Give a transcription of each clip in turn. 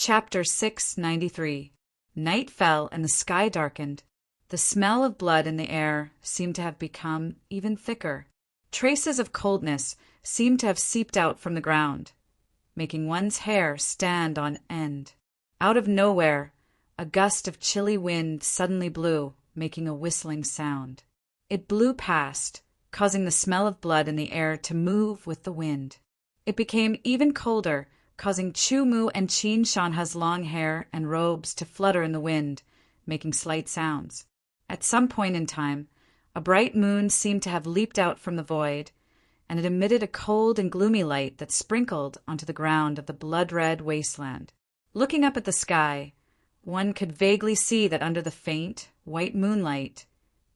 Chapter 693. Night fell and the sky darkened. The smell of blood in the air seemed to have become even thicker. Traces of coldness seemed to have seeped out from the ground, making one's hair stand on end. Out of nowhere, a gust of chilly wind suddenly blew, making a whistling sound. It blew past, causing the smell of blood in the air to move with the wind. It became even colder, causing Chu-Mu and Qin Shanha's long hair and robes to flutter in the wind, making slight sounds. At some point in time, a bright moon seemed to have leaped out from the void, and it emitted a cold and gloomy light that sprinkled onto the ground of the blood-red wasteland. Looking up at the sky, one could vaguely see that under the faint, white moonlight,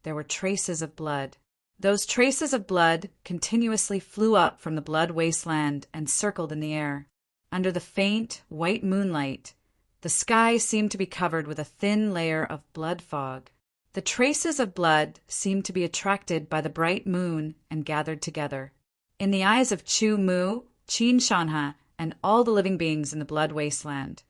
there were traces of blood. Those traces of blood continuously flew up from the blood wasteland and circled in the air. Under the faint, white moonlight, the sky seemed to be covered with a thin layer of blood fog. The traces of blood seemed to be attracted by the bright moon and gathered together. In the eyes of Chu-Mu, Qin Shanha, and all the living beings in the blood wasteland,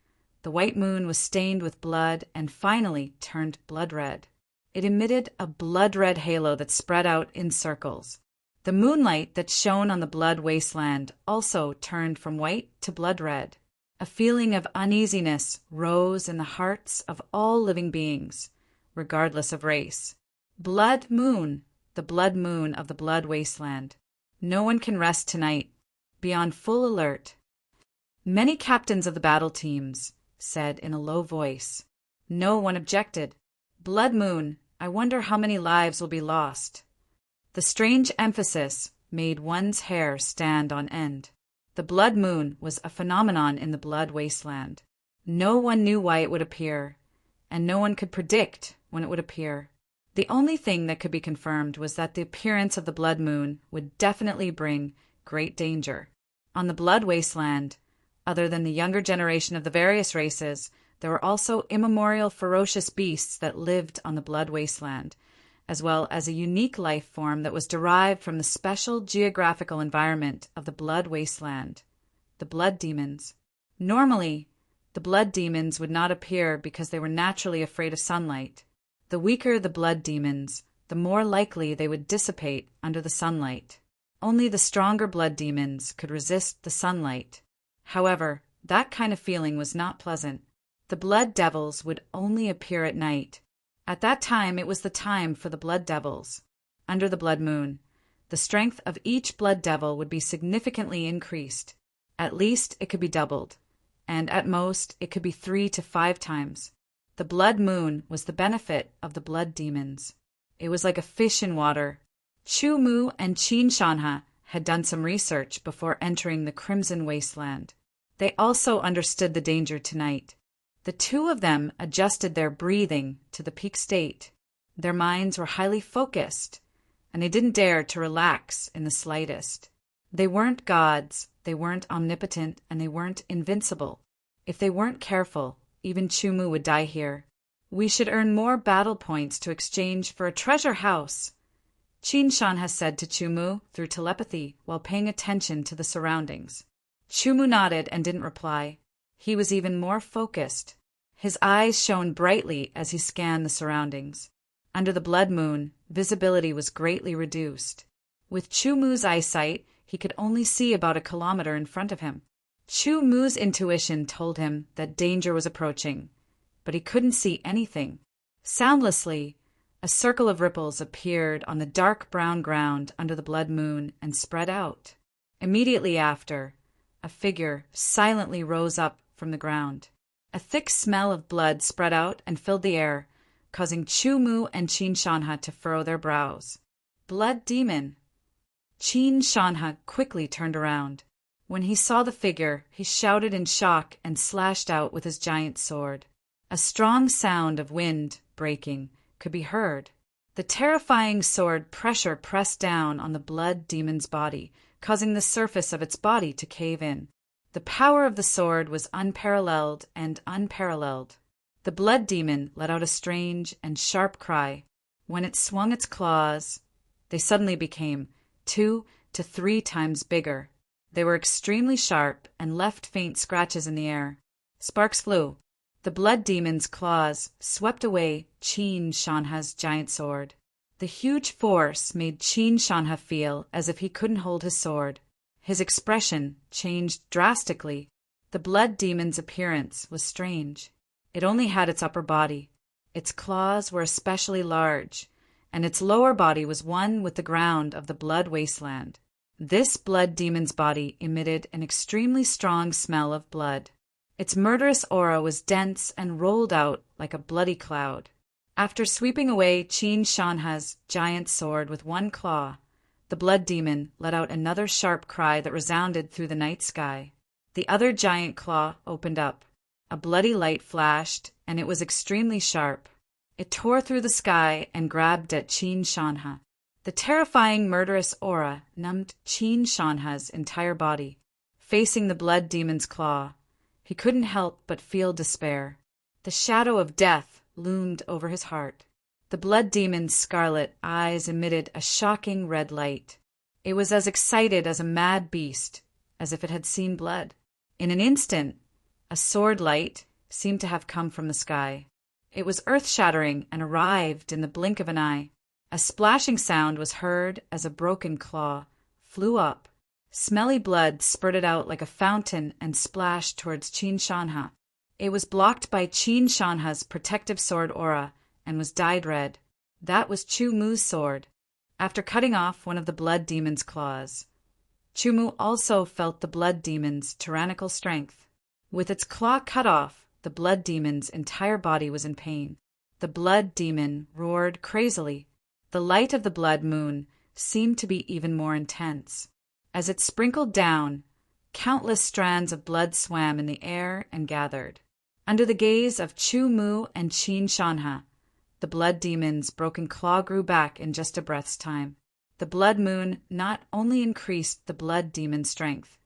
the white moon was stained with blood and finally turned blood-red. It emitted a blood-red halo that spread out in circles. The moonlight that shone on the blood wasteland also turned from white to blood-red. A feeling of uneasiness rose in the hearts of all living beings, regardless of race. Blood moon, the blood moon of the blood wasteland. No one can rest tonight. Be on full alert. Many captains of the battle teams said in a low voice. No one objected. Blood moon, I wonder how many lives will be lost. The strange emphasis made one's hair stand on end. The blood moon was a phenomenon in the blood wasteland. No one knew why it would appear, and no one could predict when it would appear. The only thing that could be confirmed was that the appearance of the blood moon would definitely bring great danger. On the blood wasteland, other than the younger generation of the various races, there were also immemorial ferocious beasts that lived on the blood wasteland, as well as a unique life form that was derived from the special geographical environment of the blood wasteland, the blood demons. Normally, the blood demons would not appear because they were naturally afraid of sunlight. The weaker the blood demons, the more likely they would dissipate under the sunlight. Only the stronger blood demons could resist the sunlight. However, that kind of feeling was not pleasant. The blood devils would only appear at night. At that time, it was the time for the blood devils. Under the blood moon, the strength of each blood devil would be significantly increased. At least it could be doubled, and at most it could be 3 to 5 times. The blood moon was the benefit of the blood demons. It was like a fish in water. Chu-Mu and Qin Shanha had done some research before entering the Crimson Wasteland. They also understood the danger tonight. The two of them adjusted their breathing to the peak state. Their minds were highly focused, and they didn't dare to relax in the slightest. They weren't gods, they weren't omnipotent, and they weren't invincible. If they weren't careful, even Chu-Mu would die here. We should earn more battle points to exchange for a treasure house, Qin Shanha said to Chu-Mu through telepathy while paying attention to the surroundings. Chu-Mu nodded and didn't reply. He was even more focused. His eyes shone brightly as he scanned the surroundings. Under the blood moon, visibility was greatly reduced. With Chu-Mu's eyesight, he could only see about a kilometer in front of him. Chu-Mu's intuition told him that danger was approaching, but he couldn't see anything. Soundlessly, a circle of ripples appeared on the dark brown ground under the blood moon and spread out. Immediately after, a figure silently rose up from the ground. A thick smell of blood spread out and filled the air, causing Chu-Mu and Qin Shanha to furrow their brows. Blood demon! Qin Shanha quickly turned around. When he saw the figure, he shouted in shock and slashed out with his giant sword. A strong sound of wind breaking could be heard. The terrifying sword pressure pressed down on the blood demon's body, causing the surface of its body to cave in. The power of the sword was unparalleled and unparalleled. The blood demon let out a strange and sharp cry. When it swung its claws, they suddenly became 2 to 3 times bigger. They were extremely sharp and left faint scratches in the air. Sparks flew. The blood demon's claws swept away Qin Shanha's giant sword. The huge force made Qin Shanha feel as if he couldn't hold his sword. His expression changed drastically. The blood demon's appearance was strange. It only had its upper body. Its claws were especially large, and its lower body was one with the ground of the blood wasteland. This blood demon's body emitted an extremely strong smell of blood. Its murderous aura was dense and rolled out like a bloody cloud. After sweeping away Qin Shanha's giant sword with one claw, the blood demon let out another sharp cry that resounded through the night sky. The other giant claw opened up. A bloody light flashed, and it was extremely sharp. It tore through the sky and grabbed at Qin Shanha. The terrifying murderous aura numbed Qin Shanha's entire body. Facing the blood demon's claw, he couldn't help but feel despair. The shadow of death loomed over his heart. The blood demon's scarlet eyes emitted a shocking red light. It was as excited as a mad beast, as if it had seen blood. In an instant, a sword light seemed to have come from the sky. It was earth-shattering and arrived in the blink of an eye. A splashing sound was heard as a broken claw flew up. Smelly blood spurted out like a fountain and splashed towards Qin Shanha. It was blocked by Qin Shanha's protective sword aura and was dyed red. That was Chu Mu's sword. After cutting off one of the blood demon's claws, Chu Mu also felt the blood demon's tyrannical strength. With its claw cut off, the blood demon's entire body was in pain. The blood demon roared crazily. The light of the blood moon seemed to be even more intense. As it sprinkled down, countless strands of blood swam in the air and gathered. Under the gaze of Chu Mu and Qin Shanha, the blood demon's broken claw grew back in just a breath's time. The blood moon not only increased the blood demon's strength,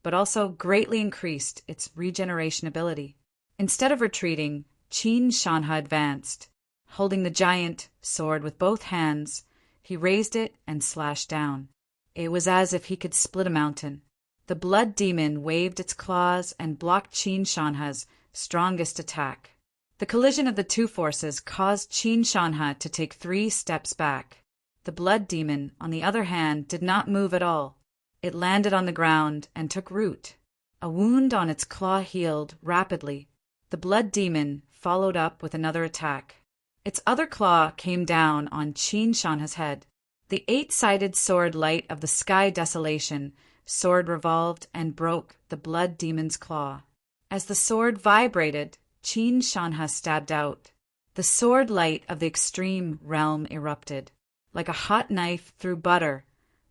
but also greatly increased its regeneration ability. Instead of retreating, Qin Shanha advanced. Holding the giant sword with both hands, he raised it and slashed down. It was as if he could split a mountain. The blood demon waved its claws and blocked Qin Shanha's strongest attack. The collision of the two forces caused Qin Shanha to take 3 steps back. The blood demon, on the other hand, did not move at all. It landed on the ground and took root. A wound on its claw healed rapidly. The blood demon followed up with another attack. Its other claw came down on Qin Shanha's head. The 8-sided sword light of the sky desolation sword revolved and broke the blood demon's claw. As the sword vibrated, Qin Shanha stabbed out. The sword light of the extreme realm erupted. Like a hot knife through butter,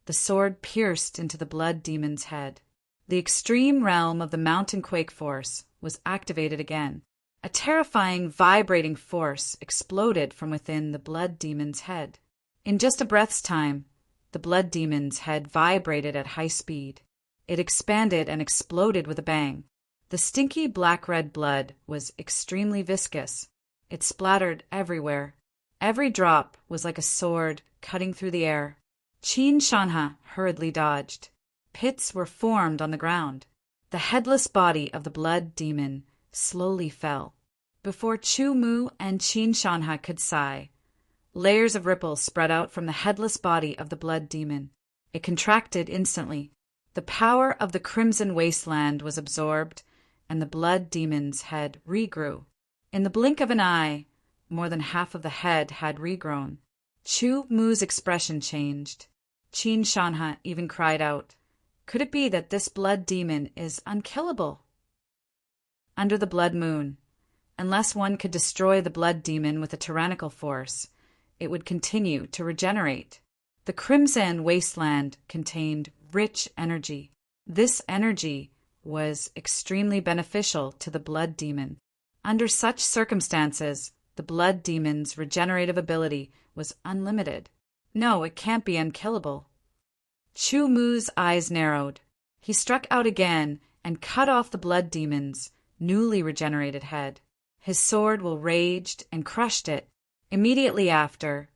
the sword pierced into the blood demon's head. The extreme realm of the mountain quake force was activated again. A terrifying, vibrating force exploded from within the blood demon's head. In just a breath's time, the blood demon's head vibrated at high speed. It expanded and exploded with a bang. The stinky black-red blood was extremely viscous. It splattered everywhere. Every drop was like a sword cutting through the air. Qin Shanha hurriedly dodged. Pits were formed on the ground. The headless body of the blood demon slowly fell. Before Chu Mu and Qin Shanha could sigh, layers of ripples spread out from the headless body of the blood demon. It contracted instantly. The power of the crimson wasteland was absorbed, and the blood demon's head regrew. In the blink of an eye, more than half of the head had regrown. Chu Mu's expression changed. Qin Shanha even cried out, "Could it be that this blood demon is unkillable?" Under the blood moon, unless one could destroy the blood demon with a tyrannical force, it would continue to regenerate. The crimson wasteland contained rich energy. This energy was extremely beneficial to the blood demon. Under such circumstances, the blood demon's regenerative ability was unlimited. No, it can't be unkillable. Chu Mu's eyes narrowed. He struck out again and cut off the blood demon's newly regenerated head. His sword will raged and crushed it. Immediately after,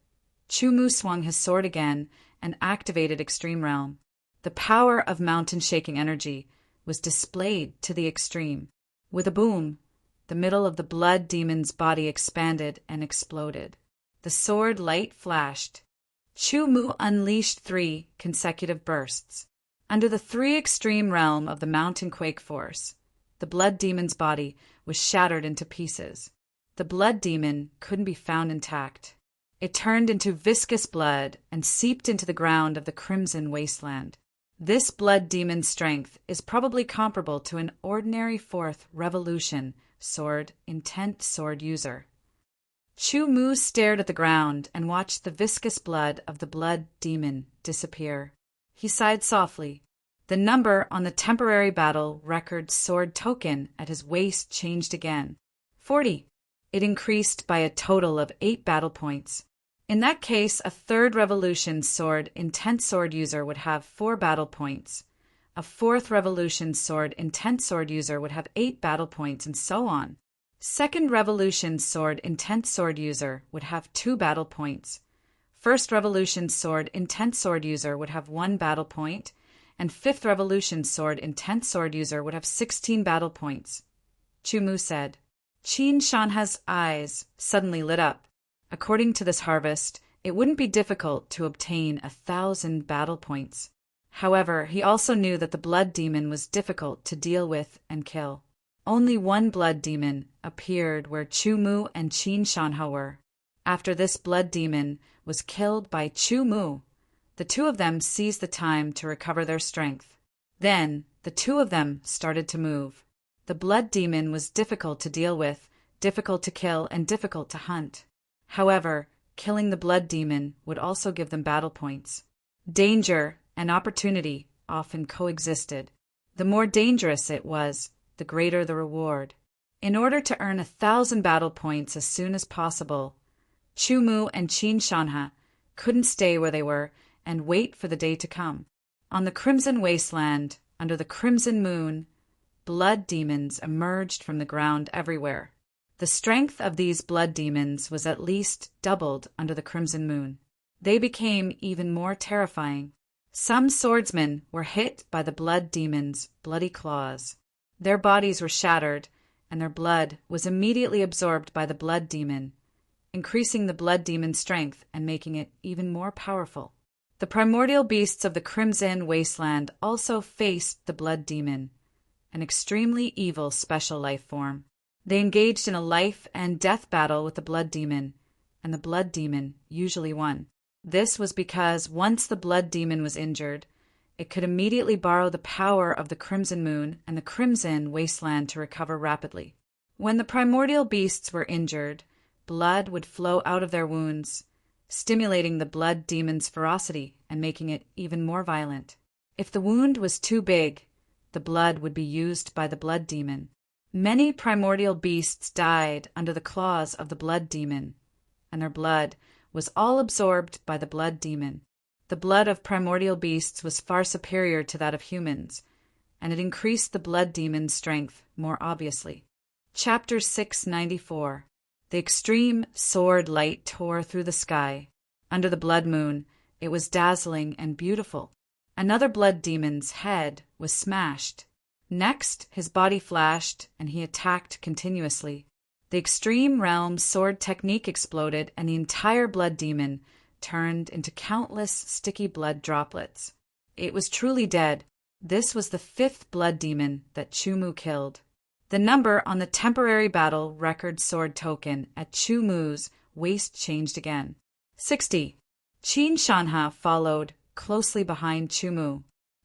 Chu Mu swung his sword again and activated Extreme Realm. The power of mountain-shaking energy was displayed to the extreme. With a boom, the middle of the blood demon's body expanded and exploded. The sword light flashed. Chu Mu unleashed 3 consecutive bursts. Under the 3 extreme realm of the mountain quake force, the blood demon's body was shattered into pieces. The blood demon couldn't be found intact. It turned into viscous blood and seeped into the ground of the crimson wasteland. This blood demon's strength is probably comparable to an ordinary 4th revolution sword intent sword user. Chu Mu stared at the ground and watched the viscous blood of the blood demon disappear. He sighed softly. The number on the temporary battle record sword token at his waist changed again. 40. It increased by a total of 8 battle points. In that case, a 3rd revolution sword intent sword user would have 4 battle points. A 4th revolution sword intent sword user would have 8 battle points, and so on. 2nd revolution sword intent sword user would have 2 battle points. 1st revolution sword intent sword user would have 1 battle point, and 5th revolution sword intent sword user would have 16 battle points. Chu Mu said. Qin Shanha's eyes suddenly lit up. According to this harvest, it wouldn't be difficult to obtain 1,000 battle points. However, he also knew that the blood demon was difficult to deal with and kill. Only one blood demon appeared where Chu Mu and Qin Shanha were. After this blood demon was killed by Chu Mu, the 2 of them seized the time to recover their strength. Then, the 2 of them started to move. The blood demon was difficult to deal with, difficult to kill, and difficult to hunt. However, killing the blood demon would also give them battle points. Danger and opportunity often coexisted. The more dangerous it was, the greater the reward. In order to earn 1,000 battle points as soon as possible, Chu Mu and Qin Shanha couldn't stay where they were and wait for the day to come. On the Crimson Wasteland, under the crimson moon, blood demons emerged from the ground everywhere. The strength of these blood demons was at least doubled under the crimson moon. They became even more terrifying. Some swordsmen were hit by the blood demons' bloody claws. Their bodies were shattered, and their blood was immediately absorbed by the blood demon, increasing the blood demon's strength and making it even more powerful. The primordial beasts of the Crimson Wasteland also faced the blood demon, an extremely evil special life form. They engaged in a life and death battle with the blood demon, and the blood demon usually won. This was because once the blood demon was injured, it could immediately borrow the power of the Crimson Moon and the Crimson Wasteland to recover rapidly. When the primordial beasts were injured, blood would flow out of their wounds, stimulating the blood demon's ferocity and making it even more violent. If the wound was too big, the blood would be used by the blood demon. Many primordial beasts died under the claws of the blood demon, and their blood was all absorbed by the blood demon. The blood of primordial beasts was far superior to that of humans, and it increased the blood demon's strength more obviously. Chapter 694. The extreme sword light tore through the sky. Under the blood moon, it was dazzling and beautiful. Another blood demon's head was smashed. Next, his body flashed, and he attacked continuously. The extreme realm sword technique exploded, and the entire blood demon turned into countless sticky blood droplets. It was truly dead. This was the 5th blood demon that Chu Mu killed. The number on the temporary battle record sword token at Chu Mu's waist changed again. 60. Qin Shanha followed closely behind Chu Mu.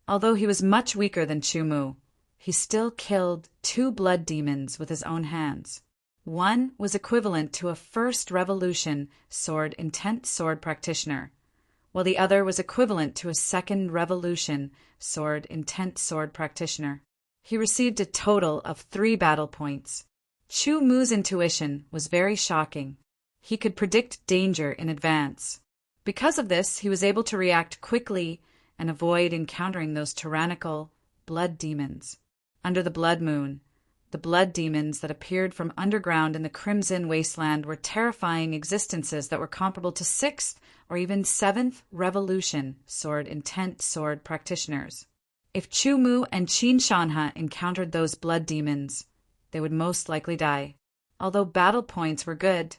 Although he was much weaker than Chu Mu, he still killed 2 blood demons with his own hands. One was equivalent to a 1st revolution sword intent sword practitioner, while the other was equivalent to a 2nd revolution sword intent sword practitioner. He received a total of 3 battle points. Chu Mu's intuition was very shocking. He could predict danger in advance. Because of this, he was able to react quickly and avoid encountering those tyrannical blood demons. Under the blood moon, the blood demons that appeared from underground in the Crimson Wasteland were terrifying existences that were comparable to 6th or even 7th revolution sword intent sword practitioners. If Chu Mu and Qin Shanha encountered those blood demons, they would most likely die. Although battle points were good,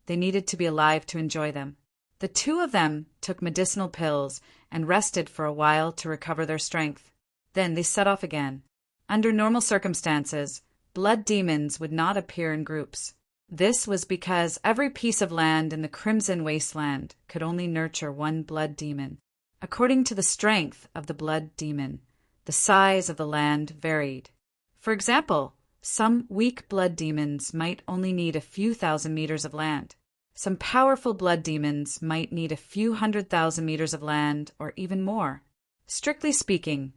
they needed to be alive to enjoy them. The two of them took medicinal pills and rested for a while to recover their strength. Then they set off again. Under normal circumstances, blood demons would not appear in groups. This was because every piece of land in the Crimson Wasteland could only nurture one blood demon. According to the strength of the blood demon, the size of the land varied. For example, some weak blood demons might only need a few thousand meters of land. Some powerful blood demons might need a few 100,000 meters of land or even more. Strictly speaking,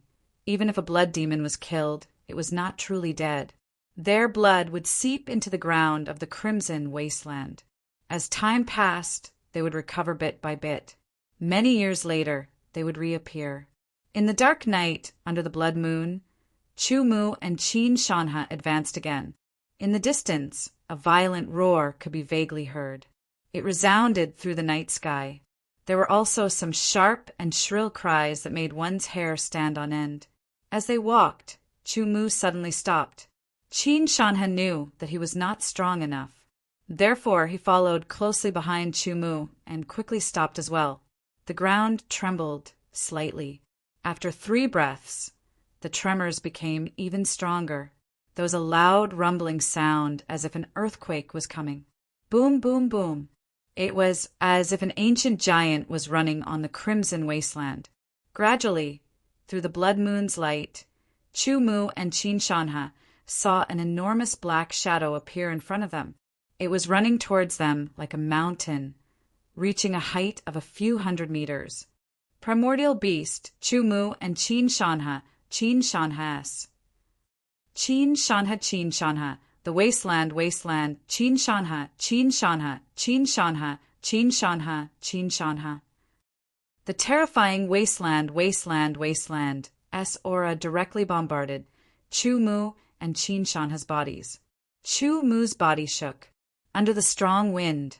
even if a blood demon was killed, it was not truly dead. Their blood would seep into the ground of the Crimson Wasteland. As time passed, they would recover bit by bit. Many years later, they would reappear. In the dark night, under the blood moon, Chu Mu and Qin Shanha advanced again. In the distance, a violent roar could be vaguely heard. It resounded through the night sky. There were also some sharp and shrill cries that made one's hair stand on end. As they walked, Chu Mu suddenly stopped. Qin Shanha knew that he was not strong enough. Therefore, he followed closely behind Chu Mu and quickly stopped as well. The ground trembled slightly. After 3 breaths, the tremors became even stronger. There was a loud rumbling sound as if an earthquake was coming. Boom, boom, boom. It was as if an ancient giant was running on the Crimson Wasteland. Gradually, through the blood moon's light, Chu Mu and Qin Shanha saw an enormous black shadow appear in front of them. It was running towards them like a mountain, reaching a height of a few 100 meters. Primordial beast, Chu Mu and Qin Shanha, Qin Shanha, the wasteland, Qin Shanha, Qin Shanha, Qin Shanha, Qin Shanha, Qin Shanha. The terrifying wasteland, S aura directly bombarded Chu Mu and Qin Shanha's bodies. Chu Mu's body shook. Under the strong wind,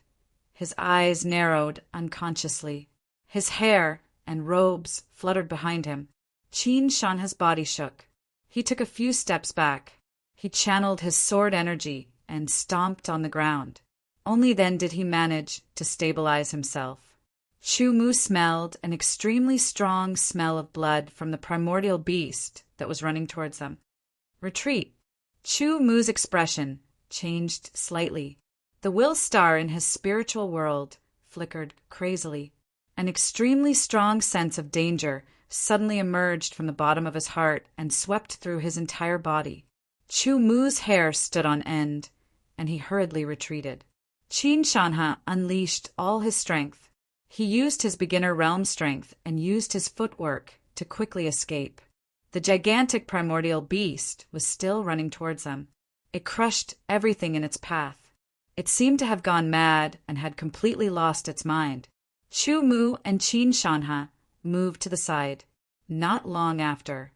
his eyes narrowed unconsciously. His hair and robes fluttered behind him. Qin Shanha's body shook. He took a few steps back. He channeled his sword energy and stomped on the ground. Only then did he manage to stabilize himself. Chu Mu smelled an extremely strong smell of blood from the primordial beast that was running towards them. Retreat. Chu Mu's expression changed slightly. The will star in his spiritual world flickered crazily. An extremely strong sense of danger suddenly emerged from the bottom of his heart and swept through his entire body. Chu Mu's hair stood on end, and he hurriedly retreated. Qin Shanha unleashed all his strength. He used his beginner realm strength and used his footwork to quickly escape. The gigantic primordial beast was still running towards them. It crushed everything in its path. It seemed to have gone mad and had completely lost its mind. Chu Mu and Qin Shanha moved to the side. Not long after,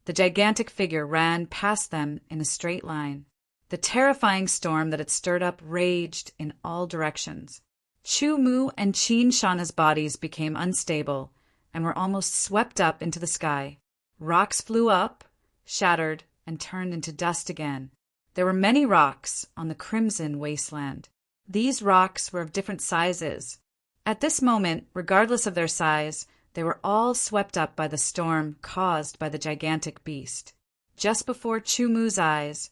the gigantic figure ran past them in a straight line. The terrifying storm that had stirred up raged in all directions. Chu Mu and Qin Shanha's bodies became unstable and were almost swept up into the sky. Rocks flew up, shattered, and turned into dust again. There were many rocks on the Crimson Wasteland. These rocks were of different sizes. At this moment, regardless of their size, they were all swept up by the storm caused by the gigantic beast. Just before Chu Mu's eyes,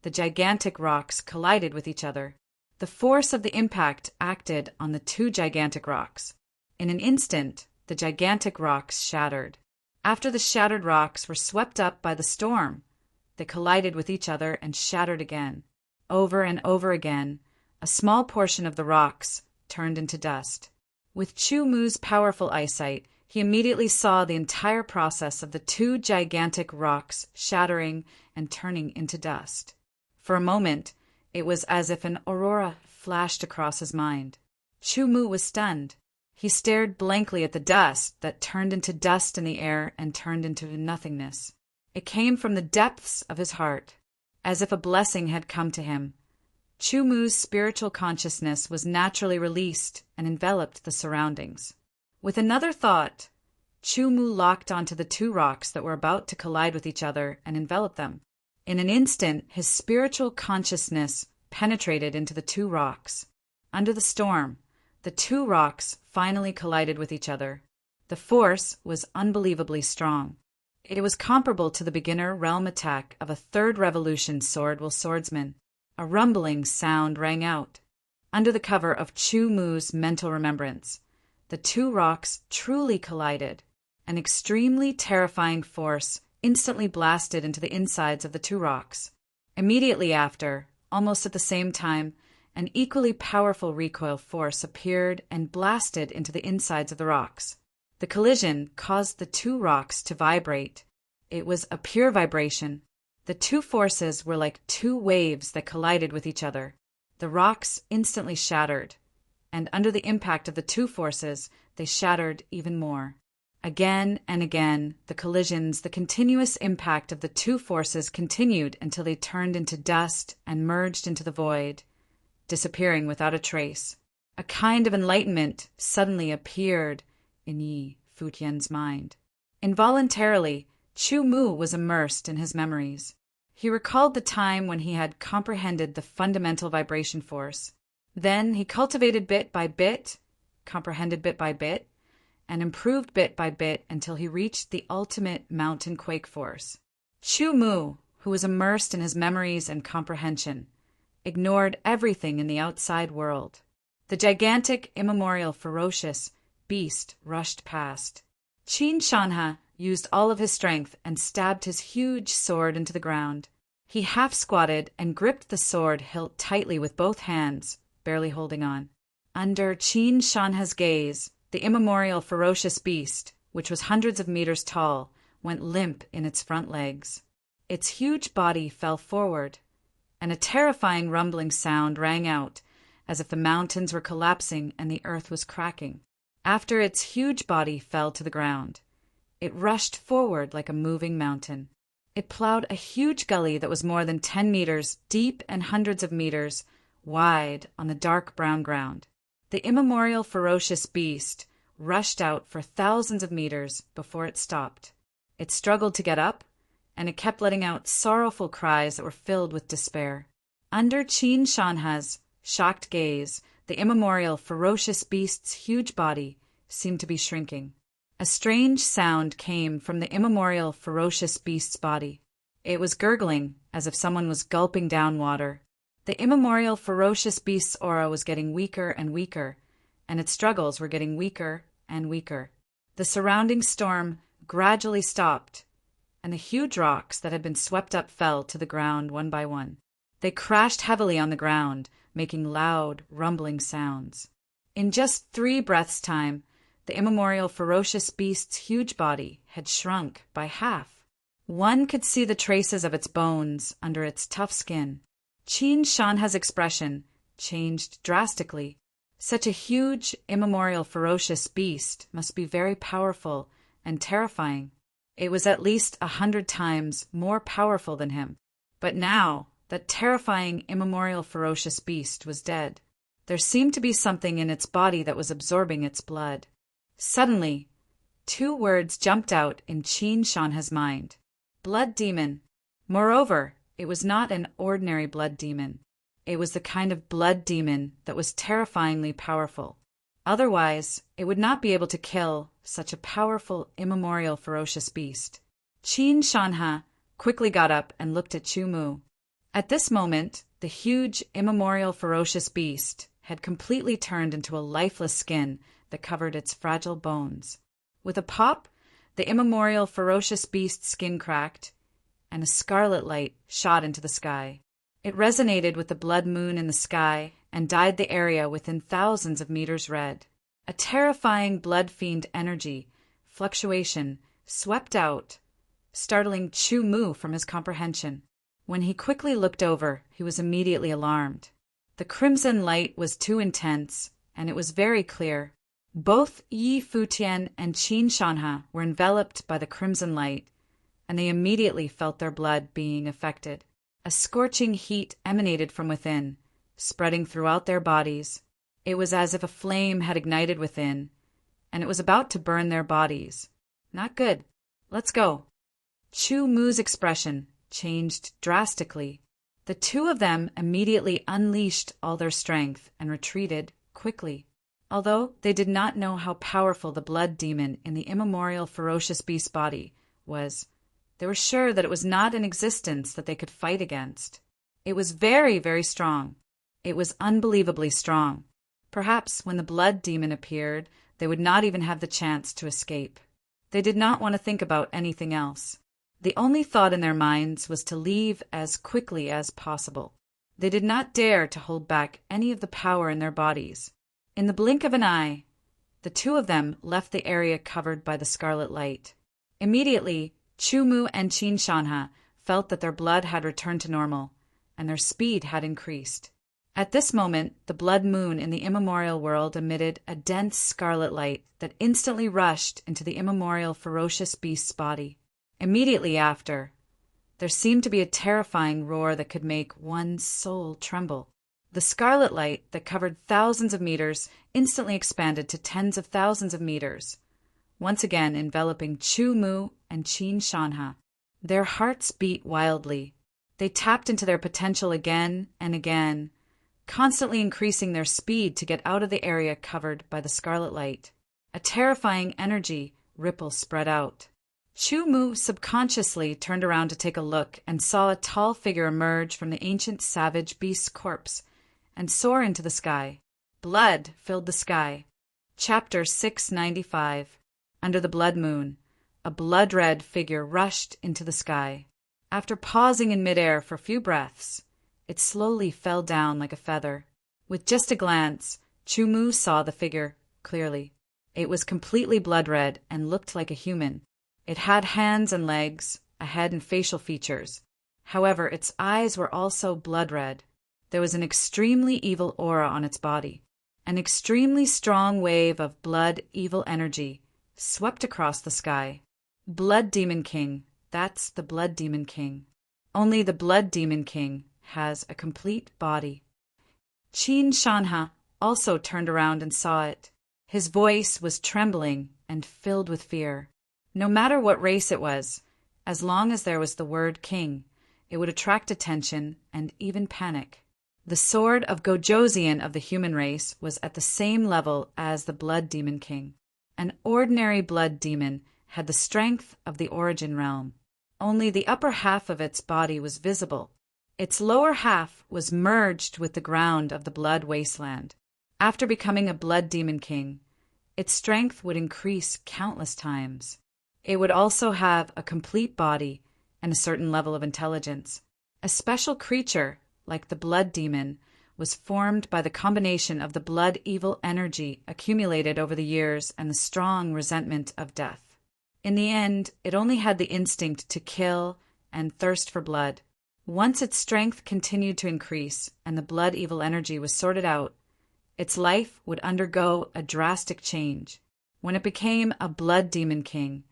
the gigantic rocks collided with each other. The force of the impact acted on the 2 gigantic rocks. In an instant, the gigantic rocks shattered. After the shattered rocks were swept up by the storm, they collided with each other and shattered again. Over and over again, a small portion of the rocks turned into dust. With Chu Mu's powerful eyesight, he immediately saw the entire process of the 2 gigantic rocks shattering and turning into dust. For a moment, it was as if an aurora flashed across his mind. Chu Mu was stunned. He stared blankly at the dust that turned into dust in the air and turned into nothingness. It came from the depths of his heart, as if a blessing had come to him. Chu Mu's spiritual consciousness was naturally released and enveloped the surroundings. With another thought, Chu Mu locked onto the 2 rocks that were about to collide with each other and envelop them. In an instant, his spiritual consciousness penetrated into the two rocks. Under the storm, the two rocks finally collided with each other. The force was unbelievably strong. It was comparable to the beginner realm attack of a third revolution swordsman. A rumbling sound rang out. Under the cover of Chu Mu's mental remembrance, the two rocks truly collided. An extremely terrifying force instantly blasted into the insides of the two rocks. Immediately after, almost at the same time, an equally powerful recoil force appeared and blasted into the insides of the rocks. The collision caused the two rocks to vibrate. It was a pure vibration. The two forces were like two waves that collided with each other. The rocks instantly shattered, and under the impact of the two forces, they shattered even more. Again and again, the continuous impact of the two forces continued until they turned into dust and merged into the void, disappearing without a trace. A kind of enlightenment suddenly appeared in Yi Futian's mind. Involuntarily, Chu Mu was immersed in his memories. He recalled the time when he had comprehended the fundamental vibration force. Then he cultivated bit by bit, comprehended bit by bit, and improved bit by bit until he reached the ultimate mountain quake force. Chu Mu, who was immersed in his memories and comprehension, ignored everything in the outside world. The gigantic, immemorial, ferocious beast rushed past. Qin Shanha used all of his strength and stabbed his huge sword into the ground. He half-squatted and gripped the sword hilt tightly with both hands, barely holding on. Under Qin Shanha's gaze, the immemorial ferocious beast, which was hundreds of meters tall, went limp in its front legs. Its huge body fell forward, and a terrifying rumbling sound rang out, as if the mountains were collapsing and the earth was cracking. After its huge body fell to the ground, it rushed forward like a moving mountain. It plowed a huge gully that was more than 10 meters deep and hundreds of meters wide on the dark brown ground. The immemorial ferocious beast rushed out for thousands of meters before it stopped. It struggled to get up, and it kept letting out sorrowful cries that were filled with despair. Under Qin Shanha's shocked gaze, the immemorial ferocious beast's huge body seemed to be shrinking. A strange sound came from the immemorial ferocious beast's body. It was gurgling, as if someone was gulping down water. The immemorial ferocious beast's aura was getting weaker and weaker, and its struggles were getting weaker and weaker. The surrounding storm gradually stopped, and the huge rocks that had been swept up fell to the ground one by one. They crashed heavily on the ground, making loud, rumbling sounds. In just 3 breaths' time, the immemorial ferocious beast's huge body had shrunk by half. One could see the traces of its bones under its tough skin. Qin Shanha's expression changed drastically. Such a huge, immemorial, ferocious beast must be very powerful and terrifying. It was at least 100 times more powerful than him. But now, that terrifying, immemorial, ferocious beast was dead. There seemed to be something in its body that was absorbing its blood. Suddenly, 2 words jumped out in Qin Shanha's mind. Blood demon. Moreover, it was not an ordinary blood demon. It was the kind of blood demon that was terrifyingly powerful. Otherwise, it would not be able to kill such a powerful, immemorial, ferocious beast. Qin Shanha quickly got up and looked at Chu Mu. At this moment, the huge, immemorial, ferocious beast had completely turned into a lifeless skin that covered its fragile bones. With a pop, the immemorial, ferocious beast's skin cracked, and a scarlet light shot into the sky. It resonated with the blood moon in the sky and dyed the area within thousands of meters red. A terrifying blood fiend energy, fluctuation, swept out, startling Chu Mu from his comprehension. When he quickly looked over, he was immediately alarmed. The crimson light was too intense, and it was very clear. Both Yi Futian and Qin Shanha were enveloped by the crimson light, and they immediately felt their blood being affected. A scorching heat emanated from within, spreading throughout their bodies. It was as if a flame had ignited within, and it was about to burn their bodies. Not good. Let's go. Chu Mu's expression changed drastically. The two of them immediately unleashed all their strength and retreated quickly. Although they did not know how powerful the blood demon in the immemorial ferocious beast's body was, they were sure that it was not in existence that they could fight against. It was very, very strong. It was unbelievably strong. Perhaps when the blood demon appeared, they would not even have the chance to escape. They did not want to think about anything else. The only thought in their minds was to leave as quickly as possible. They did not dare to hold back any of the power in their bodies. In the blink of an eye, the two of them left the area covered by the scarlet light. Immediately, Chumu and Qin Shanha felt that their blood had returned to normal, and their speed had increased. At this moment, the blood moon in the immemorial world emitted a dense scarlet light that instantly rushed into the immemorial ferocious beast's body. Immediately after, there seemed to be a terrifying roar that could make one's soul tremble. The scarlet light that covered thousands of meters instantly expanded to tens of thousands of meters, once again enveloping Chumu and Qin Shanha. Their hearts beat wildly. They tapped into their potential again and again, constantly increasing their speed to get out of the area covered by the scarlet light. A terrifying energy ripple spread out. Chumu subconsciously turned around to take a look and saw a tall figure emerge from the ancient savage beast's corpse and soar into the sky. Blood filled the sky. Chapter 695. Under the blood moon, a blood-red figure rushed into the sky. After pausing in midair for a few breaths, it slowly fell down like a feather. With just a glance, Chumu saw the figure clearly. It was completely blood-red and looked like a human. It had hands and legs, a head and facial features. However, its eyes were also blood-red. There was an extremely evil aura on its body. An extremely strong wave of blood evil energy swept across the sky. Blood Demon King. That's the Blood Demon King. Only the Blood Demon King has a complete body. Qin Shanha also turned around and saw it. His voice was trembling and filled with fear. No matter what race it was, as long as there was the word king, it would attract attention and even panic. The sword of Gojosian of the human race was at the same level as the Blood Demon King. An ordinary blood demon had the strength of the origin realm. Only the upper half of its body was visible. Its lower half was merged with the ground of the blood wasteland. After becoming a Blood Demon King, its strength would increase countless times. It would also have a complete body and a certain level of intelligence. A special creature, like the Blood Demon, was formed by the combination of the blood evil energy accumulated over the years and the strong resentment of death. In the end, it only had the instinct to kill and thirst for blood. Once its strength continued to increase and the blood evil energy was sorted out, its life would undergo a drastic change. When it became a Blood Demon King,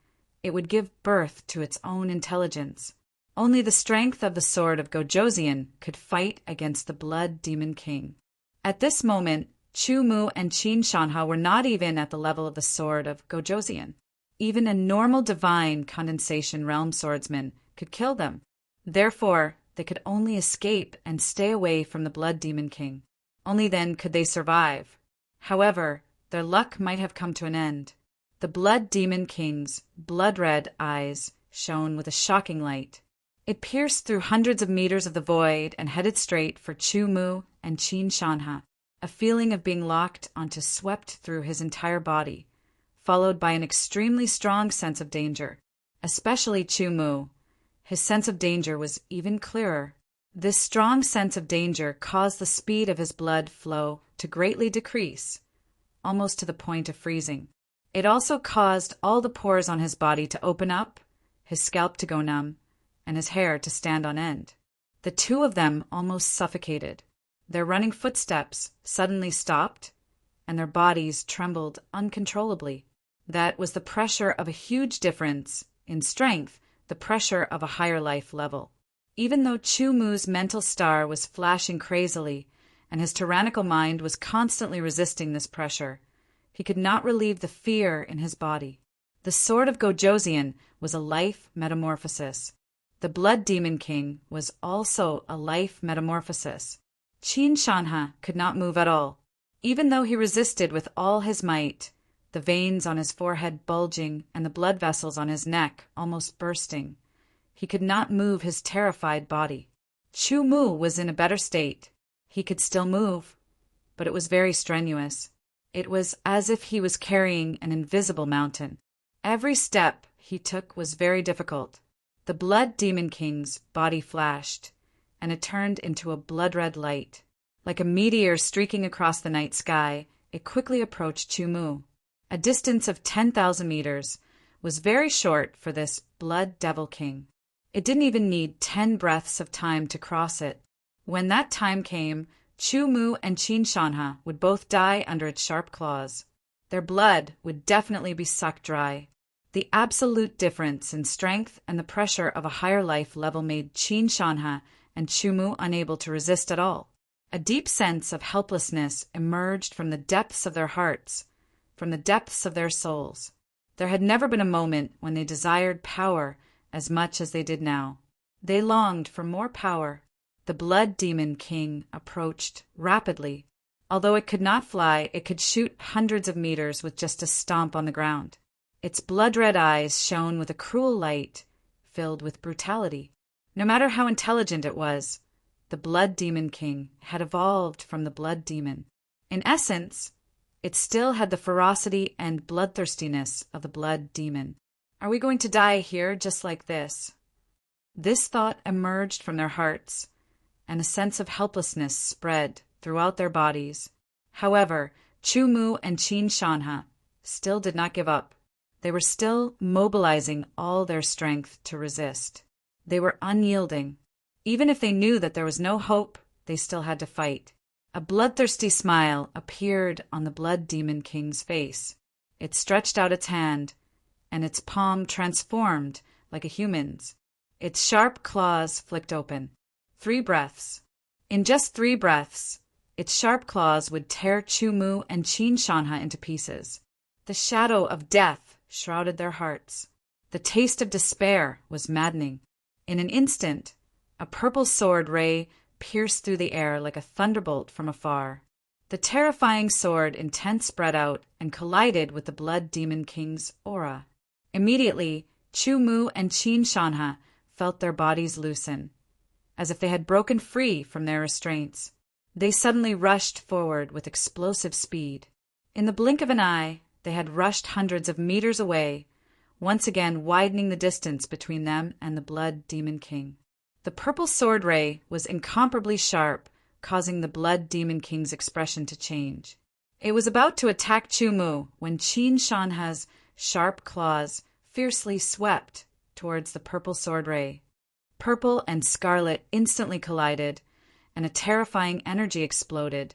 it would give birth to its own intelligence. Only the strength of the sword of Gojosian could fight against the Blood Demon King. At this moment, Chumu and Qin Shanha were not even at the level of the sword of Gojosian. Even a normal divine condensation realm swordsman could kill them. Therefore, they could only escape and stay away from the Blood Demon King. Only then could they survive. However, their luck might have come to an end. The Blood Demon King's blood-red eyes shone with a shocking light. It pierced through hundreds of meters of the void and headed straight for Chumu and Qin Shanha. A feeling of being locked onto swept through his entire body, followed by an extremely strong sense of danger. Especially Chumu. His sense of danger was even clearer. This strong sense of danger caused the speed of his blood flow to greatly decrease, almost to the point of freezing. It also caused all the pores on his body to open up, his scalp to go numb, and his hair to stand on end. The two of them almost suffocated. Their running footsteps suddenly stopped, and their bodies trembled uncontrollably. That was the pressure of a huge difference in strength, the pressure of a higher life level. Even though Chumu's mental star was flashing crazily, and his tyrannical mind was constantly resisting this pressure, he could not relieve the fear in his body. The sword of Gojosian was a life metamorphosis. The Blood Demon King was also a life metamorphosis. Qin Shanha could not move at all. Even though he resisted with all his might, the veins on his forehead bulging and the blood vessels on his neck almost bursting, he could not move his terrified body. Chu Mu was in a better state. He could still move, but it was very strenuous. It was as if he was carrying an invisible mountain. Every step he took was very difficult. The Blood Demon King's body flashed, and it turned into a blood-red light. Like a meteor streaking across the night sky, it quickly approached Chu Mu. A distance of 10,000 meters was very short for this Blood Devil King. It didn't even need 10 breaths of time to cross it. When that time came, Chu Mu and Qin Shanha would both die under its sharp claws. Their blood would definitely be sucked dry. The absolute difference in strength and the pressure of a higher life level made Qin Shanha and Chu Mu unable to resist at all. A deep sense of helplessness emerged from the depths of their hearts, from the depths of their souls. There had never been a moment when they desired power as much as they did now. They longed for more power. The Blood Demon King approached rapidly. Although it could not fly, it could shoot hundreds of meters with just a stomp on the ground. Its blood-red eyes shone with a cruel light, filled with brutality. No matter how intelligent it was, the Blood Demon King had evolved from the Blood Demon. In essence, it still had the ferocity and bloodthirstiness of the Blood Demon. Are we going to die here just like this? This thought emerged from their hearts, and a sense of helplessness spread throughout their bodies. However, Chu Mu and Qin Shanha still did not give up. They were still mobilizing all their strength to resist. They were unyielding. Even if they knew that there was no hope, they still had to fight. A bloodthirsty smile appeared on the Blood Demon King's face. It stretched out its hand, and its palm transformed like a human's. Its sharp claws flicked open. 3 breaths. In just 3 breaths, its sharp claws would tear Chu Mu and Qin Shanha into pieces. The shadow of death shrouded their hearts. The taste of despair was maddening. In an instant, a purple sword ray pierced through the air like a thunderbolt from afar. The terrifying sword intent spread out and collided with the Blood Demon King's aura. Immediately, Chu Mu and Qin Shanha felt their bodies loosen, as if they had broken free from their restraints. They suddenly rushed forward with explosive speed. In the blink of an eye, they had rushed hundreds of meters away, once again widening the distance between them and the Blood Demon King. The purple sword ray was incomparably sharp, causing the Blood Demon King's expression to change. It was about to attack Chu Mu when Qin Shanha's sharp claws fiercely swept towards the purple sword ray. Purple and scarlet instantly collided, and a terrifying energy exploded,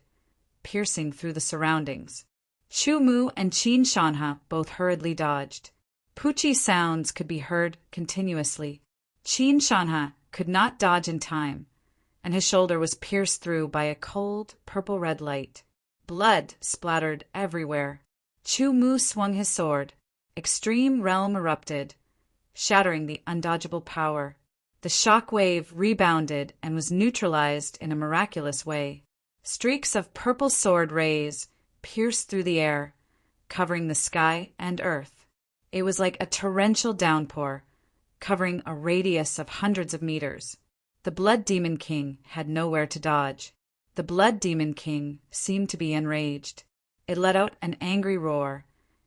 piercing through the surroundings. Chu Mu and Qin Shanha both hurriedly dodged. Poochie sounds could be heard continuously. Qin Shanha could not dodge in time, and his shoulder was pierced through by a cold, purple-red light. Blood splattered everywhere. Chu Mu swung his sword. Extreme Realm erupted, shattering the undodgeable power. The shock wave rebounded and was neutralized in a miraculous way. Streaks of purple sword rays pierced through the air, covering the sky and earth. It was like a torrential downpour, covering a radius of hundreds of meters. The Blood Demon King had nowhere to dodge. The Blood Demon King seemed to be enraged. It let out an angry roar,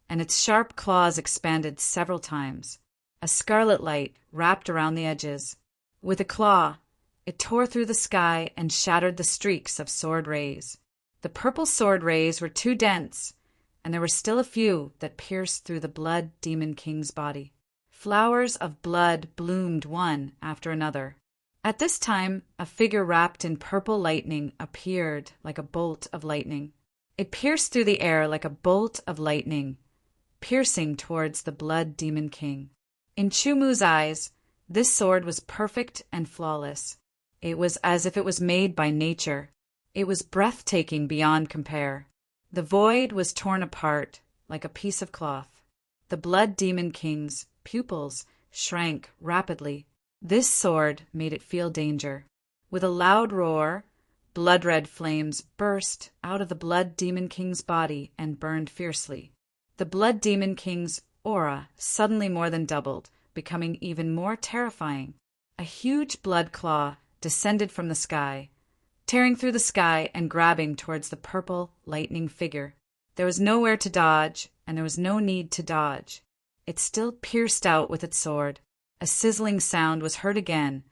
and its sharp claws expanded several times. A scarlet light wrapped around the edges. With a claw, it tore through the sky and shattered the streaks of sword rays. The purple sword rays were too dense, and there were still a few that pierced through the Blood Demon King's body. Flowers of blood bloomed one after another. At this time, a figure wrapped in purple lightning appeared like a bolt of lightning. It pierced through the air like a bolt of lightning, piercing towards the Blood Demon King. In Chu Mu's eyes, this sword was perfect and flawless. It was as if it was made by nature. It was breathtaking beyond compare. The void was torn apart like a piece of cloth. The Blood Demon King's pupils shrank rapidly. This sword made it feel danger. With a loud roar, blood-red flames burst out of the Blood Demon King's body and burned fiercely. The Blood Demon King's aura suddenly more than doubled, becoming even more terrifying. A huge blood claw descended from the sky, tearing through the sky and grabbing towards the purple, lightning figure. There was nowhere to dodge, and there was no need to dodge. It still pierced out with its sword. A sizzling sound was heard again,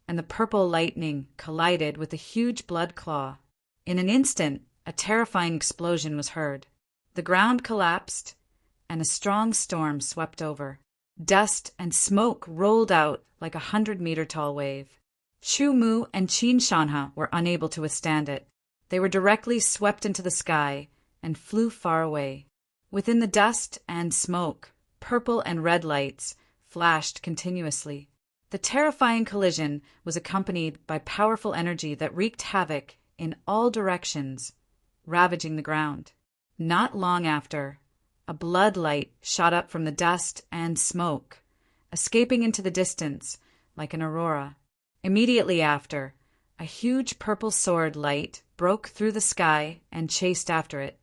and the purple lightning collided with the huge blood claw. In an instant, a terrifying explosion was heard. The ground collapsed, and a strong storm swept over. Dust and smoke rolled out like a 100-meter-tall wave. Chu Mu and Qin Shanha were unable to withstand it. They were directly swept into the sky and flew far away. Within the dust and smoke, purple and red lights flashed continuously. The terrifying collision was accompanied by powerful energy that wreaked havoc in all directions, ravaging the ground. Not long after, a blood light shot up from the dust and smoke, escaping into the distance like an aurora. Immediately after, a huge purple sword light broke through the sky and chased after it.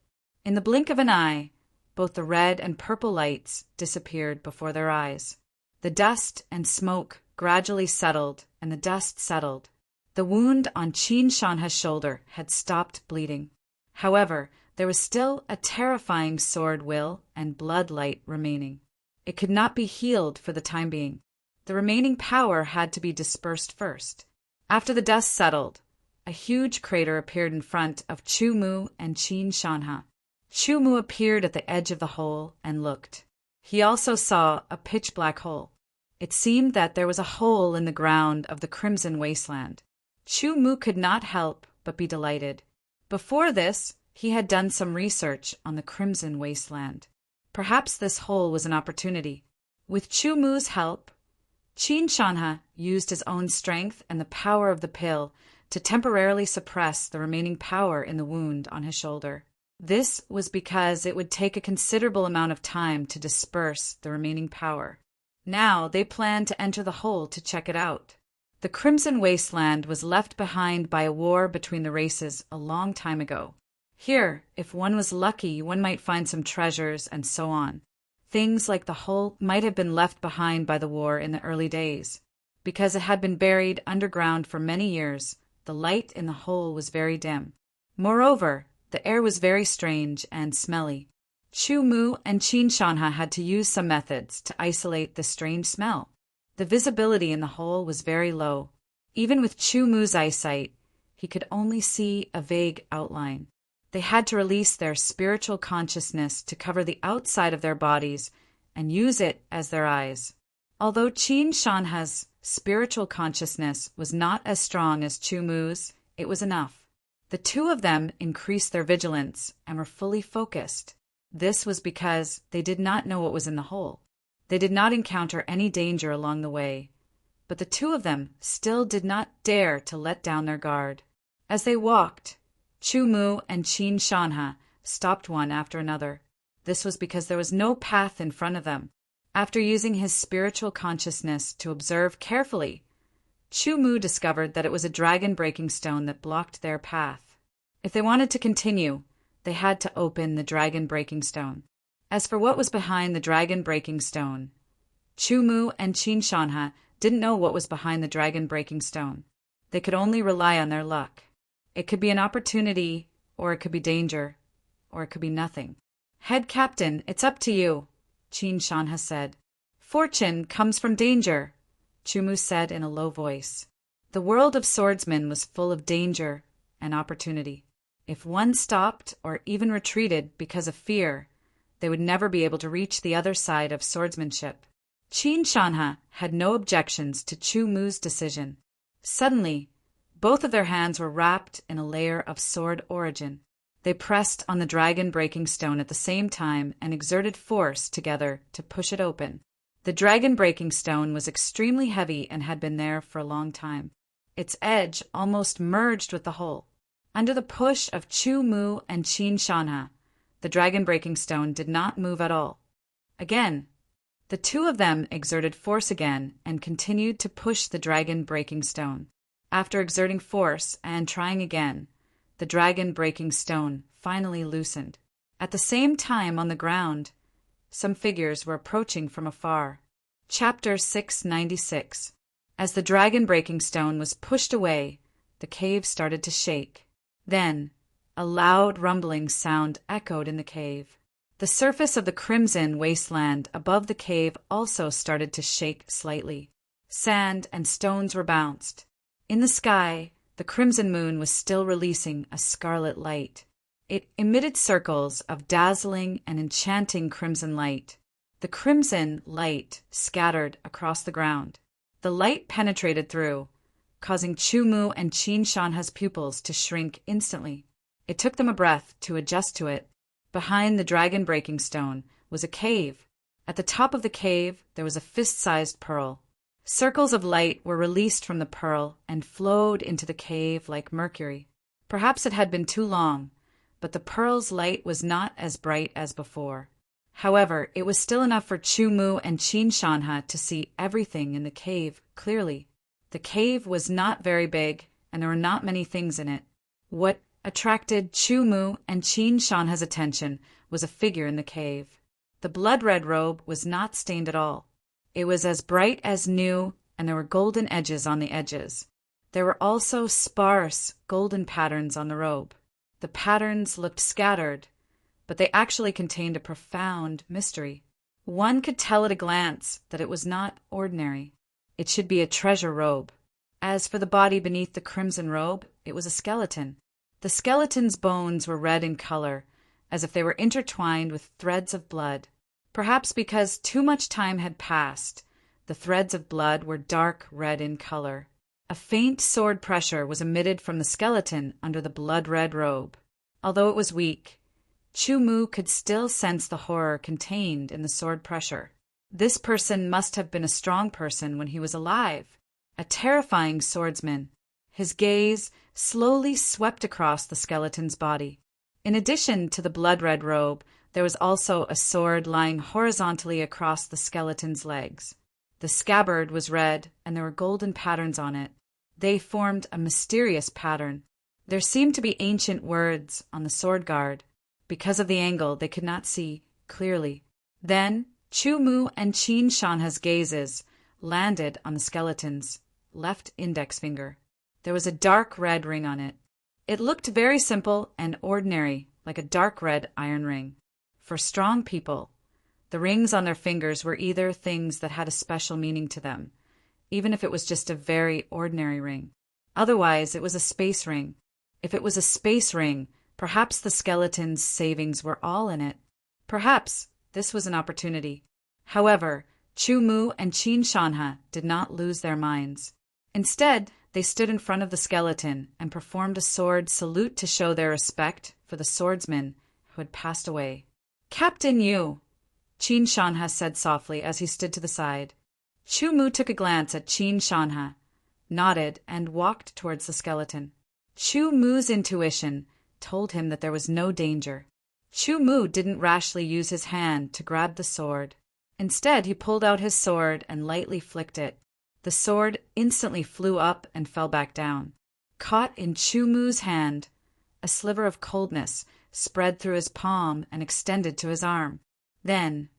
In the blink of an eye, both the red and purple lights disappeared before their eyes. The dust and smoke gradually settled, and the dust settled. The wound on Qin Shanha's shoulder had stopped bleeding. However, there was still a terrifying sword will and blood light remaining. It could not be healed for the time being. The remaining power had to be dispersed first. After the dust settled, a huge crater appeared in front of Chu Mu and Qin Shanha. Chu Mu appeared at the edge of the hole and looked. He also saw a pitch-black hole. It seemed that there was a hole in the ground of the Crimson Wasteland. Chu Mu could not help but be delighted. Before this, he had done some research on the Crimson Wasteland. Perhaps this hole was an opportunity. With Chu Mu's help, Qin Shanha used his own strength and the power of the pill to temporarily suppress the remaining power in the wound on his shoulder. This was because it would take a considerable amount of time to disperse the remaining power. Now they planned to enter the hole to check it out. The Crimson Wasteland was left behind by a war between the races a long time ago. Here, if one was lucky, one might find some treasures and so on. Things like the hole might have been left behind by the war in the early days. Because it had been buried underground for many years, the light in the hole was very dim. Moreover, the air was very strange and smelly. Chu Mu and Qin Shanha had to use some methods to isolate the strange smell. The visibility in the hole was very low. Even with Chu Mu's eyesight, he could only see a vague outline. They had to release their spiritual consciousness to cover the outside of their bodies and use it as their eyes. Although Qin Shanha's spiritual consciousness was not as strong as Chu Mu's, it was enough. The two of them increased their vigilance and were fully focused. This was because they did not know what was in the hole. They did not encounter any danger along the way, but the two of them still did not dare to let down their guard. As they walked, Chu Mu and Qin Shanha stopped one after another. This was because there was no path in front of them. After using his spiritual consciousness to observe carefully, Chu Mu discovered that it was a dragon-breaking stone that blocked their path. If they wanted to continue, they had to open the dragon-breaking stone. As for what was behind the dragon-breaking stone, Chu Mu and Qin Shanha didn't know what was behind the dragon-breaking stone. They could only rely on their luck. It could be an opportunity, or it could be danger, or it could be nothing. "Head Captain, it's up to you," Qin Shanha said. "Fortune comes from danger," Chu Mu said in a low voice. The world of swordsmen was full of danger and opportunity. If one stopped or even retreated because of fear, they would never be able to reach the other side of swordsmanship. Qin Shanha had no objections to Chu Mu's decision. Suddenly, both of their hands were wrapped in a layer of sword origin. They pressed on the dragon-breaking stone at the same time and exerted force together to push it open. The dragon-breaking stone was extremely heavy and had been there for a long time. Its edge almost merged with the hole. Under the push of Chu Mu and Qin Shanha, the dragon-breaking stone did not move at all. Again, The two of them exerted force again and continued to push the dragon-breaking stone. After exerting force and trying again, the dragon-breaking stone finally loosened. At the same time, on the ground, some figures were approaching from afar. Chapter 696. As the dragon-breaking stone was pushed away, the cave started to shake. Then, a loud rumbling sound echoed in the cave. The surface of the crimson wasteland above the cave also started to shake slightly. Sand and stones were bounced. In the sky, the crimson moon was still releasing a scarlet light. It emitted circles of dazzling and enchanting crimson light. The crimson light scattered across the ground. The light penetrated through, causing Chumu and Chinshanha's pupils to shrink instantly. It took them a breath to adjust to it. Behind the dragon-breaking stone was a cave. At the top of the cave there was a fist-sized pearl. Circles of light were released from the pearl and flowed into the cave like mercury. Perhaps it had been too long, but the pearl's light was not as bright as before. However, it was still enough for Chumu and Chinshanha to see everything in the cave clearly. The cave was not very big, and there were not many things in it. What attracted Chumu and Chinshanha's attention was a figure in the cave. The blood-red robe was not stained at all. It was as bright as new, and there were golden edges on the edges. There were also sparse golden patterns on the robe. The patterns looked scattered, but they actually contained a profound mystery. One could tell at a glance that it was not ordinary. It should be a treasure robe. As for the body beneath the crimson robe, it was a skeleton. The skeleton's bones were red in color, as if they were intertwined with threads of blood. Perhaps because too much time had passed, the threads of blood were dark red in color. A faint sword pressure was emitted from the skeleton under the blood-red robe. Although it was weak, Chumu could still sense the horror contained in the sword pressure. This person must have been a strong person when he was alive, a terrifying swordsman. His gaze slowly swept across the skeleton's body. In addition to the blood-red robe, there was also a sword lying horizontally across the skeleton's legs. The scabbard was red, and there were golden patterns on it. They formed a mysterious pattern. There seemed to be ancient words on the sword guard. Because of the angle, they could not see clearly. Then, Chumu and Chinshanha's gazes landed on the skeleton's left index finger. There was a dark red ring on it. It looked very simple and ordinary, like a dark red iron ring. For strong people, the rings on their fingers were either things that had a special meaning to them, even if it was just a very ordinary ring. Otherwise, it was a space ring. If it was a space ring, perhaps the skeleton's savings were all in it. Perhaps this was an opportunity. However, Chumu and Chinshanha did not lose their minds. Instead, they stood in front of the skeleton and performed a sword salute to show their respect for the swordsman who had passed away. "Captain Yu," Chinshanha said softly as he stood to the side. Chumu took a glance at Chinshanha, nodded, and walked towards the skeleton. Chumu's intuition told him that there was no danger. Chumu didn't rashly use his hand to grab the sword. Instead, he pulled out his sword and lightly flicked it. The sword instantly flew up and fell back down. Caught in Chumu's hand, a sliver of coldness spread through his palm and extended to his arm. Then,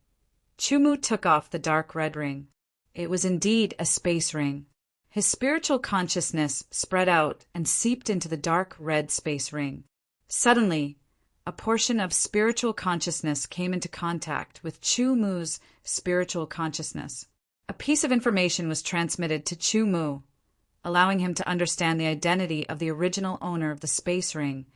Chumu took off the dark red ring. It was indeed a space ring. His spiritual consciousness spread out and seeped into the dark red space ring. Suddenly, a portion of spiritual consciousness came into contact with Chumu's spiritual consciousness. A piece of information was transmitted to Chumu, allowing him to understand the identity of the original owner of the space ring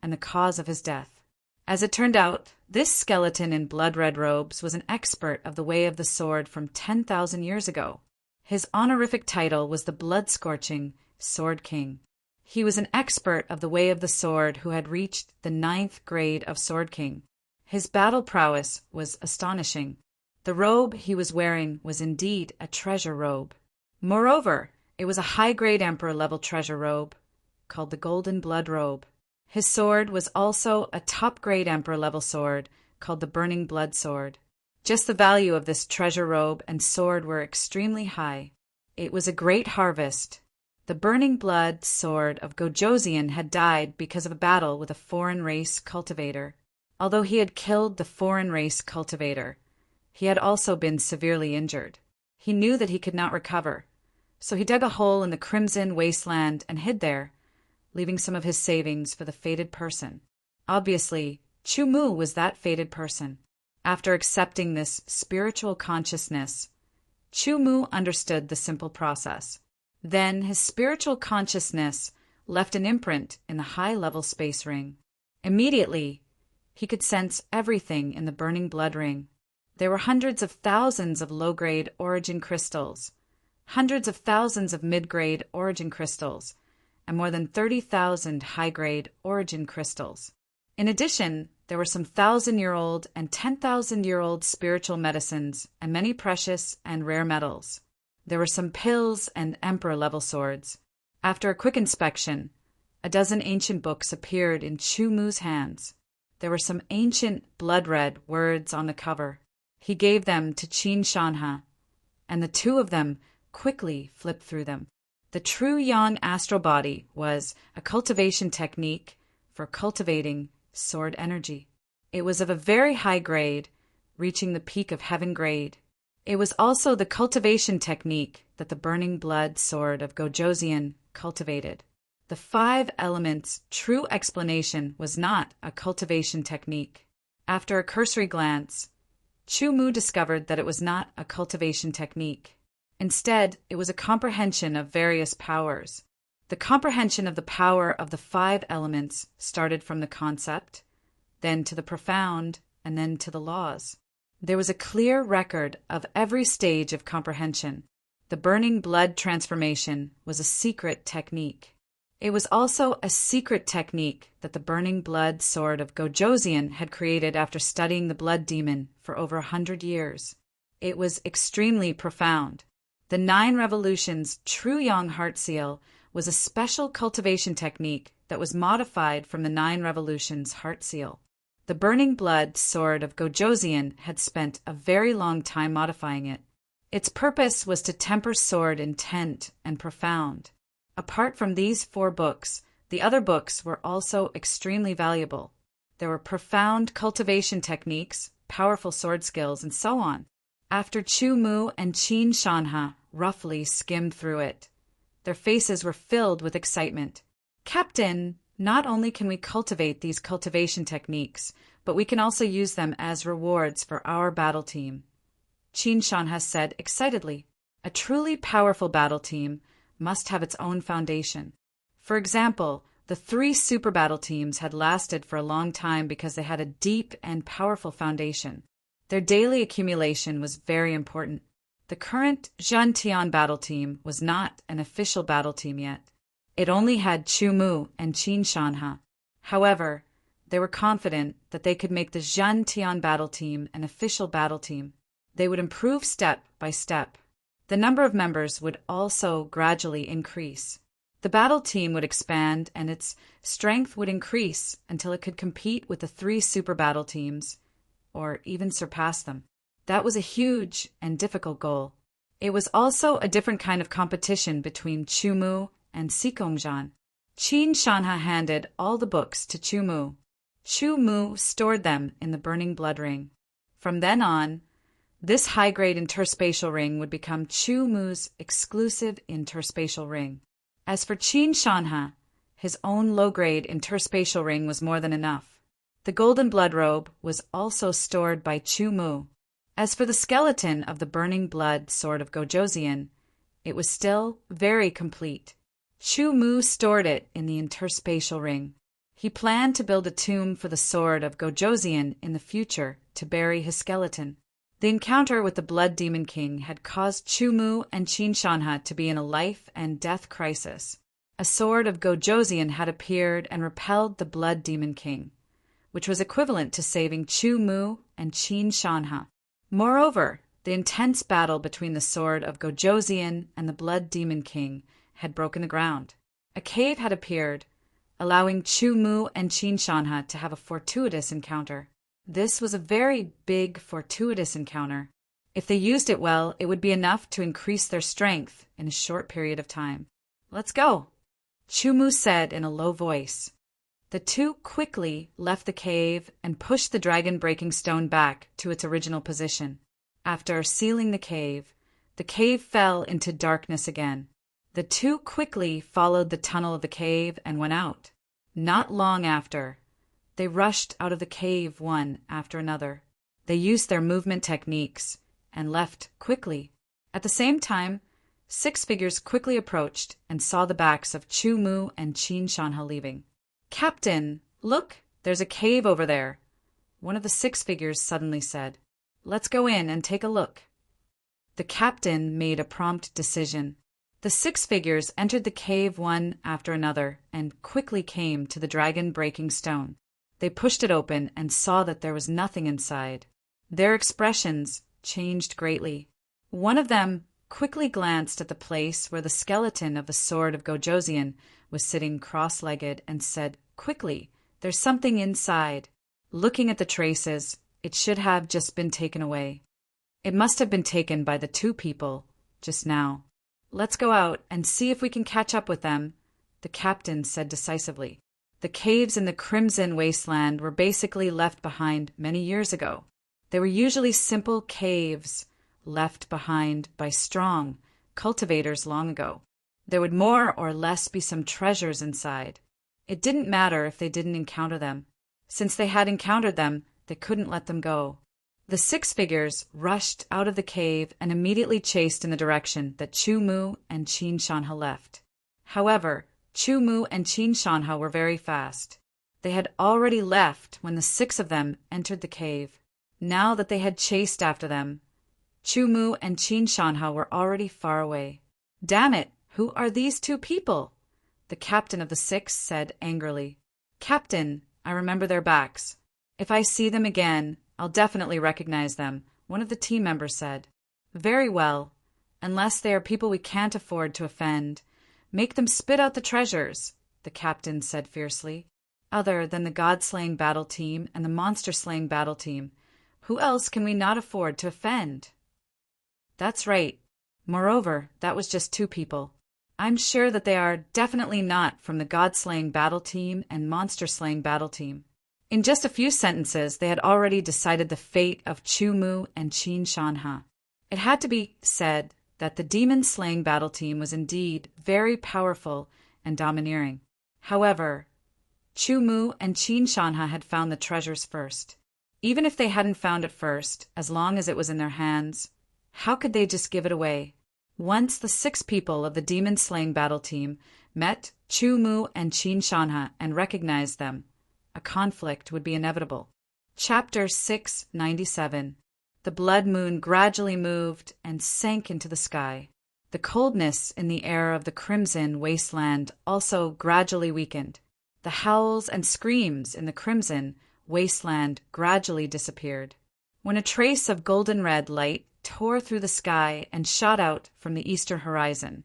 and the cause of his death. As it turned out, this skeleton in blood-red robes was an expert of the way of the sword from 10,000 years ago. His honorific title was the blood-scorching Sword King. He was an expert of the way of the sword who had reached the 9th grade of Sword King. His battle prowess was astonishing. The robe he was wearing was indeed a treasure robe. Moreover, it was a high-grade emperor-level treasure robe, called the Golden Blood Robe. His sword was also a top-grade emperor-level sword, called the Burning Blood Sword. Just the value of this treasure robe and sword were extremely high. It was a great harvest. The burning blood sword of Gojoseon had died because of a battle with a foreign race cultivator. Although he had killed the foreign race cultivator, he had also been severely injured. He knew that he could not recover, so he dug a hole in the crimson wasteland and hid there, leaving some of his savings for the fated person. Obviously, Chu-Mu was that fated person. After accepting this spiritual consciousness, Chu-Mu understood the simple process. Then his spiritual consciousness left an imprint in the high-level space ring. Immediately, he could sense everything in the burning blood ring. There were hundreds of thousands of low-grade origin crystals, hundreds of thousands of mid-grade origin crystals, and more than 30,000 high-grade origin crystals. In addition, there were some 1,000-year-old and 10,000-year-old spiritual medicines and many precious and rare metals. There were some pills and emperor-level swords. After a quick inspection, a dozen ancient books appeared in Chu-Mu's hands. There were some ancient blood-red words on the cover. He gave them to Qin Shanha, and the two of them quickly flipped through them. The true yang astral body was a cultivation technique for cultivating sword energy. It was of a very high grade, reaching the peak of heaven grade. It was also the cultivation technique that the burning blood sword of Gojoseon cultivated. The 5 elements' true explanation was not a cultivation technique. After a cursory glance, Chu-Mu discovered that it was not a cultivation technique. Instead, it was a comprehension of various powers. The comprehension of the power of the 5 elements started from the concept, then to the profound, and then to the laws. There was a clear record of every stage of comprehension. The burning blood transformation was a secret technique. It was also a secret technique that the burning blood sword of Gojoseon had created after studying the blood demon for over 100 years. It was extremely profound. The 9 Revolutions True Yang Heart Seal was a special cultivation technique that was modified from the 9 Revolutions Heart Seal. The burning blood sword of Gojoseon had spent a very long time modifying it. Its purpose was to temper sword intent and profound. Apart from these 4 books, the other books were also extremely valuable. There were profound cultivation techniques, powerful sword skills, and so on. After Chu-Mu and Qin Shanha roughly skimmed through it, their faces were filled with excitement. "Captain, not only can we cultivate these cultivation techniques, but we can also use them as rewards for our battle team," Qin Shanha said excitedly. A truly powerful battle team must have its own foundation. For example, the 3 super battle teams had lasted for a long time because they had a deep and powerful foundation. Their daily accumulation was very important. The current Zhantian battle team was not an official battle team yet. It only had Chu-Mu and Qin Shanha. However, they were confident that they could make the Zhantian battle team an official battle team. They would improve step by step. The number of members would also gradually increase. The battle team would expand and its strength would increase until it could compete with the 3 super battle teams, or even surpass them. That was a huge and difficult goal. It was also a different kind of competition between Chu-Mu and Sikongjan. Qin Shanha handed all the books to Chu-Mu. Chu-Mu stored them in the burning blood ring. From then on, this high-grade interspatial ring would become Chu-Mu's exclusive interspatial ring. As for Qin Shanha, his own low-grade interspatial ring was more than enough. The golden blood robe was also stored by Chu-Mu. As for the skeleton of the burning blood sword of Gojoseon, it was still very complete. Chu-Mu stored it in the interspatial ring. He planned to build a tomb for the sword of Gojoseon in the future to bury his skeleton. The encounter with the Blood Demon King had caused Chu-Mu and Qin Shanha to be in a life and death crisis. A sword of Gojoseon had appeared and repelled the Blood Demon King, which was equivalent to saving Chu-Mu and Qin Shanha. Moreover, the intense battle between the sword of Gojoseon and the Blood Demon King had broken the ground. A cave had appeared, allowing Chu-Mu and Qin Shanha to have a fortuitous encounter. This was a very big, fortuitous encounter. If they used it well, it would be enough to increase their strength in a short period of time. "Let's go," Chumu said in a low voice. The two quickly left the cave and pushed the dragon-breaking stone back to its original position. After sealing the cave fell into darkness again. The two quickly followed the tunnel of the cave and went out. Not long after, they rushed out of the cave one after another. They used their movement techniques and left quickly. At the same time, 6 figures quickly approached and saw the backs of Chumu and Qin Shanha leaving. "Captain, look, there's a cave over there," one of the 6 figures suddenly said. "Let's go in and take a look." The captain made a prompt decision. The 6 figures entered the cave one after another and quickly came to the dragon-breaking stone. They pushed it open and saw that there was nothing inside. Their expressions changed greatly. One of them quickly glanced at the place where the skeleton of the sword of Gojoseon was sitting cross-legged and said quickly, "There's something inside." Looking at the traces, it should have just been taken away. It must have been taken by the 2 people just now. "Let's go out and see if we can catch up with them," the captain said decisively. The caves in the Crimson Wasteland were basically left behind many years ago. They were usually simple caves left behind by strong cultivators long ago. There would more or less be some treasures inside. It didn't matter if they didn't encounter them. Since they had encountered them, they couldn't let them go. The 6 figures rushed out of the cave and immediately chased in the direction that Chumu and Qin Shanha left. However, Chumu and Qin Shanha were very fast. They had already left when the 6 of them entered the cave. Now that they had chased after them, Chumu and Qin Shanha were already far away. "Damn it, who are these 2 people?" the captain of the 6 said angrily. "Captain, I remember their backs. If I see them again, I'll definitely recognize them," one of the team members said. "Very well. Unless they are people we can't afford to offend, make them spit out the treasures," the captain said fiercely. "Other than the god-slaying battle team and the monster-slaying battle team, who else can we not afford to offend?" "That's right. Moreover, that was just 2 people. I'm sure that they are definitely not from the god-slaying battle team and monster-slaying battle team." In just a few sentences, they had already decided the fate of Chumu and Qin Shanha. It had to be said that the demon-slaying battle team was indeed very powerful and domineering. However, Chumu and Qin Shanha had found the treasures first. Even if they hadn't found it first, as long as it was in their hands, how could they just give it away? Once the 6 people of the demon-slaying battle team met Chumu and Qin Shanha and recognized them, a conflict would be inevitable. Chapter 697. The blood moon gradually moved and sank into the sky. The coldness in the air of the Crimson Wasteland also gradually weakened. The howls and screams in the Crimson Wasteland gradually disappeared. When a trace of golden-red light tore through the sky and shot out from the eastern horizon,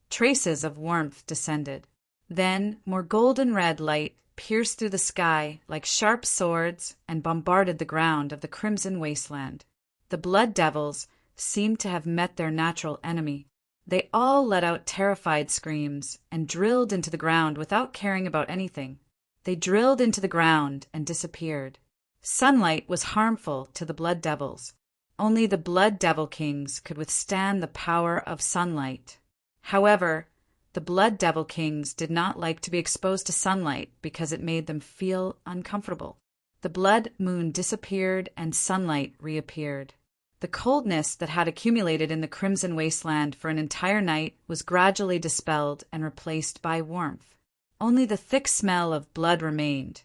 traces of warmth descended. Then more golden-red light pierced through the sky like sharp swords and bombarded the ground of the Crimson Wasteland. The blood devils seemed to have met their natural enemy. They all let out terrified screams and drilled into the ground without caring about anything. They drilled into the ground and disappeared. Sunlight was harmful to the blood devils. Only the blood devil kings could withstand the power of sunlight. However, the blood devil kings did not like to be exposed to sunlight because it made them feel uncomfortable. The blood moon disappeared and sunlight reappeared. The coldness that had accumulated in the Crimson Wasteland for an entire night was gradually dispelled and replaced by warmth. Only the thick smell of blood remained,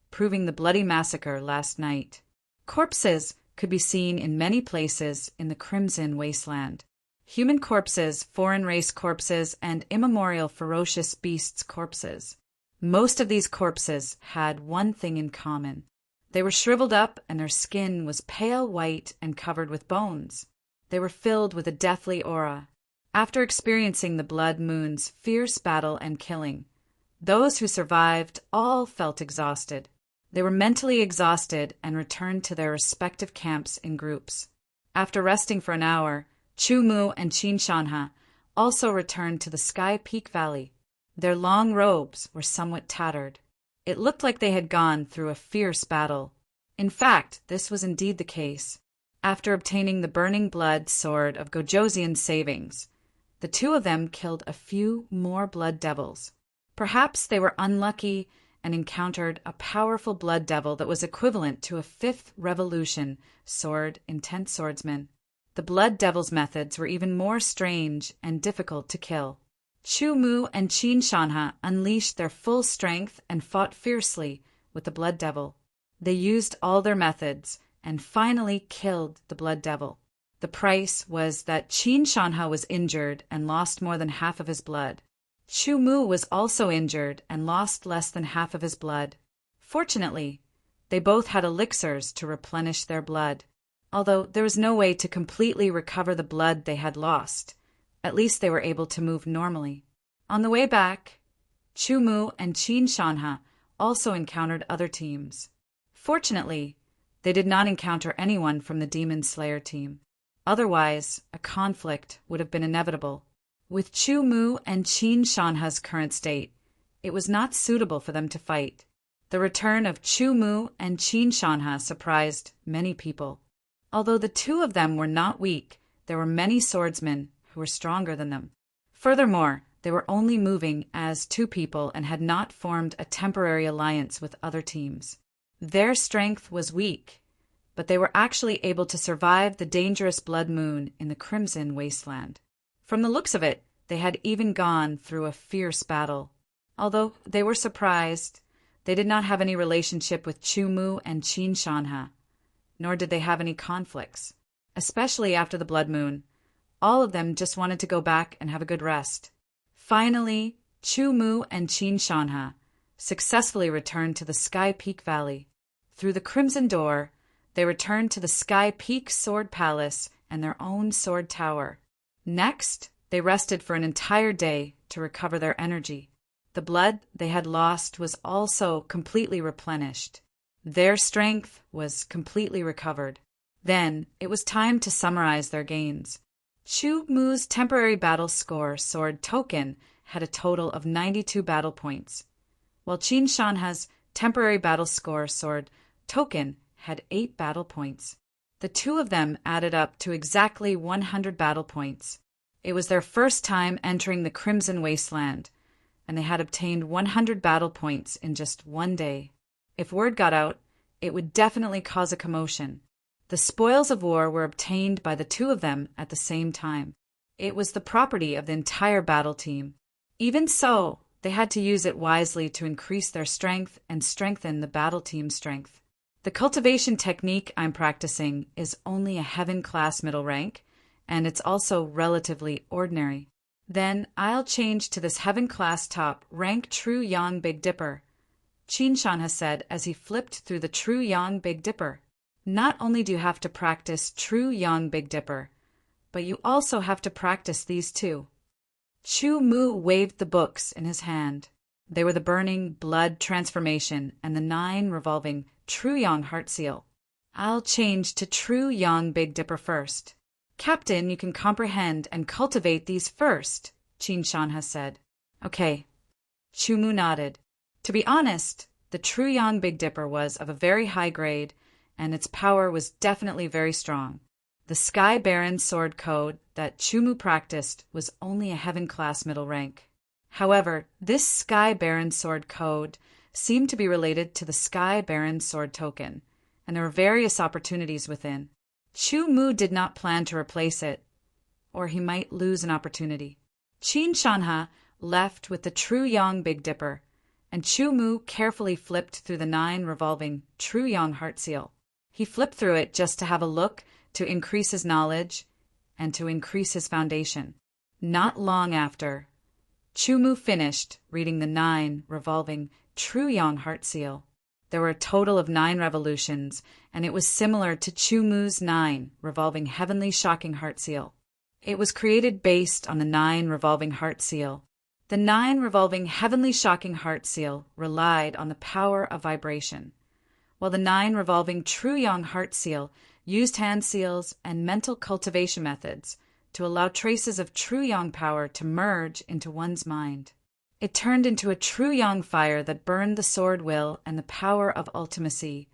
proving the bloody massacre last night. Corpses could be seen in many places in the Crimson Wasteland. Human corpses, foreign race corpses, and immemorial ferocious beasts' corpses. Most of these corpses had one thing in common. They were shriveled up and their skin was pale white and covered with bones. They were filled with a deathly aura. After experiencing the blood moon's fierce battle and killing, those who survived all felt exhausted. They were mentally exhausted and returned to their respective camps in groups. After resting for an hour, Chu Mu and Qin Shanha also returned to the Sky Peak Valley. Their long robes were somewhat tattered. It looked like they had gone through a fierce battle. In fact, this was indeed the case. After obtaining the Burning Blood sword of Gojoseon's savings, the two of them killed a few more blood devils. Perhaps they were unlucky and encountered a powerful blood devil that was equivalent to a fifth revolution sword intense swordsman. The blood devil's methods were even more strange and difficult to kill. Chu Mu and Qin Shanha unleashed their full strength and fought fiercely with the blood devil. They used all their methods and finally killed the blood devil. The price was that Qin Shanha was injured and lost more than half of his blood. Chu Mu was also injured and lost less than half of his blood. Fortunately, they both had elixirs to replenish their blood. Although there was no way to completely recover the blood they had lost, at least they were able to move normally. On the way back, Chu Mu and Qin Shanha also encountered other teams. Fortunately, they did not encounter anyone from the Demon Slayer team. Otherwise, a conflict would have been inevitable. With Chu Mu and Qin Shanha's current state, it was not suitable for them to fight. The return of Chu Mu and Qin Shanha surprised many people. Although the two of them were not weak, there were many swordsmen who were stronger than them. Furthermore, they were only moving as two people and had not formed a temporary alliance with other teams. Their strength was weak, but they were actually able to survive the dangerous blood moon in the Crimson Wasteland. From the looks of it, they had even gone through a fierce battle. Although they were surprised, they did not have any relationship with Chu Mu and Qin Shanha, nor did they have any conflicts. Especially after the blood moon, all of them just wanted to go back and have a good rest. Finally, Chu Mu and Qin Shanha successfully returned to the Sky Peak Valley. Through the Crimson Door, they returned to the Sky Peak Sword Palace and their own sword tower. Next, they rested for an entire day to recover their energy. The blood they had lost was also completely replenished. Their strength was completely recovered. Then, it was time to summarize their gains. Chu Mu's temporary battle score sword token had a total of 92 battle points, while Qin Shanha's temporary battle score sword token had 8 battle points. The two of them added up to exactly 100 battle points. It was their first time entering the Crimson Wasteland, and they had obtained 100 battle points in just one day. If word got out, it would definitely cause a commotion. The spoils of war were obtained by the two of them at the same time. It was the property of the entire battle team. Even so, they had to use it wisely to increase their strength and strengthen the battle team's strength. The cultivation technique I'm practicing is only a Heaven-class middle rank, and it's also relatively ordinary. Then I'll change to this Heaven-class top rank True Yang Big Dipper, Qin Shanha said as he flipped through the True Yang Big Dipper. Not only do you have to practice True Yang Big Dipper, but you also have to practice these two. Chu Mu waved the books in his hand. They were the Burning Blood Transformation and the 9 revolving True Yang Heart Seal. I'll change to True Yang Big Dipper first. Captain, you can comprehend and cultivate these first, Qin Shanha said. Okay. Chu Mu nodded. To be honest, the True Yang Big Dipper was of a very high grade, and its power was definitely very strong. The Sky Baron sword code that Chu Mu practiced was only a Heaven-class middle rank. However, this Sky Baron sword code seemed to be related to the Sky Baron sword token, and there were various opportunities within. Chu Mu did not plan to replace it, or he might lose an opportunity. Qin Shanha left with the True Yang Big Dipper, and Chu Mu carefully flipped through the 9 revolving True Yang Heart Seal. He flipped through it just to have a look, to increase his knowledge, and to increase his foundation. Not long after, Chu Mu finished reading the 9 revolving True Yang Heart Seal. There were a total of 9 revolutions, and it was similar to Chu Mu's 9 revolving Heavenly Shocking Heart Seal. It was created based on the 9 revolving Heart Seal. The 9 revolving Heavenly Shocking Heart Seal relied on the power of vibration. while the 9 revolving true yang heart seal used hand seals and mental cultivation methods to allow traces of true yang power to merge into one's mind. It turned into a true yang fire that burned the sword will and the power of ultimacy,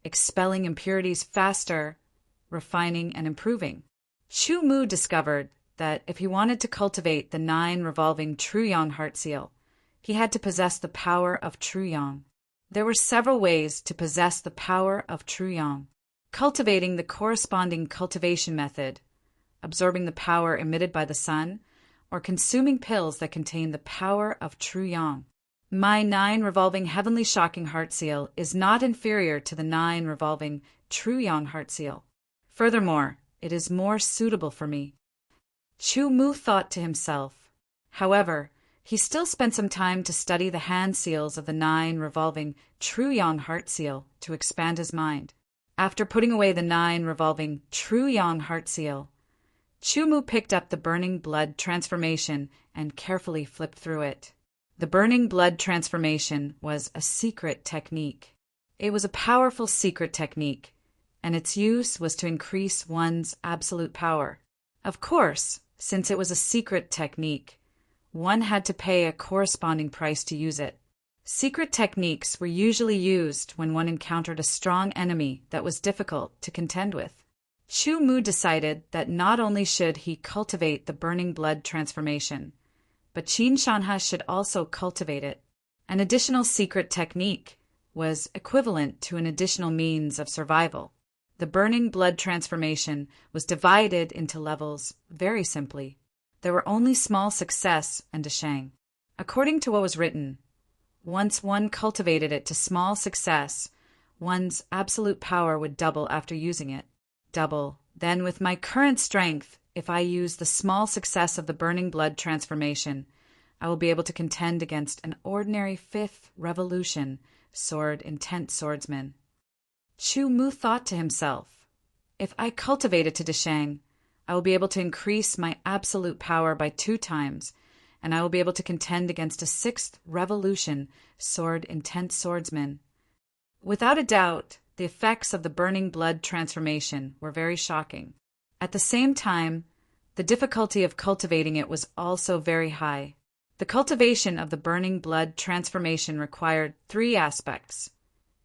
expelling impurities faster, refining and improving. Chu Mu discovered that if he wanted to cultivate the 9 revolving true yang heart seal, he had to possess the power of true yang. There were several ways to possess the power of true yang. Cultivating the corresponding cultivation method, absorbing the power emitted by the sun, or consuming pills that contain the power of true yang. My 9 revolving heavenly shocking heart seal is not inferior to the 9 revolving true yang heart seal. Furthermore, it is more suitable for me. Chu Mu thought to himself. However, he still spent some time to study the hand seals of the 9 revolving true yang heart seal to expand his mind. After putting away the 9 revolving true yang heart seal, Chu Mu picked up the burning blood transformation and carefully flipped through it. The burning blood transformation was a secret technique. It was a powerful secret technique, and its use was to increase one's absolute power. Of course, since it was a secret technique, one had to pay a corresponding price to use it. Secret techniques were usually used when one encountered a strong enemy that was difficult to contend with. Chu Mu decided that not only should he cultivate the burning blood transformation, but Qin Shanha should also cultivate it. An additional secret technique was equivalent to an additional means of survival. The burning blood transformation was divided into levels very simply. There were only small success and deshang. According to what was written, once one cultivated it to small success, one's absolute power would double after using it. Double. Then with my current strength, if I use the small success of the burning blood transformation, I will be able to contend against an ordinary 5th revolution sword intent swordsman. Chu Mu thought to himself, if I cultivate it to deshang, I will be able to increase my absolute power by 2 times, and I will be able to contend against a 6th revolution sword intent swordsman. Without a doubt, the effects of the burning blood transformation were very shocking. At the same time, the difficulty of cultivating it was also very high. The cultivation of the burning blood transformation required 3 aspects: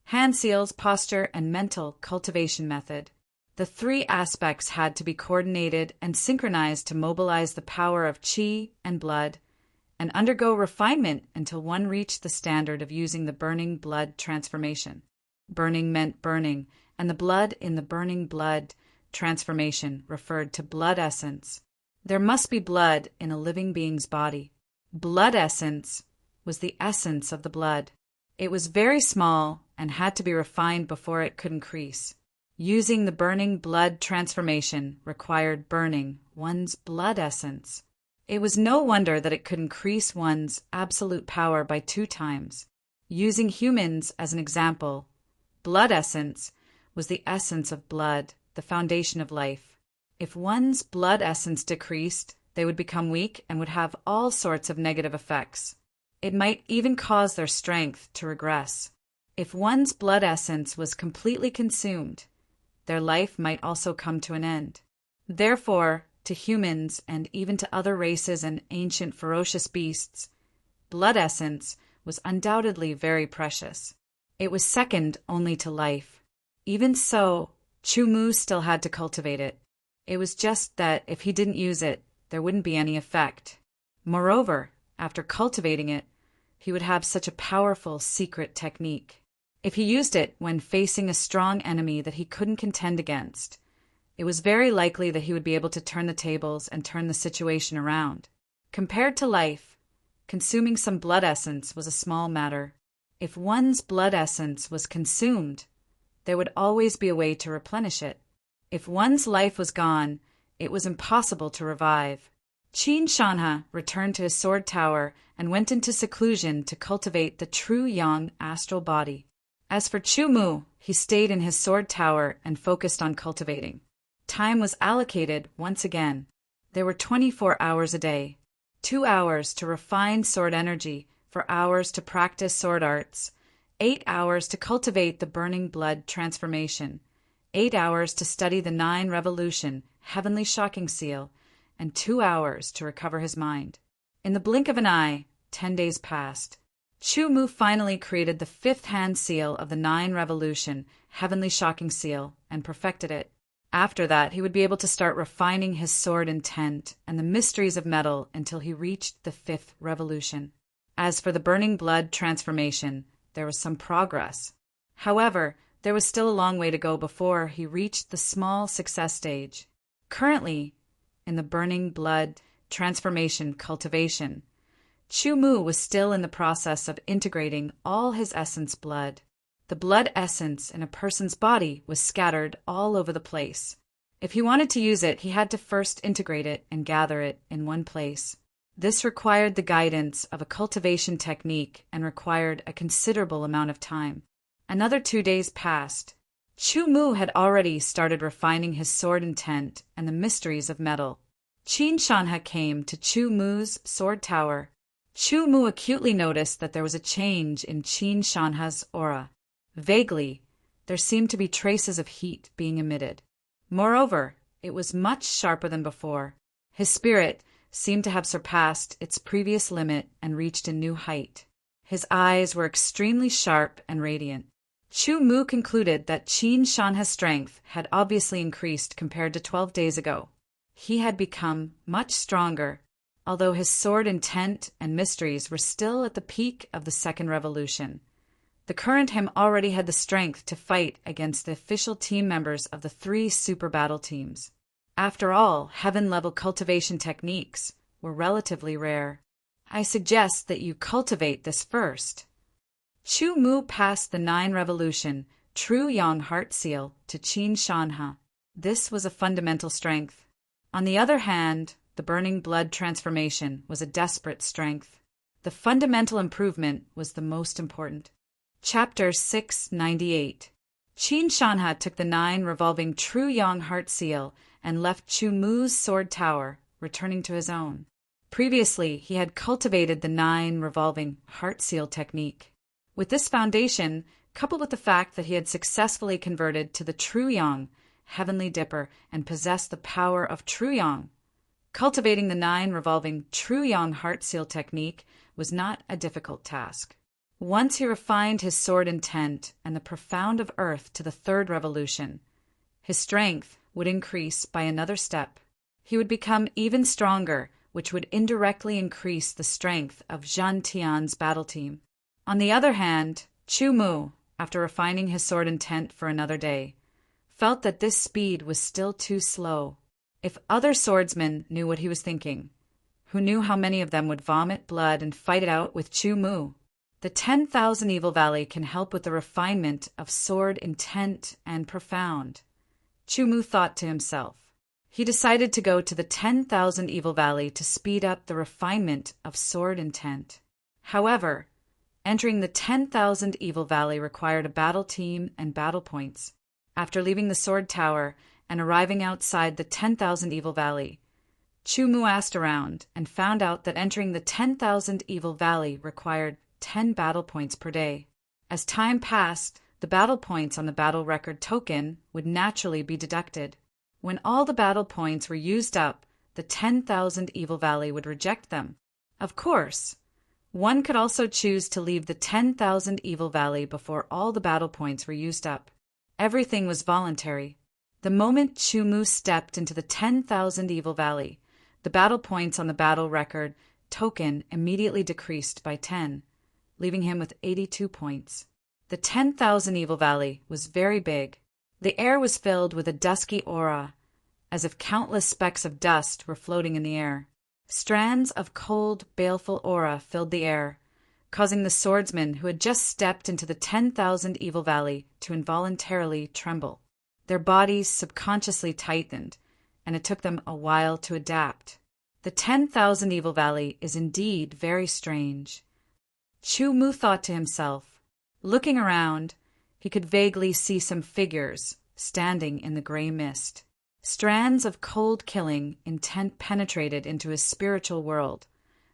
hand seals, posture, and mental cultivation method. The 3 aspects had to be coordinated and synchronized to mobilize the power of qi and blood and undergo refinement until one reached the standard of using the burning blood transformation. Burning meant burning, and the blood in the burning blood transformation referred to blood essence. There must be blood in a living being's body. Blood essence was the essence of the blood. It was very small and had to be refined before it could increase. Using the burning blood transformation required burning one's blood essence. It was no wonder that it could increase one's absolute power by 2 times. Using humans as an example, blood essence was the essence of blood, the foundation of life. If one's blood essence decreased, they would become weak and would have all sorts of negative effects. It might even cause their strength to regress. If one's blood essence was completely consumed, their life might also come to an end. Therefore, to humans and even to other races and ancient ferocious beasts, blood essence was undoubtedly very precious. It was second only to life. Even so, Chu Mu still had to cultivate it. It was just that if he didn't use it, there wouldn't be any effect. Moreover, after cultivating it, he would have such a powerful secret technique. If he used it when facing a strong enemy that he couldn't contend against, it was very likely that he would be able to turn the tables and turn the situation around. Compared to life, consuming some blood essence was a small matter. If one's blood essence was consumed, there would always be a way to replenish it. If one's life was gone, it was impossible to revive. Qin Shanha returned to his sword tower and went into seclusion to cultivate the true yang astral body. As for Chu Mu, he stayed in his sword tower and focused on cultivating. Time was allocated once again. There were 24 hours a day, 2 hours to refine sword energy, 4 hours to practice sword arts, 8 hours to cultivate the burning blood transformation, 8 hours to study the 9 revolution, heavenly shocking seal, and 2 hours to recover his mind. In the blink of an eye, 10 days passed. Chu Mu finally created the 5th hand seal of the 9 revolution, heavenly shocking seal, and perfected it. After that, he would be able to start refining his sword intent and the mysteries of metal until he reached the 5th revolution. As for the burning blood transformation, there was some progress. However, there was still a long way to go before he reached the small success stage. Currently, in the burning blood transformation cultivation, Chu Mu was still in the process of integrating all his essence blood. The blood essence in a person's body was scattered all over the place. If he wanted to use it, he had to first integrate it and gather it in one place. This required the guidance of a cultivation technique and required a considerable amount of time. Another 2 days passed. Chu Mu had already started refining his sword intent and the mysteries of metal. Qin Shanha came to Chu Mu's sword tower. Chu Mu acutely noticed that there was a change in Qin Shanha's aura. Vaguely, there seemed to be traces of heat being emitted. Moreover, it was much sharper than before. His spirit seemed to have surpassed its previous limit and reached a new height. His eyes were extremely sharp and radiant. Chu Mu concluded that Qin Shanha's strength had obviously increased compared to 12 days ago. He had become much stronger, although his sword intent and mysteries were still at the peak of the 2nd revolution. The current him already had the strength to fight against the official team members of the 3 super battle teams. After all, heaven-level cultivation techniques were relatively rare. I suggest that you cultivate this first. Chu Mu passed the 9 revolution, True Yang Heart Seal, to Qin Shanha. This was a fundamental strength. On the other hand, the burning blood transformation was a desperate strength. The fundamental improvement was the most important. Chapter 698. Qin Shanha took the 9 revolving True Yang Heart Seal and left Chu Mu's sword tower, returning to his own. Previously, he had cultivated the 9 revolving heart seal technique. With this foundation, coupled with the fact that he had successfully converted to the True Yang, Heavenly Dipper, and possessed the power of True Yang, cultivating the 9 revolving True Yang heart seal technique was not a difficult task. Once he refined his sword intent and the profound of earth to the 3rd revolution, his strength would increase by another step. He would become even stronger, which would indirectly increase the strength of Zhan Tian's battle team. On the other hand, Chu Mu, after refining his sword intent for another day, felt that this speed was still too slow. If other swordsmen knew what he was thinking, who knew how many of them would vomit blood and fight it out with Chu Mu? The 10,000 Evil Valley can help with the refinement of sword intent and profound. Chu Mu thought to himself. He decided to go to the 10,000 Evil Valley to speed up the refinement of sword intent. However, entering the 10,000 Evil Valley required a battle team and battle points. After leaving the sword tower and arriving outside the 10,000 Evil Valley, Chu Mu asked around and found out that entering the 10,000 Evil Valley required 10 battle points per day. As time passed, the battle points on the battle record token would naturally be deducted. When all the battle points were used up, the 10,000 Evil Valley would reject them. Of course, one could also choose to leave the 10,000 Evil Valley before all the battle points were used up. Everything was voluntary. The moment Chu Mu stepped into the 10,000 Evil Valley, the battle points on the battle record token immediately decreased by 10, leaving him with 82 points. The 10,000 Evil Valley was very big. The air was filled with a dusky aura, as if countless specks of dust were floating in the air. Strands of cold, baleful aura filled the air, causing the swordsmen who had just stepped into the 10,000 Evil Valley to involuntarily tremble. Their bodies subconsciously tightened, and it took them a while to adapt. The 10,000 Evil Valley is indeed very strange. Chu Mu thought to himself. Looking around, he could vaguely see some figures standing in the gray mist. Strands of cold killing intent penetrated into his spiritual world,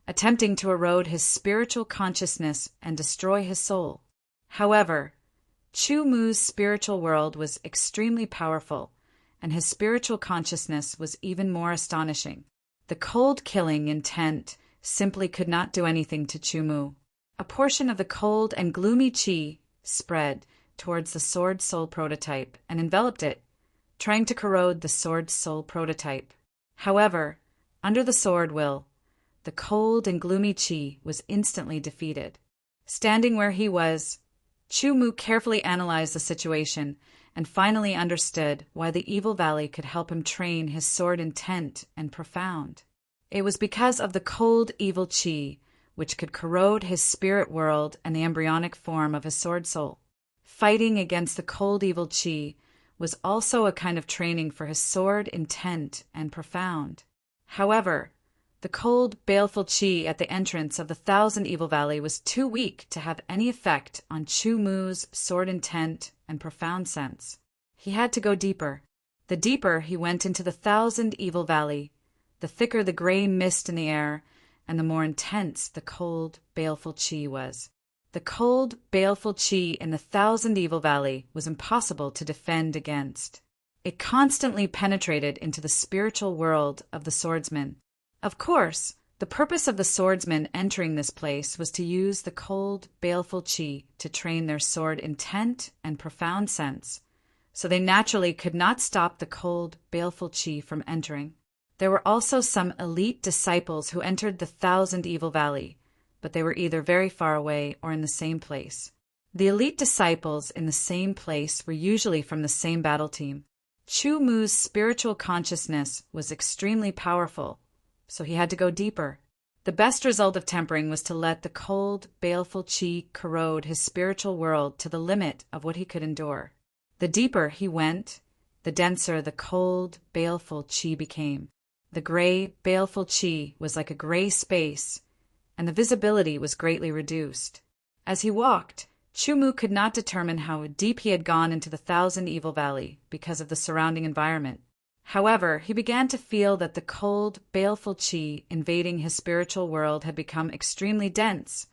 attempting to erode his spiritual consciousness and destroy his soul. However, Chu Mu's spiritual world was extremely powerful, and his spiritual consciousness was even more astonishing. The cold killing intent simply could not do anything to Chu Mu. A portion of the cold and gloomy qi spread towards the Sword Soul prototype and enveloped it, trying to corrode the Sword Soul prototype. However, under the sword will, the cold and gloomy qi was instantly defeated. Standing where he was, Chu Mu carefully analyzed the situation and finally understood why the Evil Valley could help him train his sword intent and profound. It was because of the cold evil qi, which could corrode his spirit world and the embryonic form of his sword soul. Fighting against the cold evil qi was also a kind of training for his sword intent and profound. However, the cold, baleful qi at the entrance of the Thousand Evil Valley was too weak to have any effect on Chu Mu's sword intent and profound sense. He had to go deeper. The deeper he went into the Thousand Evil Valley, the thicker the gray mist in the air, and the more intense the cold, baleful qi was. The cold, baleful qi in the Thousand Evil Valley was impossible to defend against. It constantly penetrated into the spiritual world of the swordsman. Of course, the purpose of the swordsmen entering this place was to use the cold, baleful qi to train their sword intent and profound sense, so they naturally could not stop the cold, baleful qi from entering. There were also some elite disciples who entered the Thousand Evil Valley, but they were either very far away or in the same place. The elite disciples in the same place were usually from the same battle team. Chu Mu's spiritual consciousness was extremely powerful, so he had to go deeper. The best result of tempering was to let the cold, baleful qi corrode his spiritual world to the limit of what he could endure. The deeper he went, the denser the cold, baleful qi became. The gray, baleful qi was like a gray space, and the visibility was greatly reduced. As he walked, Chu Mu could not determine how deep he had gone into the Thousand Evil Valley because of the surrounding environment. However, he began to feel that the cold, baleful qi invading his spiritual world had become extremely dense,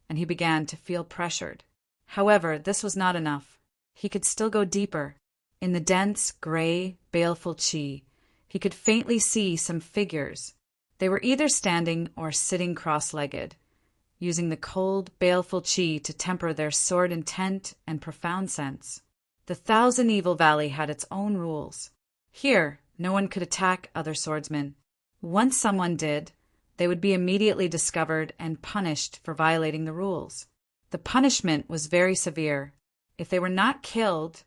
and he began to feel pressured. However, this was not enough. He could still go deeper. In the dense, gray, baleful qi, he could faintly see some figures. They were either standing or sitting cross-legged, using the cold, baleful qi to temper their sword intent and profound sense. The Thousand Evil Valley had its own rules. Here, no one could attack other swordsmen. Once someone did, they would be immediately discovered and punished for violating the rules. The punishment was very severe. If they were not killed,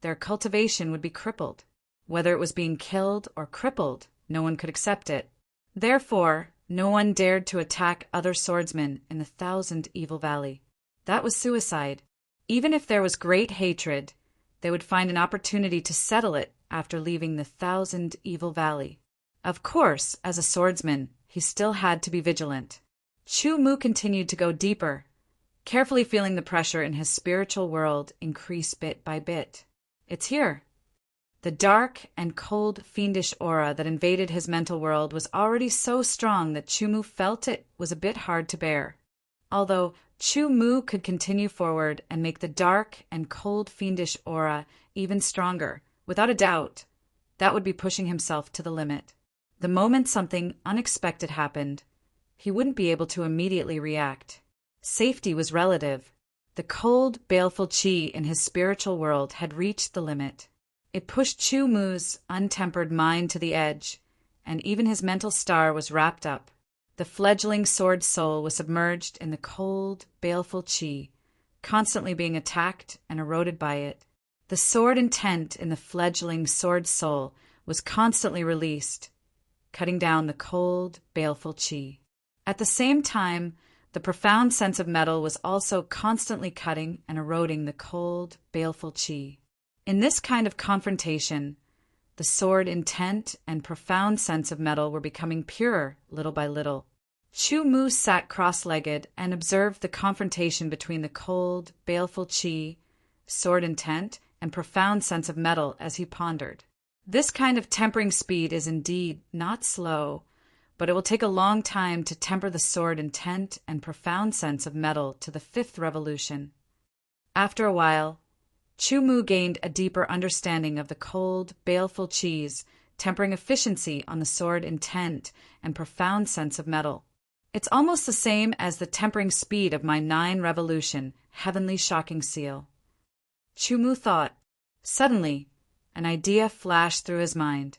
their cultivation would be crippled. Whether it was being killed or crippled, no one could accept it. Therefore, no one dared to attack other swordsmen in the Thousand Evil Valley. That was suicide. Even if there was great hatred, they would find an opportunity to settle it after leaving the Thousand Evil Valley. Of course, as a swordsman, he still had to be vigilant. Chu Mu continued to go deeper, carefully feeling the pressure in his spiritual world increase bit by bit. It's here. The dark and cold fiendish aura that invaded his mental world was already so strong that Chu Mu felt it was a bit hard to bear. Although Chu Mu could continue forward and make the dark and cold fiendish aura even stronger, without a doubt, that would be pushing himself to the limit. The moment something unexpected happened, he wouldn't be able to immediately react. Safety was relative. The cold, baleful qi in his spiritual world had reached the limit. It pushed Chu Mu's untempered mind to the edge, and even his mental star was wrapped up. The fledgling sword soul was submerged in the cold, baleful qi, constantly being attacked and eroded by it. The sword intent in the fledgling sword soul was constantly released, cutting down the cold, baleful qi. At the same time, the profound sense of metal was also constantly cutting and eroding the cold, baleful qi. In this kind of confrontation, the sword intent and profound sense of metal were becoming purer little by little. Chu Mu sat cross-legged and observed the confrontation between the cold, baleful qi, sword intent, and profound sense of metal as he pondered. This kind of tempering speed is indeed not slow, but it will take a long time to temper the sword intent and profound sense of metal to the fifth revolution. After a while, Chu Mu gained a deeper understanding of the cold, baleful qi, tempering efficiency on the sword intent and profound sense of metal. It's almost the same as the tempering speed of my 9 revolution, heavenly shocking seal. Chu Mu thought. Suddenly, an idea flashed through his mind.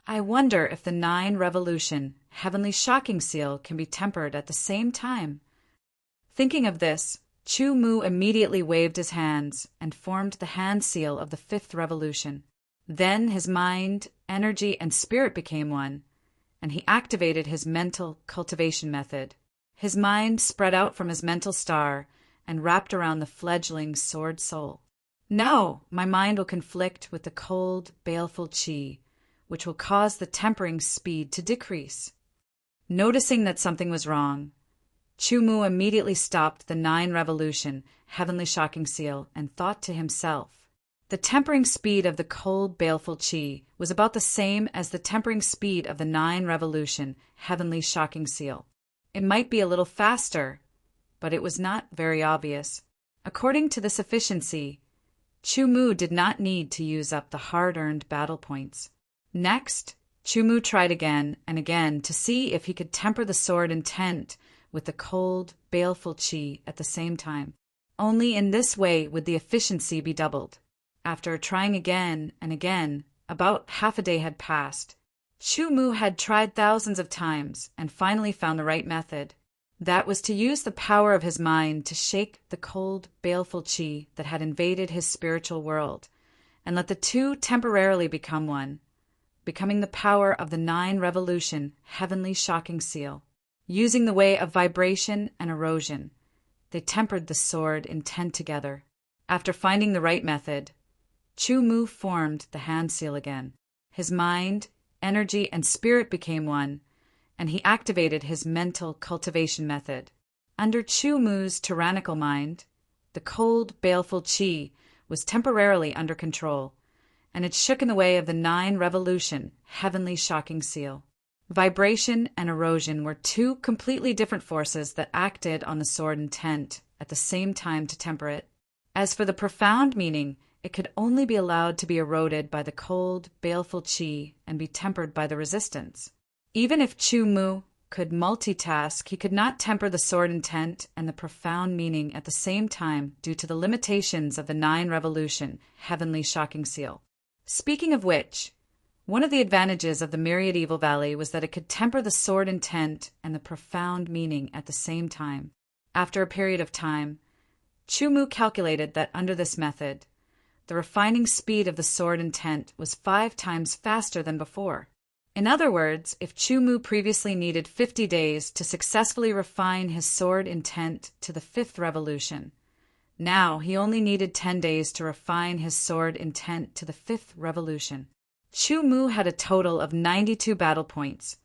I wonder if the 9 revolution, heavenly shocking seal can be tempered at the same time. Thinking of this, Chu Mu immediately waved his hands and formed the hand seal of the 5th revolution. Then his mind, energy, and spirit became one, and he activated his mental cultivation method. His mind spread out from his mental star and wrapped around the fledgling sword soul. Now my mind will conflict with the cold, baleful qi, which will cause the tempering speed to decrease. Noticing that something was wrong, Chu Mu immediately stopped the 9 revolution, heavenly shocking seal, and thought to himself. The tempering speed of the cold, baleful qi was about the same as the tempering speed of the 9 revolution, heavenly shocking seal. It might be a little faster, but it was not very obvious. According to this efficiency, Chu Mu did not need to use up the hard-earned battle points. Next, Chu Mu tried again and again to see if he could temper the sword intent with the cold, baleful qi at the same time. Only in this way would the efficiency be doubled. After trying again and again, about half a day had passed. Chu Mu had tried thousands of times and finally found the right method. That was to use the power of his mind to shake the cold, baleful qi that had invaded his spiritual world, and let the two temporarily become one, becoming the power of the 9 revolution, heavenly shocking seal. Using the way of vibration and erosion, they tempered the sword intent together. After finding the right method, Chu Mu formed the hand seal again. His mind, energy, and spirit became one, and he activated his mental cultivation method. Under Chu Mu's tyrannical mind, the cold, baleful qi was temporarily under control, and it shook in the way of the 9 revolution, heavenly shocking seal. Vibration and erosion were 2 completely different forces that acted on the sword intent at the same time to temper it. As for the profound meaning, it could only be allowed to be eroded by the cold, baleful qi and be tempered by the resistance. Even if Chu Mu could multitask, he could not temper the sword intent and the profound meaning at the same time due to the limitations of the 9 revolution, heavenly shocking seal. Speaking of which, one of the advantages of the Myriad Evil Valley was that it could temper the sword intent and the profound meaning at the same time. After a period of time, Chu Mu calculated that under this method, the refining speed of the sword intent was 5 times faster than before. In other words, if Chu Mu previously needed 50 days to successfully refine his sword intent to the 5th revolution, now he only needed 10 days to refine his sword intent to the 5th revolution. Chu Mu had a total of 92 battle points,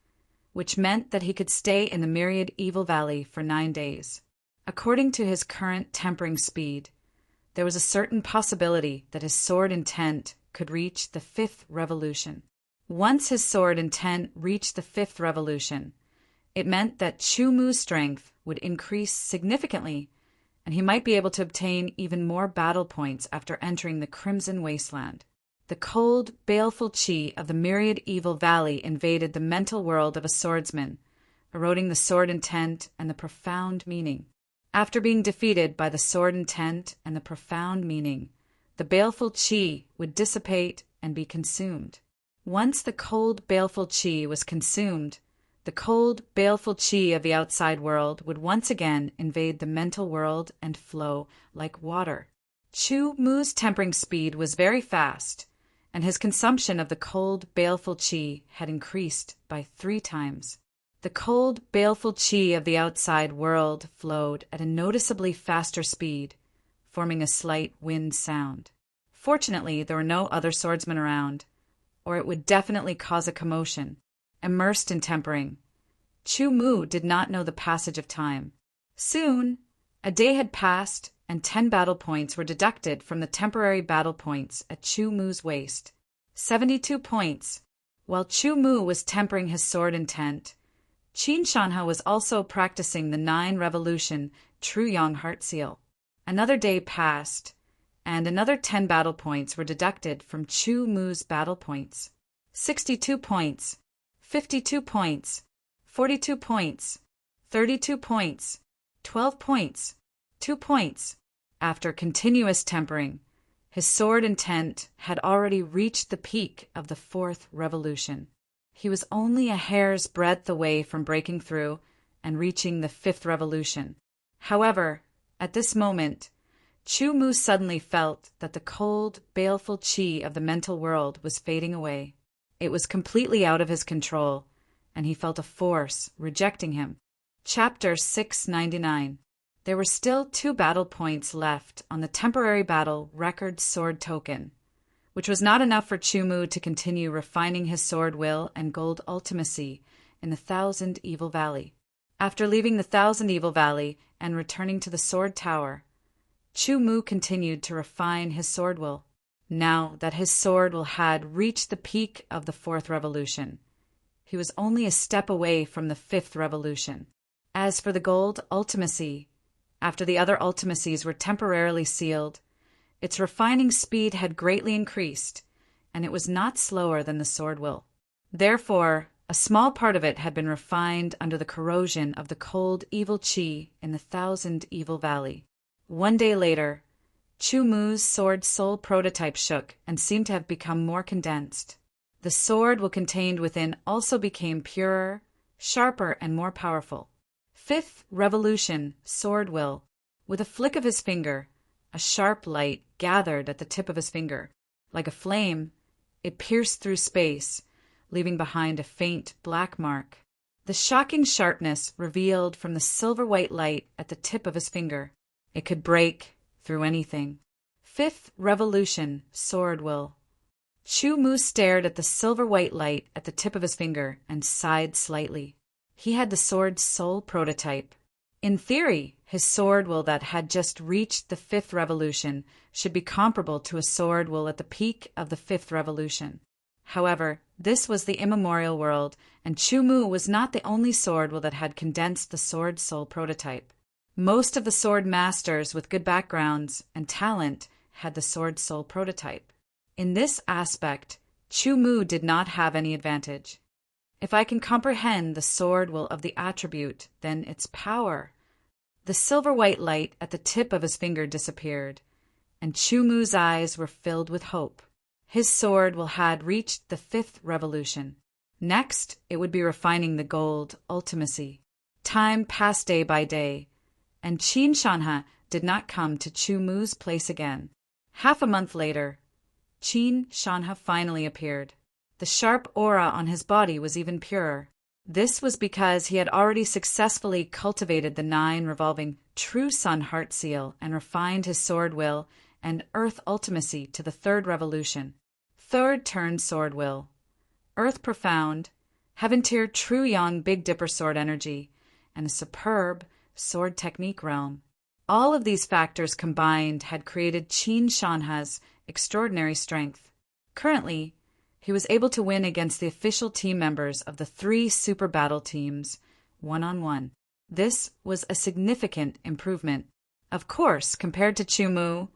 which meant that he could stay in the Myriad Evil Valley for 9 days. According to his current tempering speed, there was a certain possibility that his sword intent could reach the 5th revolution. Once his sword intent reached the 5th revolution, it meant that Chu Mu's strength would increase significantly, and he might be able to obtain even more battle points after entering the Crimson Wasteland. The cold, baleful qi of the Myriad Evil Valley invaded the mental world of a swordsman, eroding the sword intent and the profound meaning. After being defeated by the sword intent and the profound meaning, the baleful qi would dissipate and be consumed. Once the cold, baleful qi was consumed, the cold, baleful qi of the outside world would once again invade the mental world and flow like water. Chu Mu's tempering speed was very fast, and his consumption of the cold, baleful qi had increased by 3 times. The cold, baleful qi of the outside world flowed at a noticeably faster speed, forming a slight wind sound. Fortunately, there were no other swordsmen around, or it would definitely cause a commotion. Immersed in tempering, Chu Mu did not know the passage of time. Soon, a day had passed, and 10 battle points were deducted from the temporary battle points at Chu Mu's waist. 72 points. While Chu Mu was tempering his sword intent, Qin Shanhe was also practicing the 9 revolution True Yang Heart Seal. Another day passed, and another 10 battle points were deducted from Chu Mu's battle points. 62 points, 52 points, 42 points, 32 points, 12 points, 2 points. After continuous tempering, his sword intent had already reached the peak of the fourth revolution. He was only a hair's breadth away from breaking through and reaching the fifth revolution. However, at this moment, Chu Mu suddenly felt that the cold, baleful qi of the mental world was fading away. It was completely out of his control, and he felt a force rejecting him. Chapter 699. There were still 2 battle points left on the temporary battle record sword token, which was not enough for Chu Mu to continue refining his sword will and gold ultimacy in the Thousand Evil Valley. After leaving the Thousand Evil Valley and returning to the Sword Tower, Chu Mu continued to refine his sword will. Now that his sword will had reached the peak of the fourth revolution, he was only a step away from the fifth revolution. As for the gold ultimacy, after the other ultimacies were temporarily sealed, its refining speed had greatly increased, and it was not slower than the sword will. Therefore, a small part of it had been refined under the corrosion of the cold evil qi in the Thousand Evil Valley. 1 day later, Chu Mu's sword soul prototype shook and seemed to have become more condensed. The sword will contained within also became purer, sharper, and more powerful. Fifth revolution, sword will. With a flick of his finger, a sharp light gathered at the tip of his finger. Like a flame, it pierced through space, leaving behind a faint black mark. The shocking sharpness revealed from the silver-white light at the tip of his finger. It could break through anything. Fifth revolution, sword will. Chu Mu stared at the silver-white light at the tip of his finger and sighed slightly. He had the sword's soul prototype. In theory, his sword will that had just reached the fifth revolution should be comparable to a sword will at the peak of the fifth revolution. However, this was the immemorial world, and Chu Mu was not the only sword will that had condensed the sword soul prototype. Most of the sword masters with good backgrounds and talent had the sword soul prototype. In this aspect, Chu Mu did not have any advantage. If I can comprehend the sword will of the attribute, then its power. The silver-white light at the tip of his finger disappeared, and Chu Mu's eyes were filled with hope. His sword will had reached the fifth revolution. Next, it would be refining the gold ultimacy. Time passed day by day, and Qin Shanha did not come to Chu Mu's place again. Half a month later, Qin Shanha finally appeared. The sharp aura on his body was even purer. This was because he had already successfully cultivated the 9 revolving true sun heart seal and refined his sword will and earth ultimacy to the third revolution. Third turn sword will. Earth profound, heaven tier true yang Big Dipper sword energy, and a superb sword technique realm. All of these factors combined had created Qin Shanha's extraordinary strength. Currently, he was able to win against the official team members of the 3 super battle teams, one-on-one. This was a significant improvement. Of course, compared to Chu Mu,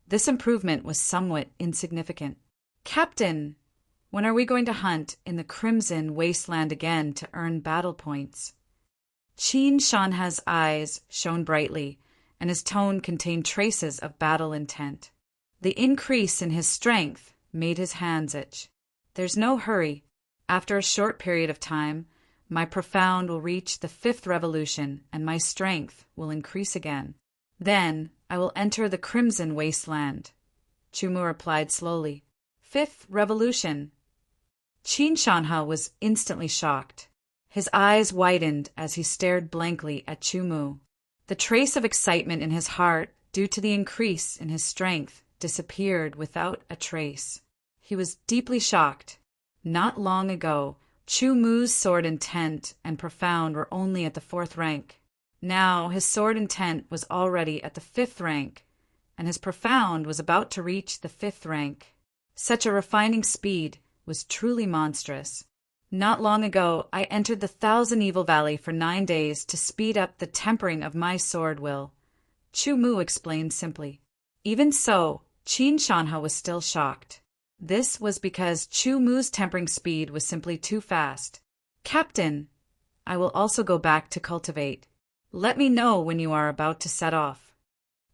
this improvement was somewhat insignificant. Captain, when are we going to hunt in the Crimson Wasteland again to earn battle points? Qin Shanha's eyes shone brightly, and his tone contained traces of battle intent. The increase in his strength made his hands itch. There's no hurry. After a short period of time, my profound will reach the fifth revolution, and my strength will increase again. Then I will enter the Crimson Wasteland, Chu Mu replied slowly. Fifth revolution. Qin Shanha was instantly shocked. His eyes widened as he stared blankly at Chu Mu. The trace of excitement in his heart, due to the increase in his strength, disappeared without a trace. He was deeply shocked. Not long ago, Chu Mu's sword intent and profound were only at the 4th rank. Now his sword intent was already at the 5th rank, and his profound was about to reach the 5th rank. Such a refining speed was truly monstrous. Not long ago, I entered the Thousand Evil Valley for 9 days to speed up the tempering of my sword will, Chu Mu explained simply. Even so, Qin Shanha was still shocked. This was because Chu Mu's tempering speed was simply too fast. Captain, I will also go back to cultivate. Let me know when you are about to set off.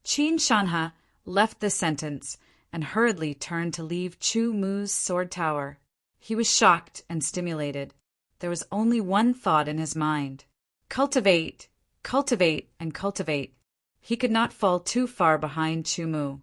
Qin Shanha left this sentence and hurriedly turned to leave Chu Mu's sword tower. He was shocked and stimulated. There was only one thought in his mind. Cultivate, cultivate, and cultivate. He could not fall too far behind Chu Mu.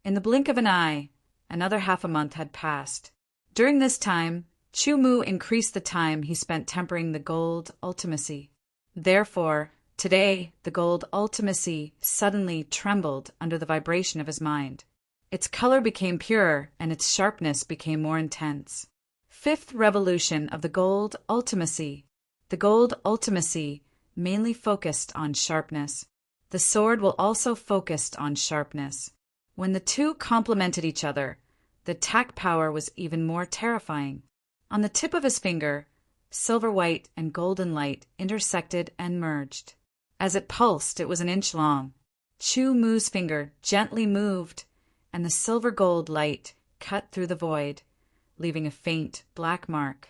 In the blink of an eye, another half a month had passed. During this time, Chu Mu increased the time he spent tempering the gold ultimacy. Therefore, today, the gold ultimacy suddenly trembled under the vibration of his mind. Its color became purer and its sharpness became more intense. Fifth revolution of the gold ultimacy. The gold ultimacy mainly focused on sharpness. The sword will also focus on sharpness. When the two complemented each other, the attack power was even more terrifying. On the tip of his finger, silver white and golden light intersected and merged. As it pulsed, it was an inch long. Chu Mu's finger gently moved, and the silver gold light cut through the void, leaving a faint black mark.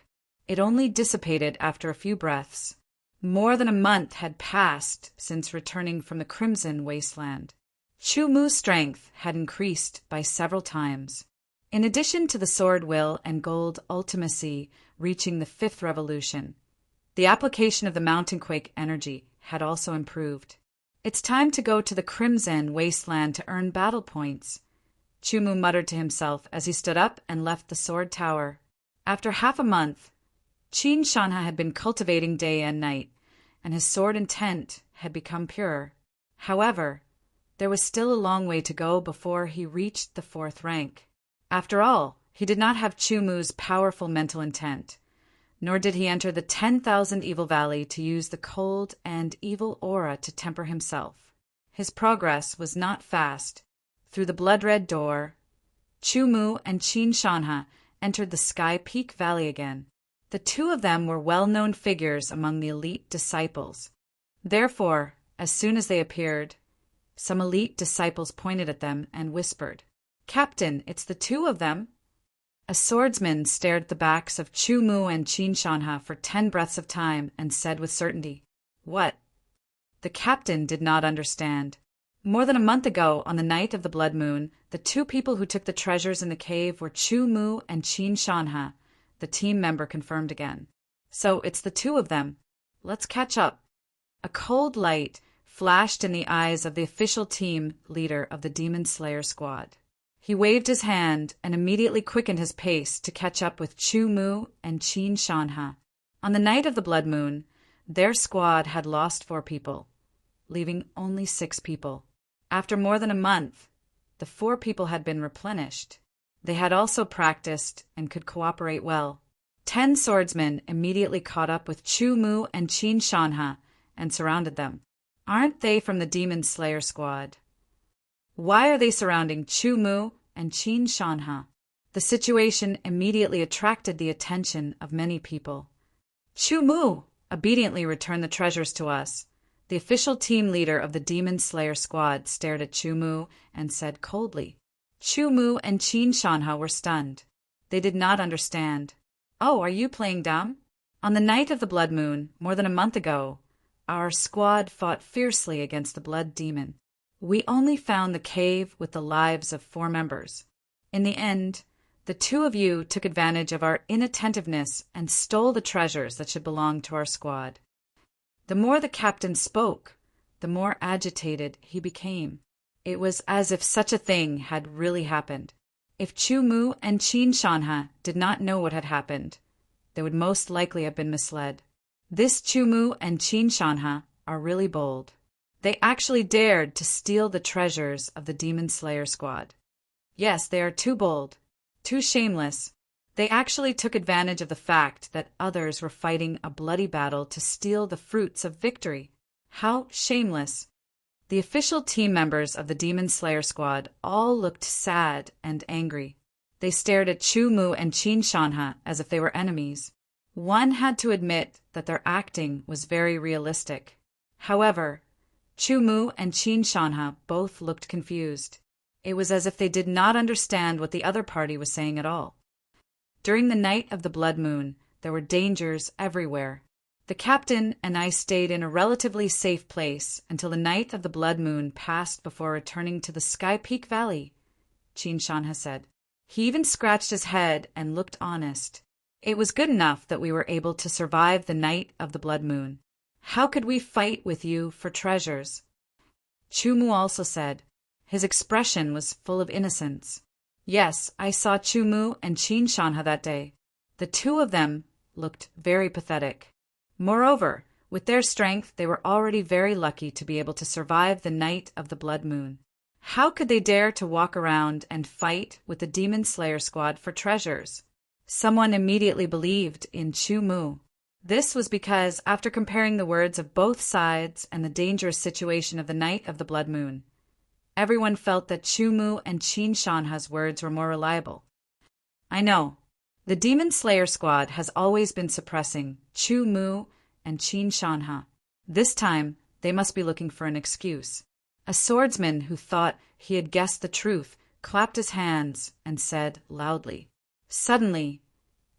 It only dissipated after a few breaths. More than a month had passed since returning from the Crimson Wasteland. Chu Mu's strength had increased by several times. In addition to the sword will and gold ultimacy reaching the fifth revolution, the application of the mountain quake energy had also improved. It's time to go to the Crimson Wasteland to earn battle points, Chu Mu muttered to himself as he stood up and left the sword tower. After half a month, Qin Shanha had been cultivating day and night, and his sword intent had become purer. However, there was still a long way to go before he reached the fourth rank. After all, he did not have Chu Mu's powerful mental intent, nor did he enter the 10,000 Evil Valley to use the cold and evil aura to temper himself. His progress was not fast. Through the blood-red door, Chu Mu and Qin Shanha entered the Sky Peak Valley again. The two of them were well-known figures among the elite disciples. Therefore, as soon as they appeared, some elite disciples pointed at them and whispered, "Captain, it's the two of them." A swordsman stared at the backs of Chu Mu and Qin Shanha for 10 breaths of time and said with certainty, "What?" The captain did not understand. More than a month ago, on the night of the blood moon, the two people who took the treasures in the cave were Chu Mu and Qin Shanha, the team member confirmed again. "So it's the two of them. Let's catch up." A cold light flashed in the eyes of the official team leader of the Demon Slayer squad. He waved his hand and immediately quickened his pace to catch up with Chu Mu and Qin Shanha. On the night of the blood moon, their squad had lost 4 people, leaving only 6 people. After more than a month, the 4 people had been replenished. They had also practiced and could cooperate well. 10 swordsmen immediately caught up with Chu Mu and Qin Shanha and surrounded them. "Aren't they from the Demon Slayer squad? Why are they surrounding Chu Mu and Qin Shanha?" The situation immediately attracted the attention of many people. "Chu Mu obediently returned the treasures to us." The official team leader of the Demon Slayer squad stared at Chu Mu and said coldly. Chu Mu and Qin Shanha were stunned. They did not understand. "Oh, are you playing dumb? On the night of the blood moon, more than a month ago, our squad fought fiercely against the blood demon. We only found the cave with the lives of 4 members. In the end, the 2 of you took advantage of our inattentiveness and stole the treasures that should belong to our squad." The more the captain spoke, the more agitated he became. It was as if such a thing had really happened. If Chu Mu and Qin Shanha did not know what had happened, they would most likely have been misled. This Chu Mu and Qin Shanha are really bold. They actually dared to steal the treasures of the Demon Slayer squad. Yes, they are too bold, too shameless. They actually took advantage of the fact that others were fighting a bloody battle to steal the fruits of victory. How shameless! The official team members of the Demon Slayer squad all looked sad and angry. They stared at Chu Mu and Qin Shanha as if they were enemies. One had to admit that their acting was very realistic. However, Chu Mu and Qin Shanha both looked confused. It was as if they did not understand what the other party was saying at all. During the night of the blood moon, there were dangers everywhere. The captain and I stayed in a relatively safe place until the night of the blood moon passed before returning to the Sky Peak Valley, Chin Shanha said. He even scratched his head and looked honest. It was good enough that we were able to survive the night of the blood moon. How could we fight with you for treasures? Chu Mu also said. His expression was full of innocence. Yes, I saw Chu Mu and Chin Shanha that day. The two of them looked very pathetic. Moreover, with their strength, they were already very lucky to be able to survive the night of the blood moon. How could they dare to walk around and fight with the Demon Slayer squad for treasures? Someone immediately believed in Chu Mu. This was because, after comparing the words of both sides and the dangerous situation of the night of the blood moon, everyone felt that Chu Mu and Chin Shanha's words were more reliable. I know. The Demon Slayer squad has always been suppressing Chu Mu and Chin Shanha. This time, they must be looking for an excuse. A swordsman who thought he had guessed the truth clapped his hands and said loudly. Suddenly,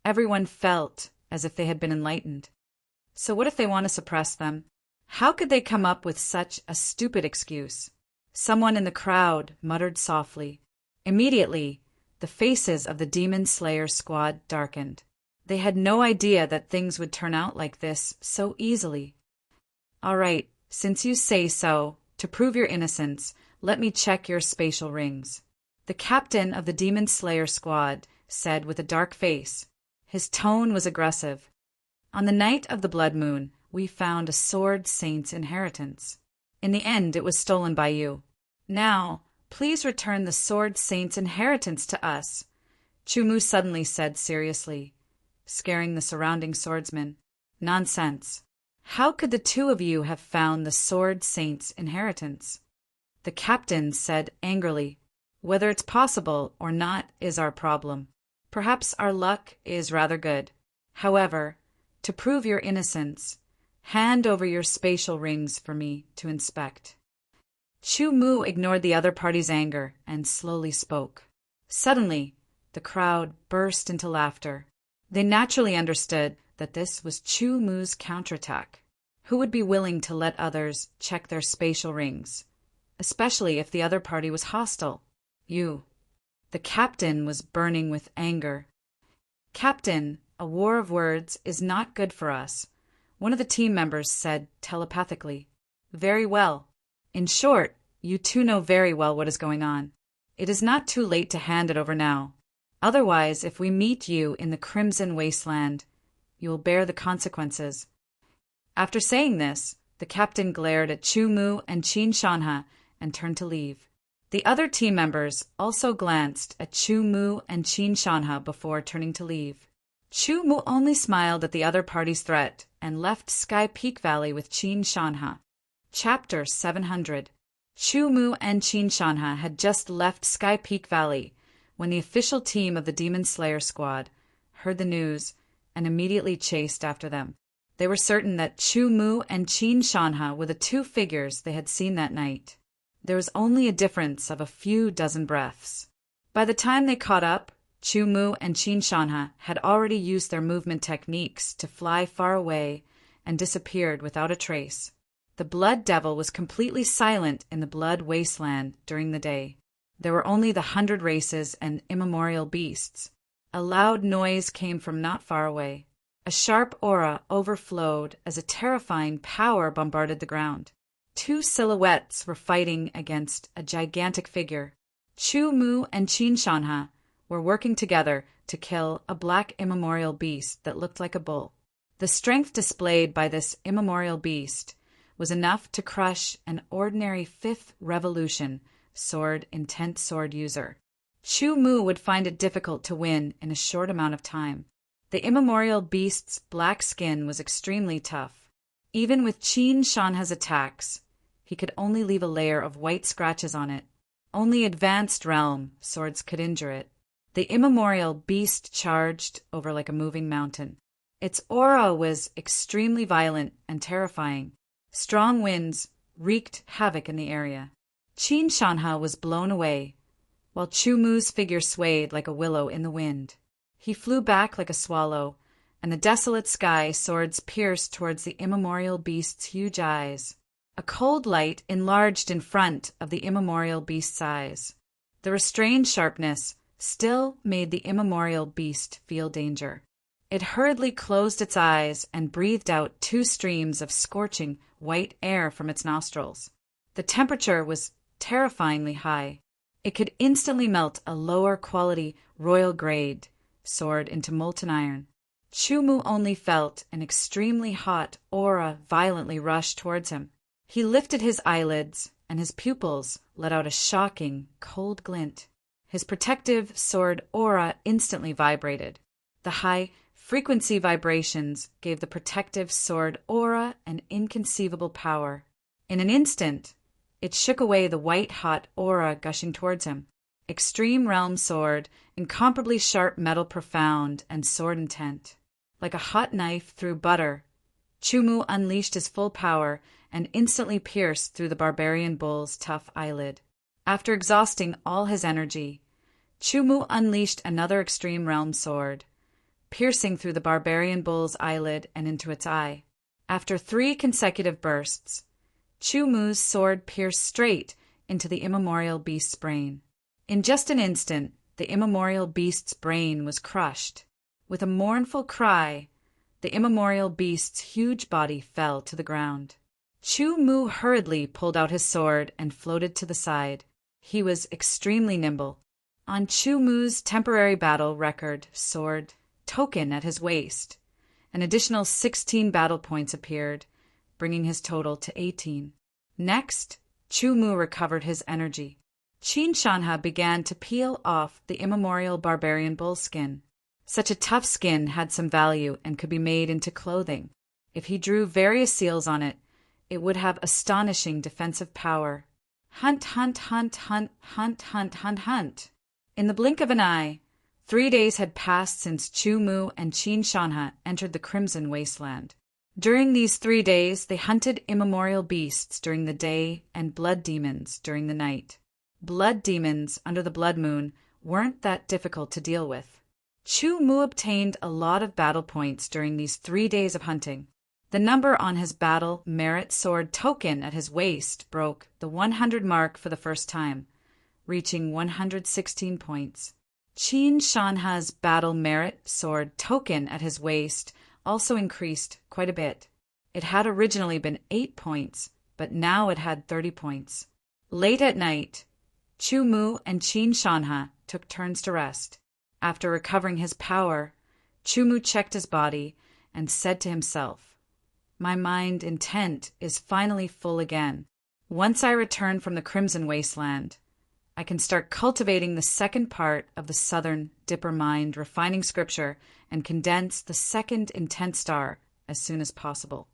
everyone felt as if they had been enlightened. So what if they want to suppress them? How could they come up with such a stupid excuse? Someone in the crowd muttered softly. Immediately, the faces of the Demon Slayer squad darkened. They had no idea that things would turn out like this so easily. All right, since you say so, to prove your innocence, let me check your spatial rings. The captain of the Demon Slayer squad said with a dark face. His tone was aggressive. On the night of the blood moon, we found a Sword Saint's inheritance. In the end, it was stolen by you. Now, please return the Sword Saint's inheritance to us, Chu Mu suddenly said seriously, scaring the surrounding swordsmen. Nonsense. How could the two of you have found the Sword Saint's inheritance? The captain said angrily. Whether it's possible or not is our problem. Perhaps our luck is rather good. However, to prove your innocence, hand over your spatial rings for me to inspect. Chu Mu ignored the other party's anger and slowly spoke. Suddenly, the crowd burst into laughter. They naturally understood that this was Chu Mu's counterattack. Who would be willing to let others check their spatial rings, especially if the other party was hostile? You. The captain was burning with anger. Captain, a war of words is not good for us, one of the team members said telepathically. Very well. In short, you two know very well what is going on. It is not too late to hand it over now. Otherwise, if we meet you in the Crimson Wasteland, you will bear the consequences. After saying this, the captain glared at Chu Mu and Chin Shanha and turned to leave. The other team members also glanced at Chu Mu and Chin Shanha before turning to leave. Chu Mu only smiled at the other party's threat and left Sky Peak Valley with Chin Shanha. Chapter 700. Chu Mu and Chin Shanha had just left Sky Peak Valley when the official team of the Demon Slayer squad heard the news and immediately chased after them. They were certain that Chu Mu and Chin Shanha were the two figures they had seen that night. There was only a difference of a few dozen breaths. By the time they caught up, Chu Mu and Chin Shanha had already used their movement techniques to fly far away and disappeared without a trace. The Blood Devil was completely silent in the Blood Wasteland during the day. There were only the 100 races and immemorial beasts. A loud noise came from not far away. A sharp aura overflowed as a terrifying power bombarded the ground. Two silhouettes were fighting against a gigantic figure. Chu Mu and Chin Shanha were working together to kill a black immemorial beast that looked like a bull. The strength displayed by this immemorial beast was enough to crush an ordinary 5th Revolution intent sword user. Chu Mu would find it difficult to win in a short amount of time. The immemorial beast's black skin was extremely tough. Even with Chin Shanha's attacks, he could only leave a layer of white scratches on it. Only advanced realm swords could injure it. The immemorial beast charged over like a moving mountain. Its aura was extremely violent and terrifying. Strong winds wreaked havoc in the area. Chin Shanha was blown away while Chumu's figure swayed like a willow in the wind. He flew back like a swallow, and the desolate sky swords pierced towards the immemorial beast's huge eyes. A cold light enlarged in front of the immemorial beast's eyes. The restrained sharpness still made the immemorial beast feel danger. It hurriedly closed its eyes and breathed out 2 streams of scorching white air from its nostrils. The temperature was terrifyingly high. It could instantly melt a lower quality royal grade sword into molten iron. Chumu only felt an extremely hot aura violently rush towards him. He lifted his eyelids, and his pupils let out a shocking, cold glint. His protective sword aura instantly vibrated. The high-frequency vibrations gave the protective sword aura an inconceivable power. In an instant, it shook away the white-hot aura gushing towards him. Extreme realm sword, incomparably sharp metal profound, and sword intent. Like a hot knife through butter, Chumu unleashed his full power and instantly pierced through the barbarian bull's tough eyelid. After exhausting all his energy, Chumu unleashed another extreme realm sword, piercing through the barbarian bull's eyelid and into its eye. After 3 consecutive bursts, Chumu's sword pierced straight into the immemorial beast's brain. In just an instant, the immemorial beast's brain was crushed. With a mournful cry, the immemorial beast's huge body fell to the ground. Chumu hurriedly pulled out his sword and floated to the side. He was extremely nimble. On Chumu's temporary battle record sword token at his waist, an additional 16 battle points appeared, bringing his total to 18. Next, Chumu recovered his energy. Qin Shanha began to peel off the immemorial barbarian bull skin. Such a tough skin had some value and could be made into clothing. If he drew various seals on it, it would have astonishing defensive power. Hunt, hunt, hunt, hunt, hunt, hunt, hunt, hunt. In the blink of an eye, 3 days had passed since Chumu and Qin Shanha entered the Crimson Wasteland. During these 3 days, they hunted immemorial beasts during the day and blood demons during the night. Blood demons under the blood moon weren't that difficult to deal with. Chumu obtained a lot of battle points during these 3 days of hunting. The number on his battle merit sword token at his waist broke the 100 mark for the first time, reaching 116 points. Qin Shanha's battle merit sword token at his waist also increased quite a bit. It had originally been 8 points, but now it had 30 points. Late at night, Chumu and Qin Shanha took turns to rest. After recovering his power, Chumu checked his body and said to himself, "My mind intent is finally full again. Once I return from the Crimson Wasteland, I can start cultivating the second part of the Southern Dipper Mind refining scripture and condense the second intent star as soon as possible."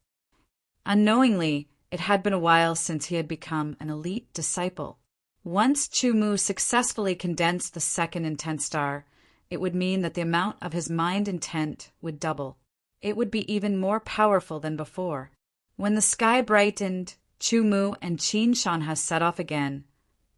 Unknowingly, it had been a while since he had become an elite disciple. Once Chumu successfully condensed the second intent star, it would mean that the amount of his mind intent would double. It would be even more powerful than before. When the sky brightened, Chumu and Qin Shanha set off again,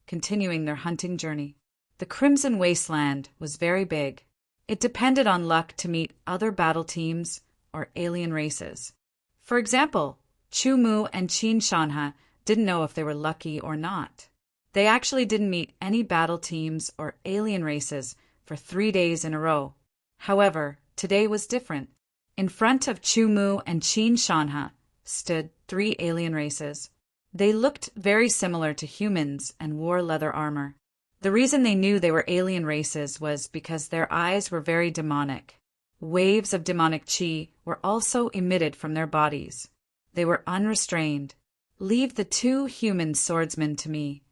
continuing their hunting journey. The Crimson Wasteland was very big. It depended on luck to meet other battle teams or alien races. For example, Chumu and Qin Shanha didn't know if they were lucky or not. They actually didn't meet any battle teams or alien races for 3 days in a row. However, today was different. In front of Chumu and Qin Shanha stood 3 alien races. They looked very similar to humans and wore leather armor. The reason they knew they were alien races was because their eyes were very demonic. Waves of demonic chi were also emitted from their bodies. They were unrestrained. "Leave the 2 human swordsmen to me."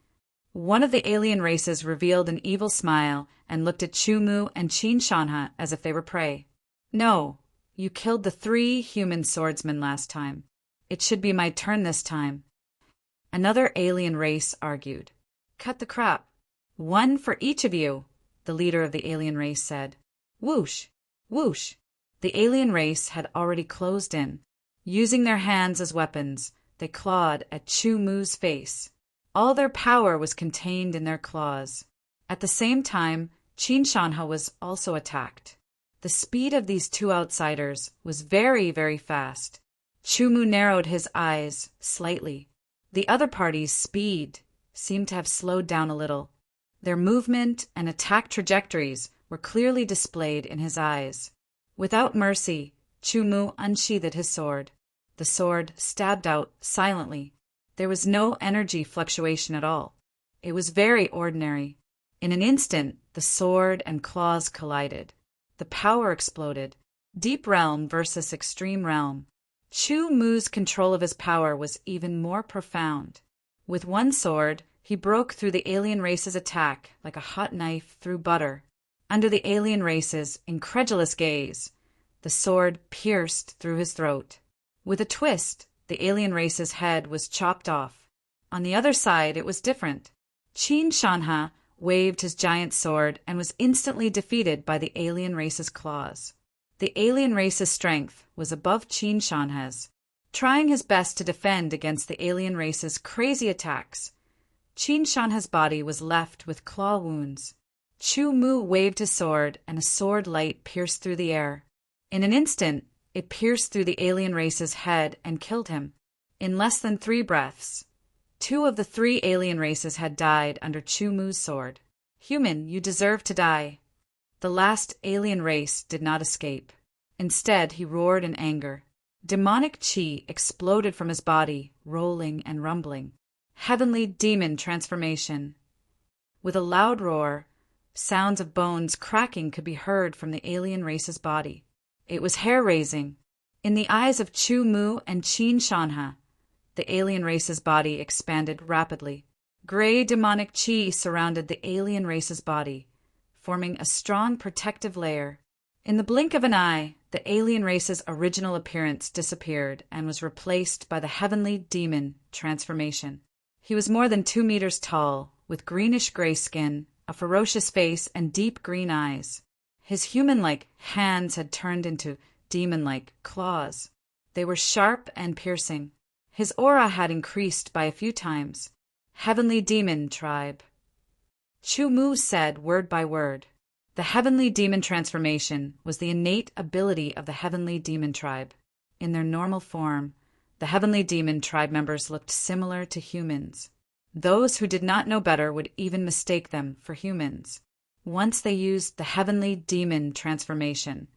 One of the alien races revealed an evil smile and looked at Chumu and Qin Shanha as if they were prey. "No, you killed the 3 human swordsmen last time. It should be my turn this time." Another alien race argued. "Cut the crap. 1 for each of you," the leader of the alien race said. Whoosh! Whoosh! The alien race had already closed in. Using their hands as weapons, they clawed at Chumu's face. All their power was contained in their claws. At the same time, Qin Shanhe was also attacked. The speed of these two outsiders was very, very fast. Chu Mu narrowed his eyes slightly. The other party's speed seemed to have slowed down a little. Their movement and attack trajectories were clearly displayed in his eyes. Without mercy, Chu Mu unsheathed his sword. The sword stabbed out silently. There was no energy fluctuation at all. It was very ordinary. In an instant, the sword and claws collided. The power exploded. Deep realm versus extreme realm. Chu Mu's control of his power was even more profound. With one sword, he broke through the alien race's attack like a hot knife through butter. Under the alien race's incredulous gaze, the sword pierced through his throat. With a twist, the alien race's head was chopped off. On the other side, it was different. Qin Shanhe waved his giant sword and was instantly defeated by the alien race's claws. The alien race's strength was above Qin Shanhe's. Trying his best to defend against the alien race's crazy attacks, Qin Shanhe's body was left with claw wounds. Chu Mu waved his sword, and a sword light pierced through the air. In an instant, it pierced through the alien race's head and killed him. In less than 3 breaths, 2 of the 3 alien races had died under Chu Mu's sword. Human, you deserve to die. The last alien race did not escape. Instead, he roared in anger. Demonic chi exploded from his body, rolling and rumbling. Heavenly demon transformation. With a loud roar, sounds of bones cracking could be heard from the alien race's body. It was hair-raising. In the eyes of Chu Mu and Qin Shanhe, the alien race's body expanded rapidly. Gray demonic chi surrounded the alien race's body, forming a strong protective layer. In the blink of an eye, the alien race's original appearance disappeared and was replaced by the heavenly demon transformation. He was more than 2 meters tall, with greenish-gray skin, a ferocious face, and deep green eyes. His human-like hands had turned into demon-like claws. They were sharp and piercing. His aura had increased by a few times. Heavenly Demon Tribe. Chu Mu said word by word. The Heavenly Demon transformation was the innate ability of the Heavenly Demon Tribe. In their normal form, the Heavenly Demon Tribe members looked similar to humans. Those who did not know better would even mistake them for humans. Once they used the Heavenly Demon transformation,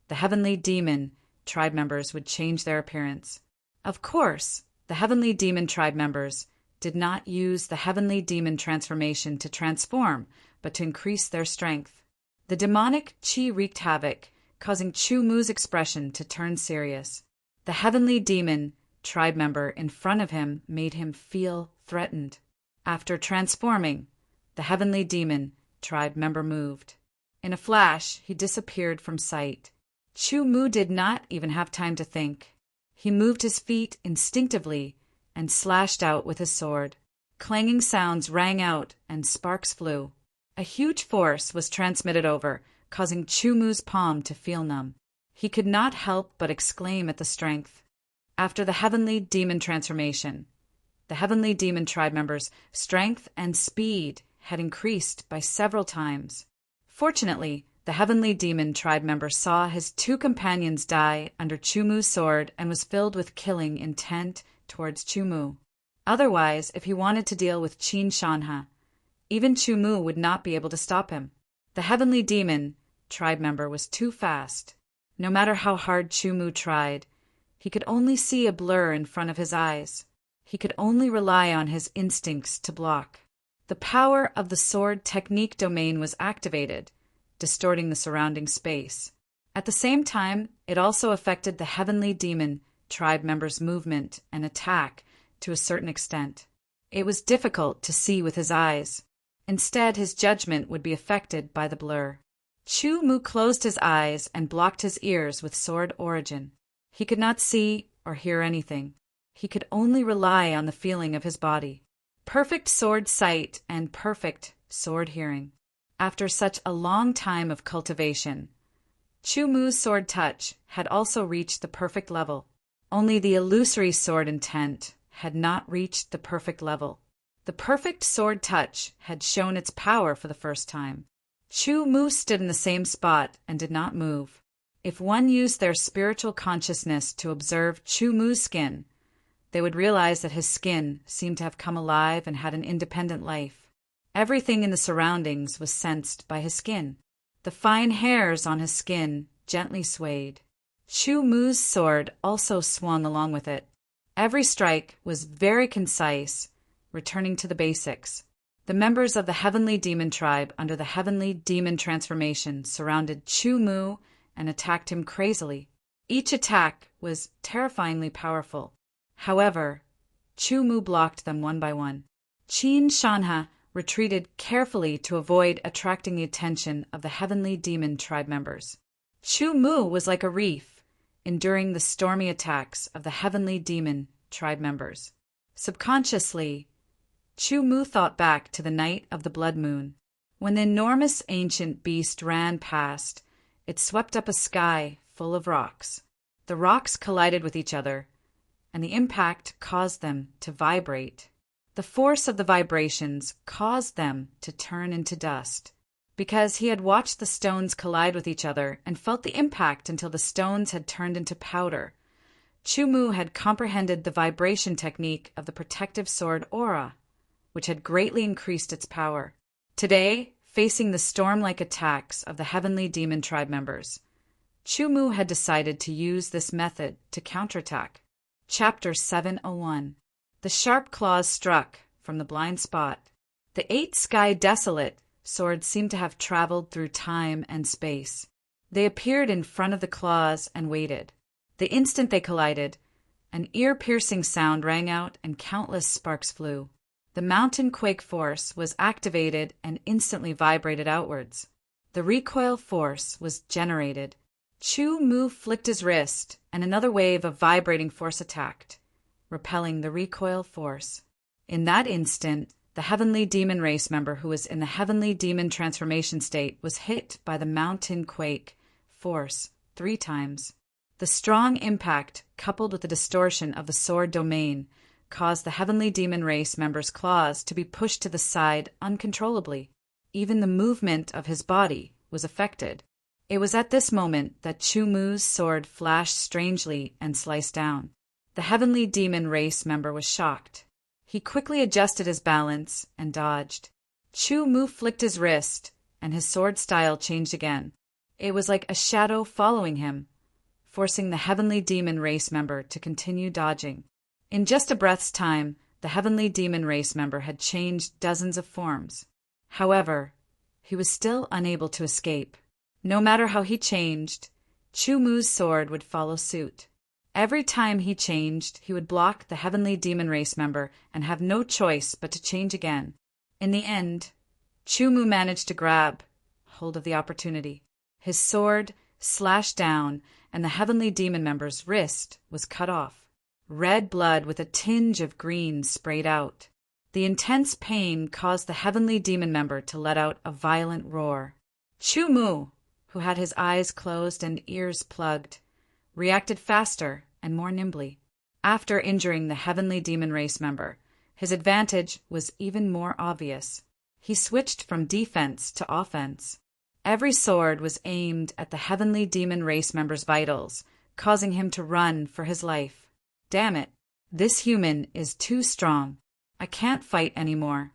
the Heavenly Demon Tribe members would change their appearance. Of course, the Heavenly Demon Tribe members did not use the Heavenly Demon transformation to transform, but to increase their strength. The demonic chi wreaked havoc, causing Chu Mu's expression to turn serious. The Heavenly Demon Tribe member in front of him made him feel threatened. After transforming, the Heavenly Demon Tribe member moved. In a flash, he disappeared from sight. Chu Mu did not even have time to think. He moved his feet instinctively and slashed out with his sword. Clanging sounds rang out and sparks flew. A huge force was transmitted over, causing Chu Mu's palm to feel numb. He could not help but exclaim at the strength. After the Heavenly Demon transformation, the Heavenly Demon Tribe members' strength and speed had increased by several times. Fortunately, the Heavenly Demon Tribe member saw his 2 companions die under Chu Mu's sword and was filled with killing intent towards Chu Mu. Otherwise, if he wanted to deal with Qin Shanhe, even Chu Mu would not be able to stop him. The Heavenly Demon Tribe member was too fast. No matter how hard Chu Mu tried, he could only see a blur in front of his eyes. He could only rely on his instincts to block. The power of the sword technique domain was activated, distorting the surrounding space. At the same time, it also affected the Heavenly Demon Tribe members' movement and attack to a certain extent. It was difficult to see with his eyes. Instead, his judgment would be affected by the blur. Chu Mu closed his eyes and blocked his ears with sword origin. He could not see or hear anything. He could only rely on the feeling of his body. Perfect sword sight and perfect sword hearing. After such a long time of cultivation, Chu Mu's sword touch had also reached the perfect level. Only the illusory sword intent had not reached the perfect level. The perfect sword touch had shown its power for the first time. Chu Mu stood in the same spot and did not move. If one used their spiritual consciousness to observe Chu Mu's skin, they would realize that his skin seemed to have come alive and had an independent life. Everything in the surroundings was sensed by his skin. The fine hairs on his skin gently swayed. Chu Mu's sword also swung along with it. Every strike was very concise, returning to the basics. The members of the Heavenly Demon Tribe under the Heavenly Demon Transformation surrounded Chu Mu and attacked him crazily. Each attack was terrifyingly powerful. However, Chu Mu blocked them one by one. Qin Shanha retreated carefully to avoid attracting the attention of the Heavenly Demon Tribe members. Chu Mu was like a reef, enduring the stormy attacks of the Heavenly Demon Tribe members. Subconsciously, Chu Mu thought back to the night of the blood moon. When the enormous ancient beast ran past, it swept up a sky full of rocks. The rocks collided with each other, and the impact caused them to vibrate. The force of the vibrations caused them to turn into dust. Because he had watched the stones collide with each other and felt the impact until the stones had turned into powder, Chu Mu had comprehended the vibration technique of the protective sword aura, which had greatly increased its power. Today, facing the storm-like attacks of the Heavenly Demon Tribe members, Chu Mu had decided to use this method to counterattack. Chapter 701. The sharp claws struck from the blind spot. The 8 Sky Desolate swords seemed to have traveled through time and space. They appeared in front of the claws and waited. The instant they collided, an ear-piercing sound rang out and countless sparks flew. The mountain quake force was activated and instantly vibrated outwards. The recoil force was generated. Chu Mu flicked his wrist, and another wave of vibrating force attacked, repelling the recoil force. In that instant, the Heavenly Demon Race member who was in the Heavenly Demon Transformation state was hit by the mountain quake force 3 times. The strong impact, coupled with the distortion of the sword domain, caused the Heavenly Demon Race member's claws to be pushed to the side uncontrollably. Even the movement of his body was affected. It was at this moment that Chu Mu's sword flashed strangely and sliced down. The Heavenly Demon Race member was shocked. He quickly adjusted his balance and dodged. Chu Mu flicked his wrist, and his sword style changed again. It was like a shadow following him, forcing the Heavenly Demon Race member to continue dodging. In just a breath's time, the Heavenly Demon Race member had changed dozens of forms. However, he was still unable to escape. No matter how he changed, Chu Mu's sword would follow suit. Every time he changed, he would block the Heavenly Demon Race member and have no choice but to change again. In the end, Chu Mu managed to grab hold of the opportunity. His sword slashed down, and the Heavenly Demon member's wrist was cut off. Red blood with a tinge of green sprayed out. The intense pain caused the Heavenly Demon member to let out a violent roar. Chu Mu, who had his eyes closed and ears plugged, reacted faster and more nimbly. After injuring the Heavenly Demon Race member, his advantage was even more obvious. He switched from defense to offense. Every sword was aimed at the Heavenly Demon Race member's vitals, causing him to run for his life. Damn it, this human is too strong. I can't fight anymore.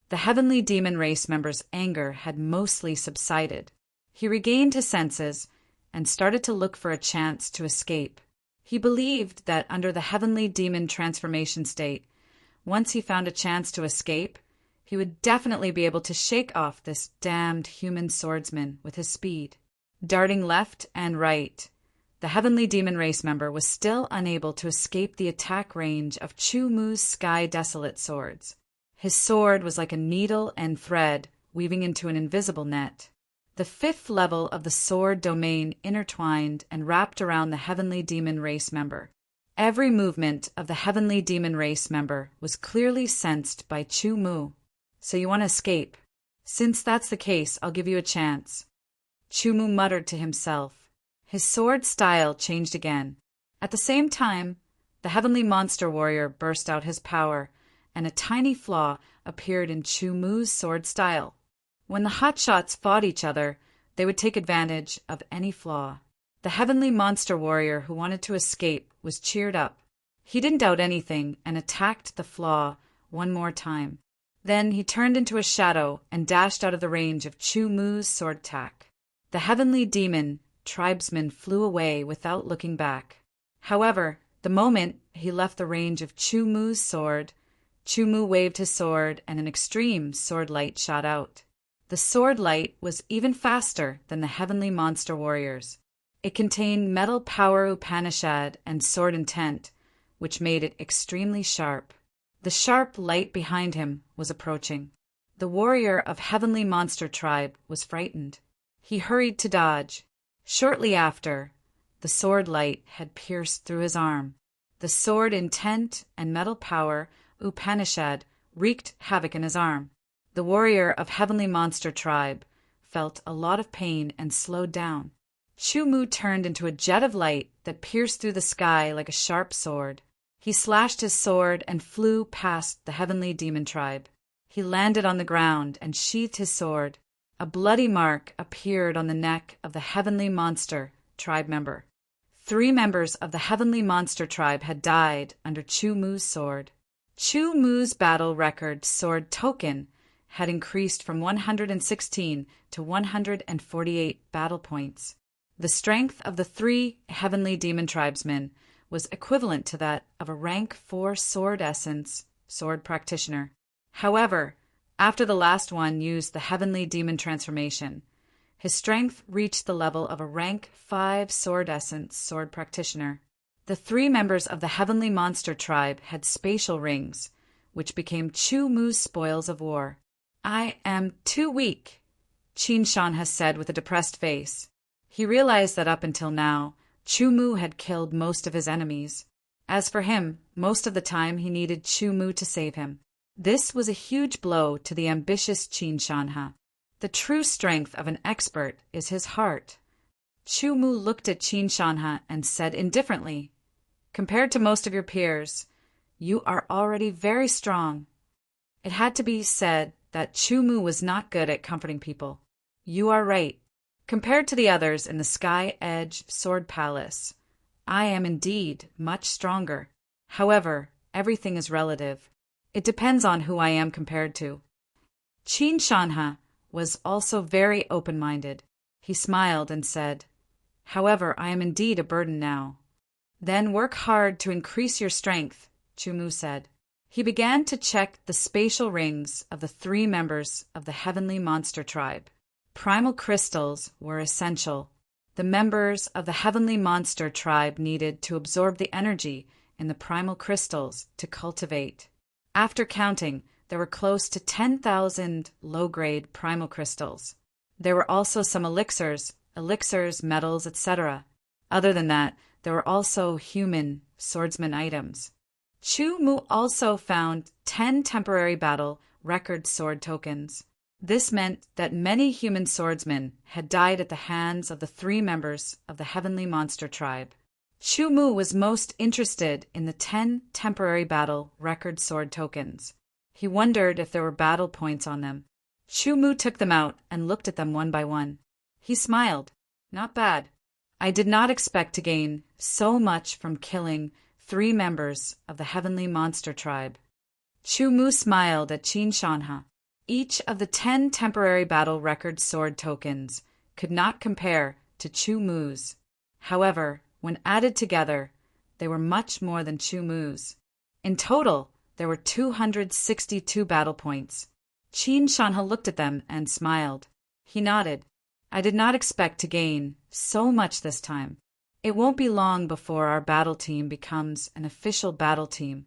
The Heavenly Demon Race member's anger had mostly subsided. He regained his senses and started to look for a chance to escape. He believed that under the Heavenly Demon Transformation state, once he found a chance to escape, he would definitely be able to shake off this damned human swordsman with his speed. Darting left and right, the Heavenly Demon Race member was still unable to escape the attack range of Chu Mu's Sky Desolate swords. His sword was like a needle and thread weaving into an invisible net. The 5th level of the sword domain intertwined and wrapped around the Heavenly Demon Race member. Every movement of the Heavenly Demon Race member was clearly sensed by Chu Mu. So you want to escape? Since that's the case, I'll give you a chance. Chu Mu muttered to himself. His sword style changed again. At the same time, the Heavenly Monster Warrior burst out his power and a tiny flaw appeared in Chu Mu's sword style. When the hotshots fought each other, they would take advantage of any flaw. The heavenly monster warrior who wanted to escape was cheered up. He didn't doubt anything and attacked the flaw one more time. Then he turned into a shadow and dashed out of the range of Chu Mu's sword attack. The heavenly demon tribesman flew away without looking back. However, the moment he left the range of Chu Mu's sword, Chu Mu waved his sword and an extreme sword light shot out. The sword light was even faster than the heavenly monster warriors. It contained metal power Upanishad and sword intent, which made it extremely sharp. The sharp light behind him was approaching. The warrior of heavenly monster tribe was frightened. He hurried to dodge. Shortly after, the sword light had pierced through his arm. The sword intent and metal power Upanishad wreaked havoc in his arm. The warrior of heavenly monster tribe felt a lot of pain and slowed down. Chu Mu turned into a jet of light that pierced through the sky like a sharp sword. He slashed his sword and flew past the heavenly demon tribe. He landed on the ground and sheathed his sword. A bloody mark appeared on the neck of the heavenly monster tribe member. 3 members of the heavenly monster tribe had died under Chu Mu's sword. Chu Mu's battle record sword token had increased from 116 to 148 battle points. The strength of the 3 heavenly demon tribesmen was equivalent to that of a rank 4 sword essence sword practitioner. However, after the last one used the heavenly demon transformation, his strength reached the level of a rank 5 sword essence sword practitioner. The 3 members of the heavenly monster tribe had spatial rings, which became Chu Mu's spoils of war. "I am too weak," Qin Shan has said with a depressed face. He realized that up until now, Chu Mu had killed most of his enemies. As for him, most of the time he needed Chu Mu to save him. This was a huge blow to the ambitious Qin Shan. The true strength of an expert is his heart. Chu Mu looked at Qin Shan and said indifferently, "Compared to most of your peers, you are already very strong." It had to be said that Chu Mu was not good at comforting people. You are right. Compared to the others in the Sky Edge Sword Palace, I am indeed much stronger. However, everything is relative. It depends on who I am compared to. Qin Shan was also very open-minded. He smiled and said, "However, I am indeed a burden now." "Then work hard to increase your strength," Chu Mu said. He began to check the spatial rings of the 3 members of the heavenly monster tribe. Primal crystals were essential. The members of the heavenly monster tribe needed to absorb the energy in the primal crystals to cultivate. After counting, there were close to 10,000 low-grade primal crystals. There were also some elixirs, metals, etc. Other than that, there were also human swordsman items. Chu Mu also found 10 temporary battle record sword tokens. This meant that many human swordsmen had died at the hands of the 3 members of the heavenly monster tribe. Chu Mu was most interested in the 10 temporary battle record sword tokens. He wondered if there were battle points on them. Chu Mu took them out and looked at them one by one. He smiled. "Not bad. I did not expect to gain so much from killing 3 members of the heavenly monster tribe." Chu Mu smiled at Qin Shan. Each of the 10 temporary battle record sword tokens could not compare to Chu Mu's. However, when added together, they were much more than Chu Mu's. In total, there were 262 battle points. Qin Shan looked at them and smiled. He nodded. "I did not expect to gain so much this time. It won't be long before our battle team becomes an official battle team."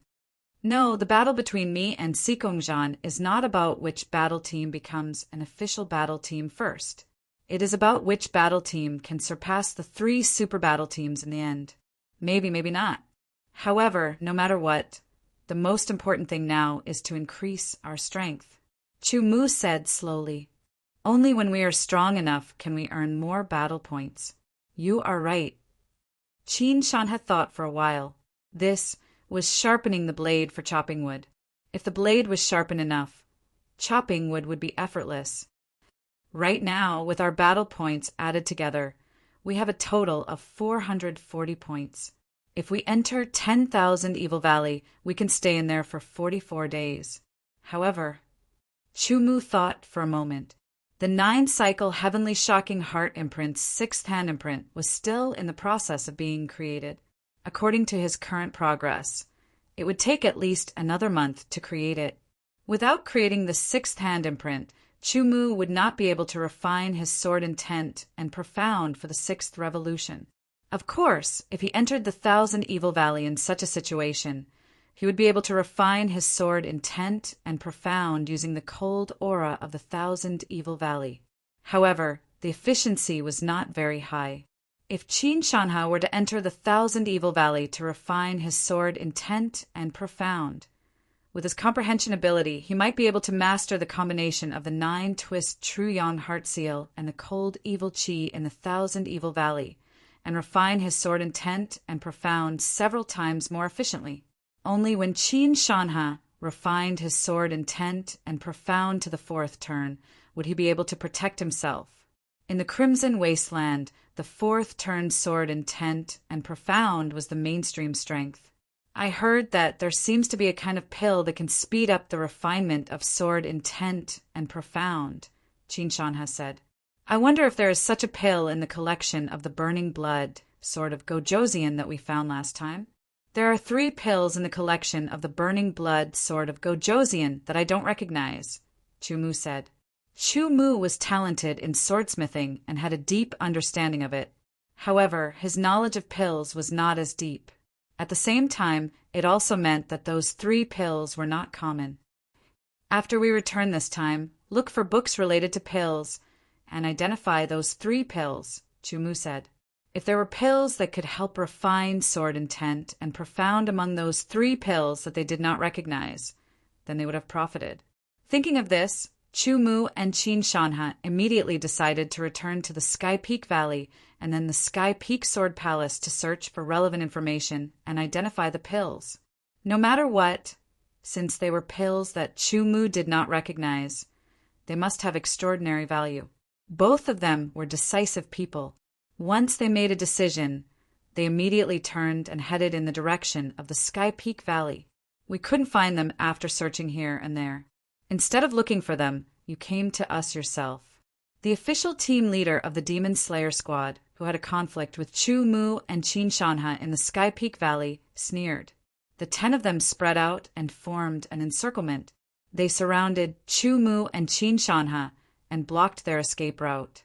No, the battle between me and Sikongjan is not about which battle team becomes an official battle team first. It is about which battle team can surpass the 3 super battle teams in the end. Maybe, maybe not. However, no matter what, the most important thing now is to increase our strength. Chu Mu said slowly, "Only when we are strong enough can we earn more battle points." You are right. Qin Shan had thought for a while. This was sharpening the blade for chopping wood. If the blade was sharpened enough, chopping wood would be effortless. Right now, with our battle points added together, we have a total of 440 points. If we enter 10,000 Evil Valley, we can stay in there for 44 days. However, Chumu thought for a moment. The 9-cycle Heavenly Shocking Heart imprint's 6th hand imprint was still in the process of being created. According to his current progress, it would take at least another month to create it. Without creating the 6th hand imprint, Chumu would not be able to refine his sword intent and profound for the 6th revolution. Of course, if he entered the 1,000 Evil Valley in such a situation, he would be able to refine his sword intent and profound using the cold aura of the 1,000 Evil Valley. However, the efficiency was not very high. If Qin Shanha were to enter the 1,000 Evil Valley to refine his sword intent and profound, with his comprehension ability, he might be able to master the combination of the 9-twist True Yang Heart Seal and the cold evil Qi in the 1,000 Evil Valley, and refine his sword intent and profound several times more efficiently. Only when Qin Shanha refined his sword intent and profound to the 4th turn would he be able to protect himself. In the Crimson Wasteland, the 4th turn sword intent and profound was the mainstream strength. I heard that there seems to be a kind of pill that can speed up the refinement of sword intent and profound, Qin Shanha said. I wonder if there is such a pill in the collection of the Burning Blood, sort of Gojosian that we found last time. There are 3 pills in the collection of the Burning Blood sort of Gojosian that I don't recognize, Chumu said. Chumu was talented in swordsmithing and had a deep understanding of it. However, his knowledge of pills was not as deep. At the same time, it also meant that those 3 pills were not common. After we return this time, look for books related to pills and identify those 3 pills, Chumu said. If there were pills that could help refine sword intent and profound among those 3 pills that they did not recognize, then they would have profited. Thinking of this, Chumu and Qin Shanha immediately decided to return to the Sky Peak Valley and then the Sky Peak Sword Palace to search for relevant information and identify the pills. No matter what, since they were pills that Chumu did not recognize, they must have extraordinary value. Both of them were decisive people. Once they made a decision, they immediately turned and headed in the direction of the Sky Peak Valley. We couldn't find them after searching here and there. Instead of looking for them, you came to us yourself. The official team leader of the Demon Slayer squad, who had a conflict with Chumu and Qin Shanha in the Sky Peak Valley, sneered. The 10 of them spread out and formed an encirclement. They surrounded Chumu and Qin Shanha and blocked their escape route.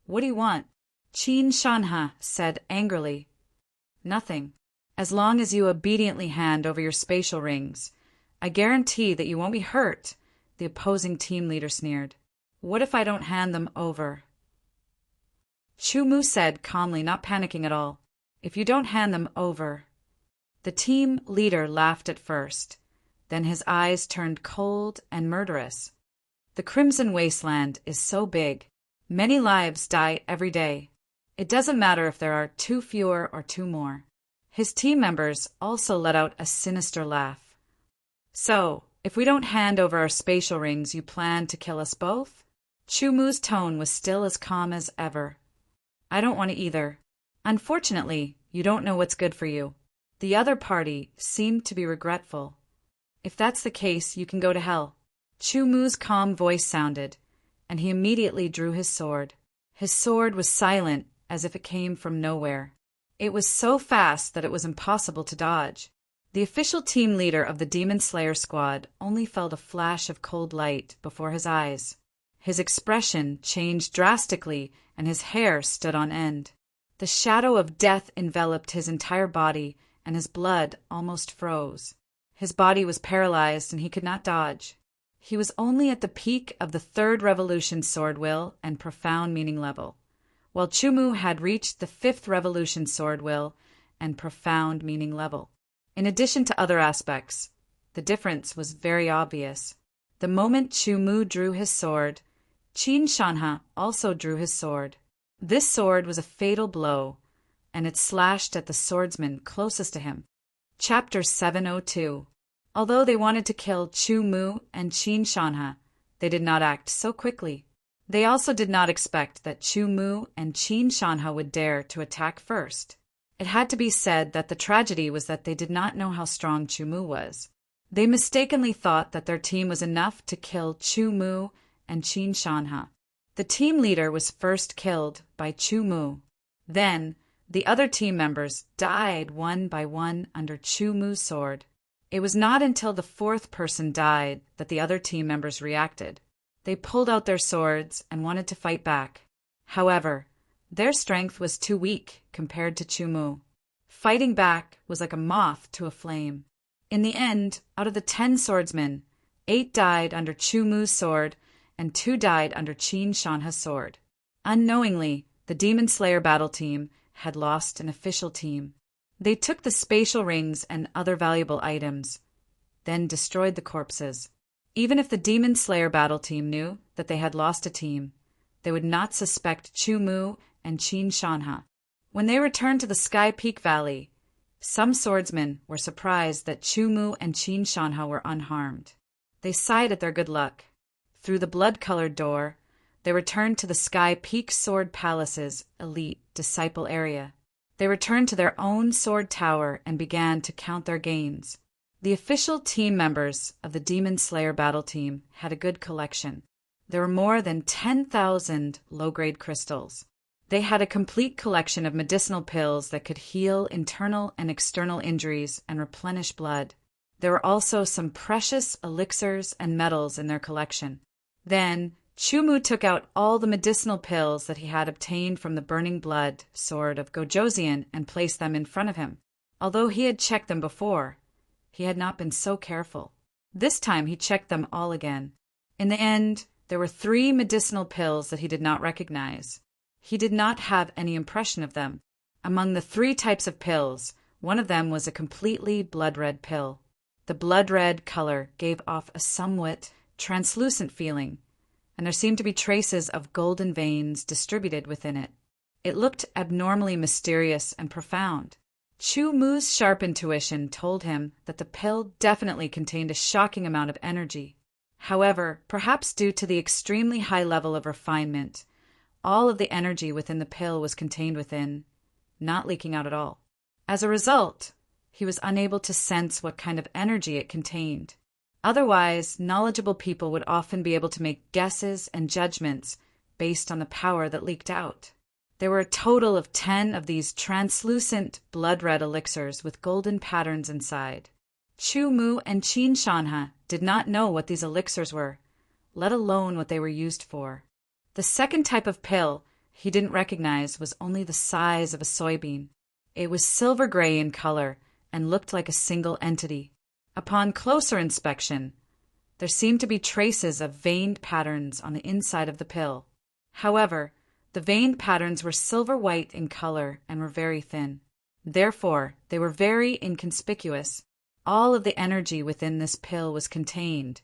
"What do you want?" Qin Shanha said angrily. "Nothing. As long as you obediently hand over your spatial rings, I guarantee that you won't be hurt," the opposing team leader sneered. "What if I don't hand them over?" Chumu said calmly, not panicking at all. "If you don't hand them over." The team leader laughed at first. Then his eyes turned cold and murderous. "The Crimson Wasteland is so big. Many lives die every day. It doesn't matter if there are 2 fewer or 2 more. His team members also let out a sinister laugh. "So, if we don't hand over our spatial rings, you plan to kill us both?" Chumu's tone was still as calm as ever. "I don't want to either. Unfortunately, you don't know what's good for you." The other party seemed to be regretful. "If that's the case, you can go to hell." Chumu's calm voice sounded, and he immediately drew his sword. His sword was silent, as if it came from nowhere. It was so fast that it was impossible to dodge. The official team leader of the Demon Slayer squad only felt a flash of cold light before his eyes. His expression changed drastically, and his hair stood on end. The shadow of death enveloped his entire body, and his blood almost froze. His body was paralyzed, and he could not dodge. He was only at the peak of the 3rd Revolution Sword Will and Profound Meaning level, while Chumu had reached the 5th Revolution Sword Will and Profound Meaning level. In addition to other aspects, the difference was very obvious. The moment Chumu drew his sword, Qin Shanha also drew his sword. This sword was a fatal blow, and it slashed at the swordsman closest to him. Chapter 702. Although they wanted to kill Chu Mu and Qin Shanha, they did not act so quickly. They also did not expect that Chu Mu and Qin Shanha would dare to attack first. It had to be said that the tragedy was that they did not know how strong Chu Mu was. They mistakenly thought that their team was enough to kill Chu Mu and Qin Shanha. The team leader was first killed by Chu Mu. Then, the other team members died one by one under Chu Mu's sword. It was not until the fourth person died that the other team members reacted. They pulled out their swords and wanted to fight back. However, their strength was too weak compared to Chu Mu. Fighting back was like a moth to a flame. In the end, out of the 10 swordsmen, 8 died under Chu Mu's sword and 2 died under Qin Shanha's sword. Unknowingly, the Demon Slayer battle team had lost an official team. They took the spatial rings and other valuable items, then destroyed the corpses. Even if the Demon Slayer battle team knew that they had lost a team, they would not suspect Chu Mu and Qin Shanha. When they returned to the Sky Peak Valley, some swordsmen were surprised that Chu Mu and Qin Shanha were unharmed. They sighed at their good luck. Through the blood-colored door, they returned to the Sky Peak Sword Palace's elite disciple area. They returned to their own sword tower and began to count their gains. The official team members of the Demon Slayer battle team had a good collection. There were more than 10,000 low-grade crystals. They had a complete collection of medicinal pills that could heal internal and external injuries and replenish blood. There were also some precious elixirs and metals in their collection. Then, Chu Mu took out all the medicinal pills that he had obtained from the Burning Blood sword of Gojoseon and placed them in front of him. Although he had checked them before, he had not been so careful. This time he checked them all again. In the end, there were 3 medicinal pills that he did not recognize. He did not have any impression of them. Among the 3 types of pills, one of them was a completely blood-red pill. The blood-red color gave off a somewhat translucent feeling, and there seemed to be traces of golden veins distributed within it. It looked abnormally mysterious and profound. Chu Mu's sharp intuition told him that the pill definitely contained a shocking amount of energy. However, perhaps due to the extremely high level of refinement, all of the energy within the pill was contained within, not leaking out at all. As a result, he was unable to sense what kind of energy it contained. Otherwise, knowledgeable people would often be able to make guesses and judgments based on the power that leaked out. There were a total of 10 of these translucent blood-red elixirs with golden patterns inside. Chu Mu and Qin Shanha did not know what these elixirs were, let alone what they were used for. The second type of pill he didn't recognize was only the size of a soybean. It was silver gray in color and looked like a single entity. Upon closer inspection, there seemed to be traces of veined patterns on the inside of the pill. However, the veined patterns were silver white in color and were very thin. Therefore, they were very inconspicuous. All of the energy within this pill was contained,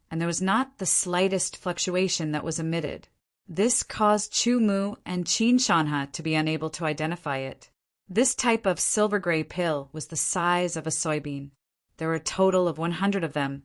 and there was not the slightest fluctuation that was emitted. This caused Chu Mu and Qin Shanha to be unable to identify it. This type of silver gray pill was the size of a soybean. There were a total of 100 of them,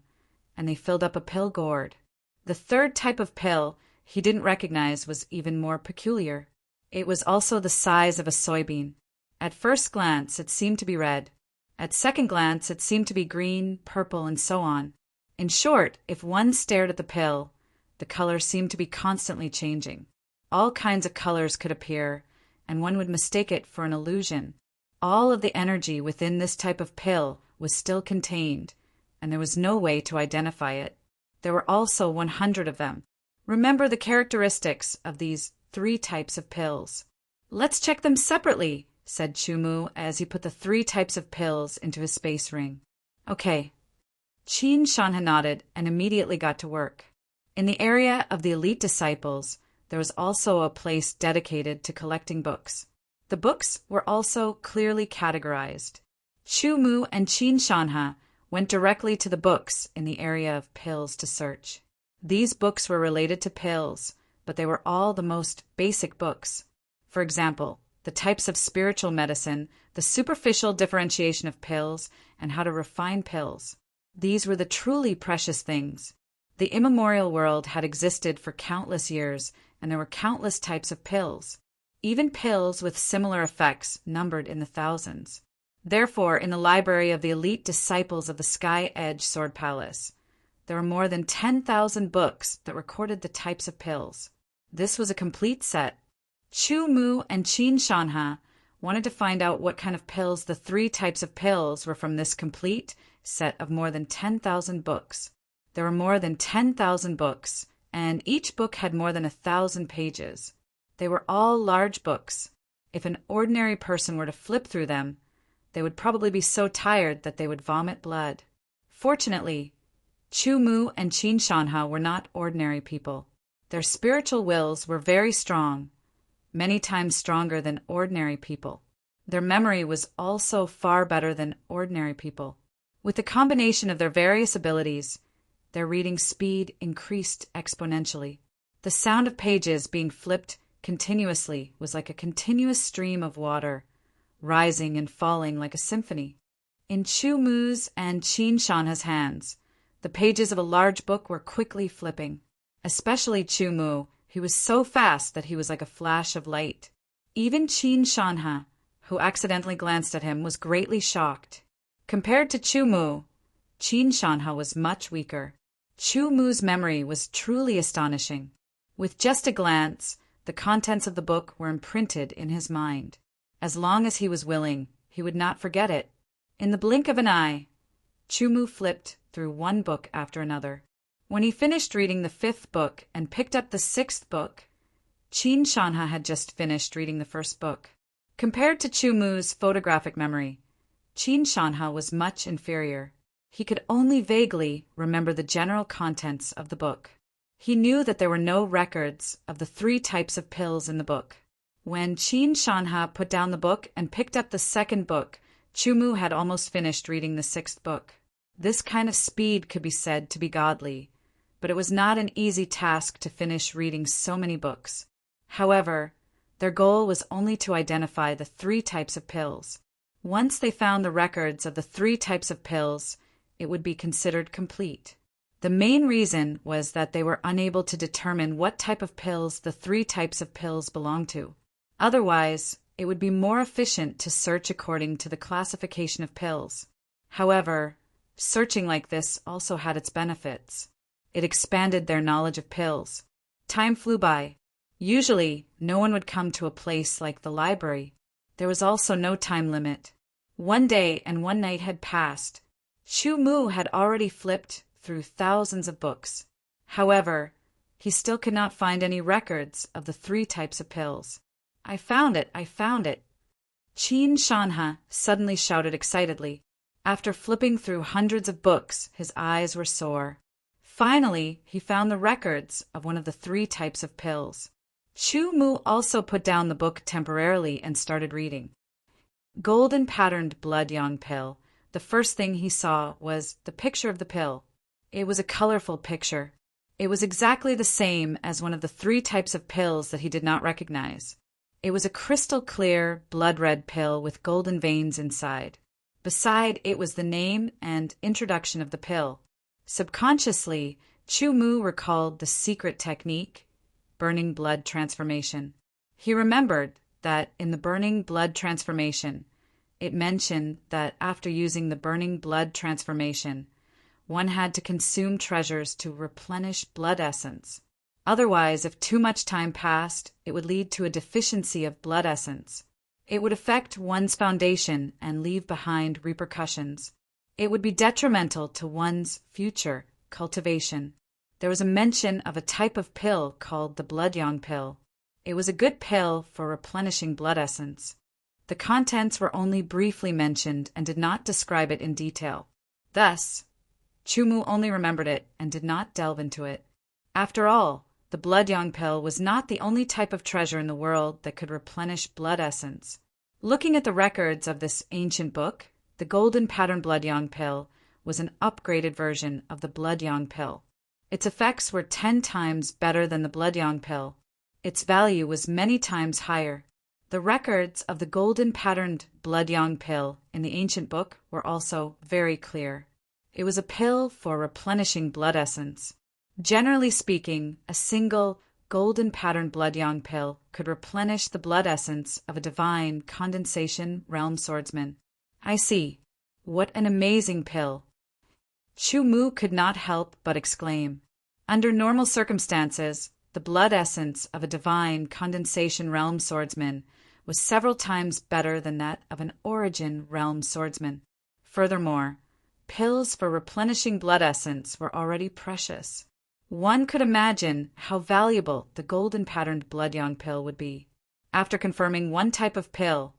and they filled up a pill gourd. The third type of pill he didn't recognize was even more peculiar. It was also the size of a soybean. At first glance, it seemed to be red. At second glance, it seemed to be green, purple, and so on. In short, if one stared at the pill, the color seemed to be constantly changing. All kinds of colors could appear, and one would mistake it for an illusion. All of the energy within this type of pill was still contained, and there was no way to identify it. There were also 100 of them. Remember the characteristics of these 3 types of pills. Let's check them separately, said Chu Mu as he put the 3 types of pills into his space ring. Okay. Qin Shanha nodded and immediately got to work. In the area of the elite disciples, there was also a place dedicated to collecting books. The books were also clearly categorized. Chu Mu and Qin Shanha went directly to the books in the area of pills to search. These books were related to pills, but they were all the most basic books. For example, the types of spiritual medicine, the superficial differentiation of pills, and how to refine pills. These were the truly precious things. The immemorial world had existed for countless years, and there were countless types of pills. Even pills with similar effects numbered in the thousands. Therefore, in the library of the elite disciples of the Sky Edge Sword Palace, there were more than 10,000 books that recorded the types of pills. This was a complete set. Chu Mu and Qin Shanha wanted to find out what kind of pills the 3 types of pills were from this complete set of more than 10,000 books. There were more than 10,000 books, and each book had more than 1,000 pages. They were all large books. If an ordinary person were to flip through them, they would probably be so tired that they would vomit blood. Fortunately, Chu Mu and Qin Shanha were not ordinary people. Their spiritual wills were very strong, many times stronger than ordinary people. Their memory was also far better than ordinary people. With the combination of their various abilities, their reading speed increased exponentially. The sound of pages being flipped continuously was like a continuous stream of water, rising and falling like a symphony. In Chu Mu's and Qin Shanha's hands, the pages of a large book were quickly flipping. Especially Chu Mu, he was so fast that he was like a flash of light. Even Qin Shanha, who accidentally glanced at him, was greatly shocked. Compared to Chu Mu, Qin Shanha was much weaker. Chu Mu's memory was truly astonishing. With just a glance, the contents of the book were imprinted in his mind. As long as he was willing, he would not forget it. In the blink of an eye, Chu Mu flipped through one book after another. When he finished reading the 5th book and picked up the 6th book, Qin Shanha had just finished reading the 1st book. Compared to Chu Mu's photographic memory, Qin Shanha was much inferior. He could only vaguely remember the general contents of the book. He knew that there were no records of the 3 types of pills in the book. When Qin Shanha put down the book and picked up the 2nd book, Chu Mu had almost finished reading the 6th book. This kind of speed could be said to be godly, but it was not an easy task to finish reading so many books. However, their goal was only to identify the 3 types of pills. Once they found the records of the 3 types of pills, it would be considered complete. The main reason was that they were unable to determine what type of pills the 3 types of pills belonged to. Otherwise, it would be more efficient to search according to the classification of pills. However, searching like this also had its benefits. It expanded their knowledge of pills. Time flew by. Usually, no one would come to a place like the library. There was also no time limit. One day and one night had passed. Chu Mu had already flipped through thousands of books. However, he still could not find any records of the 3 types of pills. I found it! I found it! Qin Shanha suddenly shouted excitedly. After flipping through hundreds of books, his eyes were sore. Finally, he found the records of one of the 3 types of pills. Chu Mu also put down the book temporarily and started reading. Golden patterned blood yang pill. The first thing he saw was the picture of the pill. It was a colorful picture. It was exactly the same as one of the 3 types of pills that he did not recognize. It was a crystal clear, blood red pill with golden veins inside. Beside it was the name and introduction of the pill. Subconsciously, Chu Mu recalled the secret technique, burning blood transformation. He remembered that in the burning blood transformation, it mentioned that after using the burning blood transformation, one had to consume treasures to replenish blood essence. Otherwise, if too much time passed, it would lead to a deficiency of blood essence. It would affect one's foundation and leave behind repercussions. It would be detrimental to one's future cultivation. There was a mention of a type of pill called the blood yang pill. It was a good pill for replenishing blood essence. The contents were only briefly mentioned and did not describe it in detail. Thus, Chu Mu only remembered it and did not delve into it. After all, the blood yang pill was not the only type of treasure in the world that could replenish blood essence. Looking at the records of this ancient book, the golden pattern blood yang pill was an upgraded version of the blood yang pill. Its effects were 10 times better than the blood yang pill. Its value was many times higher. The records of the golden patterned blood yang pill in the ancient book were also very clear. It was a pill for replenishing blood essence. Generally speaking, a single golden patterned blood yang pill could replenish the blood essence of a divine condensation realm swordsman. I see. What an amazing pill. Chu Mu could not help but exclaim. Under normal circumstances, the blood essence of a divine condensation realm swordsman was several times better than that of an origin realm swordsman. Furthermore, pills for replenishing blood essence were already precious. One could imagine how valuable the golden patterned blood yang pill would be. After confirming one type of pill,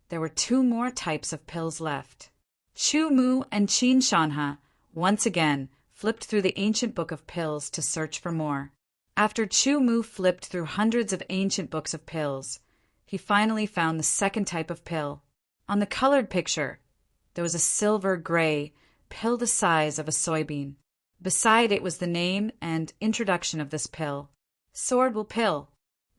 there were 2 more types of pills left. Chu Mu and Qin Shanhe once again flipped through the ancient book of pills to search for more. After Chu Mu flipped through hundreds of ancient books of pills, he finally found the second type of pill. On the colored picture, there was a silver-gray pill the size of a soybean. Beside it was the name and introduction of this pill. Sword Will Pill.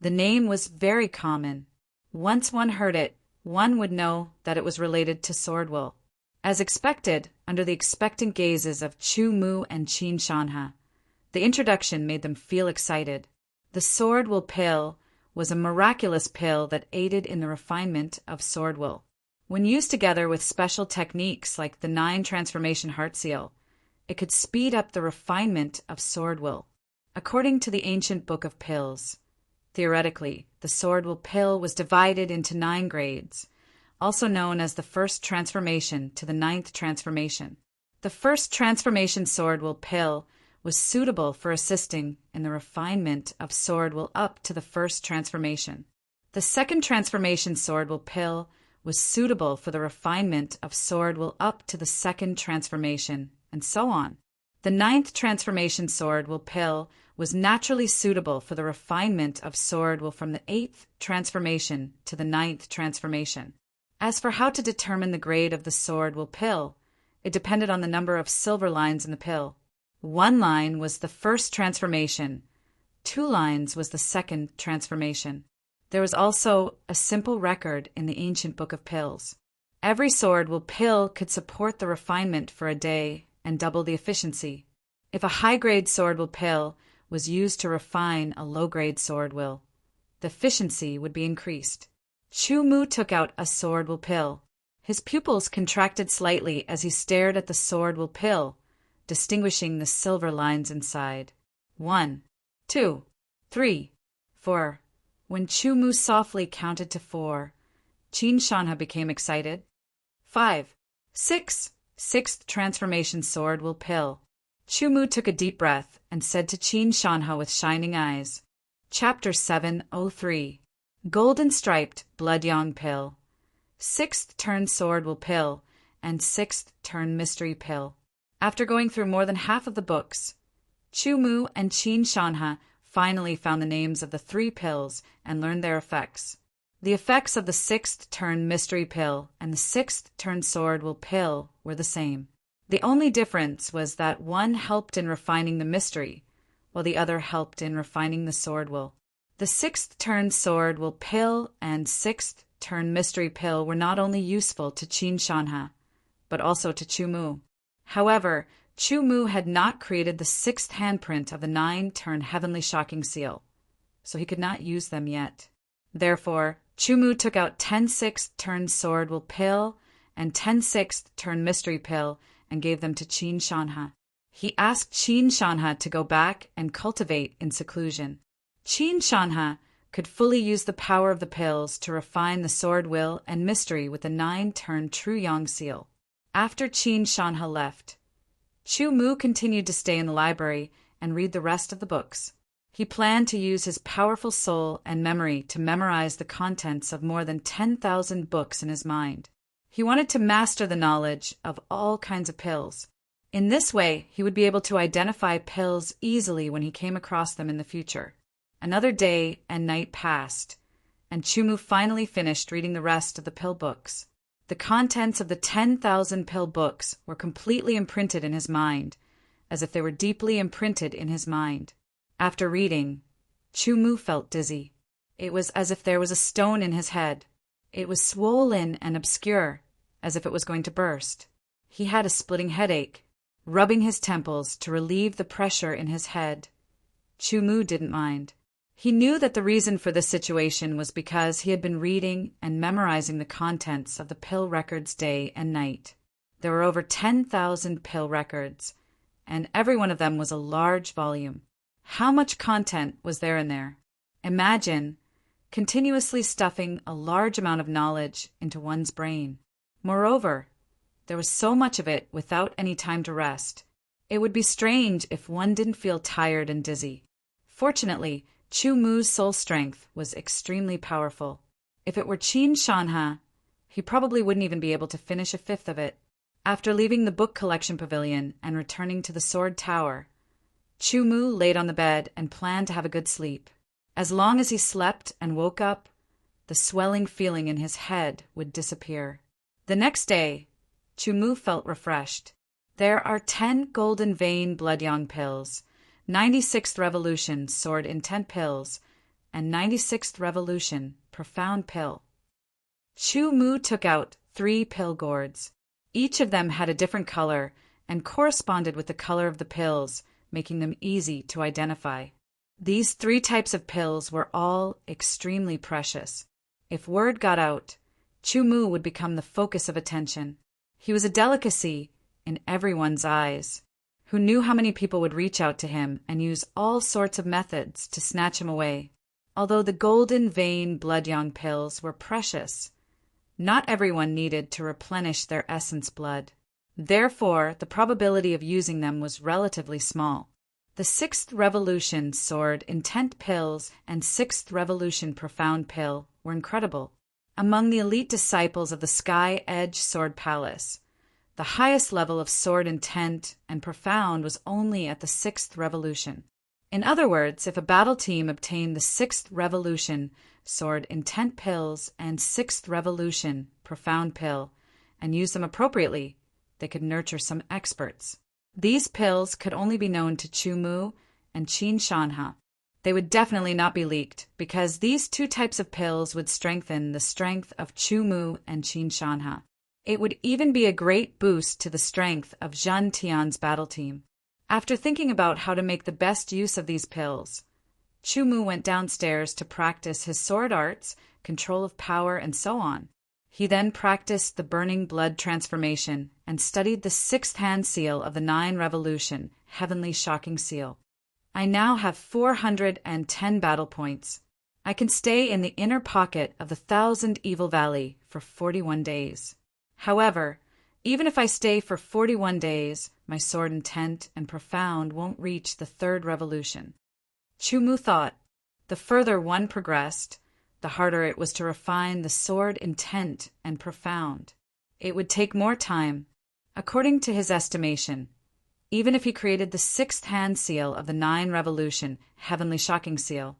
The name was very common. Once one heard it, one would know that it was related to sword wool. As expected, under the expectant gazes of Chu Mu and Qin Shanhe, the introduction made them feel excited. The Sword Will Pill was a miraculous pill that aided in the refinement of sword wool. When used together with special techniques like the 9 transformation heart seal, it could speed up the refinement of sword wool. According to the ancient book of pills, theoretically, the Sword Will Pill was divided into 9 grades, also known as the first transformation to the 9th transformation. The first transformation Sword Will Pill was suitable for assisting in the refinement of sword wool up to the first transformation. The second transformation Sword Will Pill was suitable for the refinement of sword wool up to the second transformation, and so on. The 9th transformation Sword Will Pill was naturally suitable for the refinement of sword wool from the 8th transformation to the 9th transformation. As for how to determine the grade of the Sword Will Pill, it depended on the number of silver lines in the pill. 1 line was the first transformation, 2 lines was the second transformation. There was also a simple record in the ancient book of pills. Every Sword Will Pill could support the refinement for a day and double the efficiency. If a high-grade Sword Will Pill was used to refine a low-grade sword will, the efficiency would be increased. Chu Mu took out a Sword Will Pill. His pupils contracted slightly as he stared at the Sword Will Pill, distinguishing the silver lines inside. 1, 2, 3, 4. When Chu Mu softly counted to 4, Qin Shanhe became excited. 5, 6, 6th transformation Sword Will Pill. Chu Mu took a deep breath and said to Qin Shanhe with shining eyes, Chapter 703, Golden Striped Blood Yang Pill, 6th turn Sword Will Pill, and 6th turn Mystery Pill. After going through more than half of the books, Chu Mu and Qin Shanhe finally found the names of the 3 pills and learned their effects. The effects of the 6th turn Mystery Pill and the 6th turn Sword Will Pill were the same. The only difference was that one helped in refining the mystery, while the other helped in refining the sword wool. The 6th turn Sword Will Pill and 6th turn Mystery Pill were not only useful to Qin Shanhe, but also to Chu Mu. However, Chu Mu had not created the 6th handprint of the 9-turn Heavenly Shocking Seal, so he could not use them yet. Therefore, Chu Mu took out 10 6th turn Sword Will Pill and 10 6th turn Mystery Pill and gave them to Qin Shanhe. He asked Qin Shanhe to go back and cultivate in seclusion. Qin Shanhe could fully use the power of the pills to refine the sword will and mystery with the 9-turn True Yang Seal. After Qin Shanhe left, Chu Mu continued to stay in the library and read the rest of the books. He planned to use his powerful soul and memory to memorize the contents of more than 10,000 books in his mind. He wanted to master the knowledge of all kinds of pills. In this way, he would be able to identify pills easily when he came across them in the future. Another day and night passed, and Chu Mu finally finished reading the rest of the pill books. The contents of the 10,000 pill books were completely imprinted in his mind, as if they were deeply imprinted in his mind. After reading, Chu Mu felt dizzy. It was as if there was a stone in his head. It was swollen and obscure, as if it was going to burst. He had a splitting headache. rubbing his temples to relieve the pressure in his head. Chu Mu didn't mind. He knew that the reason for this situation was because he had been reading and memorizing the contents of the pill records day and night. There were over 10,000 pill records, and every one of them was a large volume. How much content was there in there? Imagine continuously stuffing a large amount of knowledge into one's brain. Moreover, there was so much of it without any time to rest. It would be strange if one didn't feel tired and dizzy. Fortunately, Chu Mu's soul strength was extremely powerful. If it were Qin Shanha, he probably wouldn't even be able to finish a fifth of it. After leaving the book collection pavilion and returning to the Sword Tower, Chu Mu laid on the bed and planned to have a good sleep. As long as he slept and woke up, the swelling feeling in his head would disappear. The next day, Chu Mu felt refreshed. There are 10 golden vein blood yang pills, 96th revolution sword intent pills, and 96th revolution profound pill. Chu Mu took out 3 pill gourds. Each of them had a different color and corresponded with the color of the pills, making them easy to identify. These 3 types of pills were all extremely precious. If word got out, Chu Mu would become the focus of attention. He was a delicacy in everyone's eyes, who knew how many people would reach out to him and use all sorts of methods to snatch him away. Although the golden vein blood yang pills were precious, not everyone needed to replenish their essence blood. Therefore, the probability of using them was relatively small. The 6th Revolution Sword Intent Pills and 6th Revolution Profound Pill were incredible. Among the elite disciples of the Sky Edge Sword Palace, the highest level of sword intent and profound was only at the 6th Revolution. In other words, if a battle team obtained the 6th Revolution Sword Intent Pills and 6th Revolution Profound Pill and used them appropriately, they could nurture some experts. These pills could only be known to Chu Mu and Qin Shanha. They would definitely not be leaked, because these 2 types of pills would strengthen the strength of Chu Mu and Qin Shanha. It would even be a great boost to the strength of Zhan Tian's battle team. After thinking about how to make the best use of these pills, Chu Mu went downstairs to practice his sword arts, control of power, and so on. He then practiced the burning blood transformation and studied the 6th hand seal of the 9 Revolution, Heavenly Shocking Seal. I now have 410 battle points. I can stay in the inner pocket of the 1,000 Evil Valley for 41 days. However, even if I stay for 41 days, my sword intent and profound won't reach the 3rd Revolution. Chu Mu thought, the further one progressed, the harder it was to refine the sword intent and profound. It would take more time. According to his estimation, even if he created the 6th hand seal of the 9 Revolution, Heavenly Shocking Seal,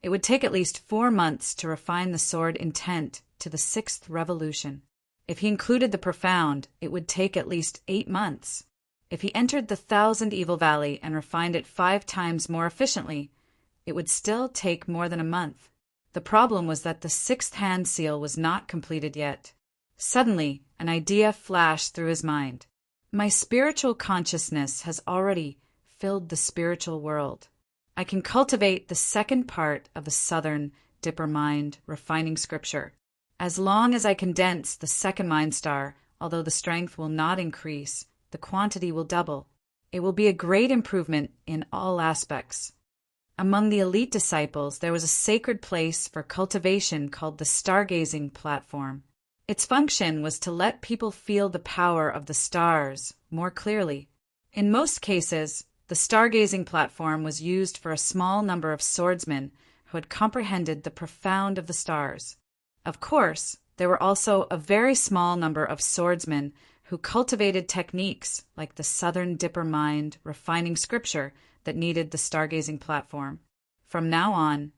it would take at least 4 months to refine the sword intent to the 6th Revolution. If he included the profound, it would take at least 8 months. If he entered the 1,000 Evil Valley and refined it 5 times more efficiently, it would still take more than a month. The problem was that the 6th hand seal was not completed yet. Suddenly, an idea flashed through his mind. My spiritual consciousness has already filled the spiritual world. I can cultivate the 2nd part of the Southern Dipper Mind refining scripture. As long as I condense the 2nd mind star, although the strength will not increase, the quantity will double. It will be a great improvement in all aspects. Among the elite disciples, there was a sacred place for cultivation called the stargazing platform. Its function was to let people feel the power of the stars more clearly. In most cases, the stargazing platform was used for a small number of swordsmen who had comprehended the profound of the stars. Of course, there were also a very small number of swordsmen who cultivated techniques like the Southern Dipper Mind refining scripture that needed the stargazing platform. From now on,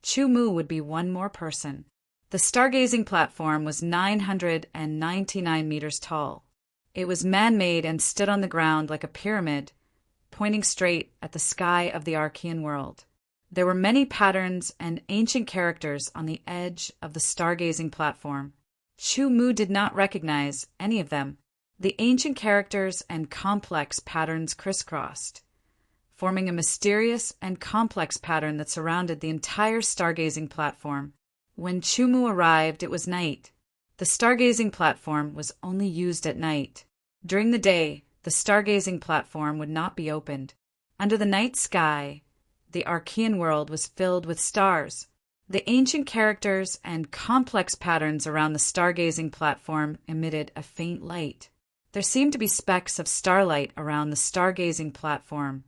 Chu Mu would be one more person. The stargazing platform was 999 meters tall. It was man-made and stood on the ground like a pyramid, pointing straight at the sky of the Archean world. There were many patterns and ancient characters on the edge of the stargazing platform. Chu Mu did not recognize any of them. The ancient characters and complex patterns crisscrossed, forming a mysterious and complex pattern that surrounded the entire stargazing platform. When Chumu arrived, it was night. The stargazing platform was only used at night. During the day, the stargazing platform would not be opened. Under the night sky, the Archean world was filled with stars. The ancient characters and complex patterns around the stargazing platform emitted a faint light. There seemed to be specks of starlight around the stargazing platform,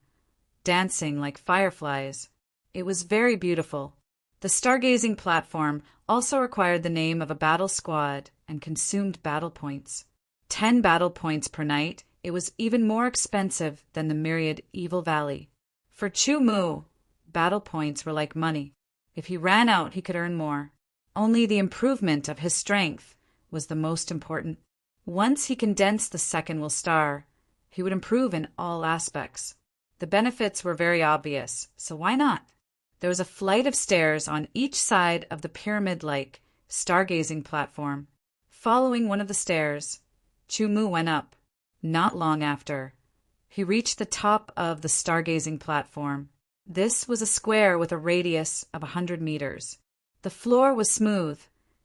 dancing like fireflies. It was very beautiful. The stargazing platform also required the name of a battle squad and consumed battle points. 10 battle points per night. It was even more expensive than the myriad Evil Valley. For Chumu, battle points were like money. If he ran out, he could earn more. Only the improvement of his strength was the most important. Once he condensed the second will star, he would improve in all aspects. The benefits were very obvious, so why not? There was a flight of stairs on each side of the pyramid-like stargazing platform. Following one of the stairs, Chumu went up. Not long after, he reached the top of the stargazing platform. This was a square with a radius of 100 meters. The floor was smooth,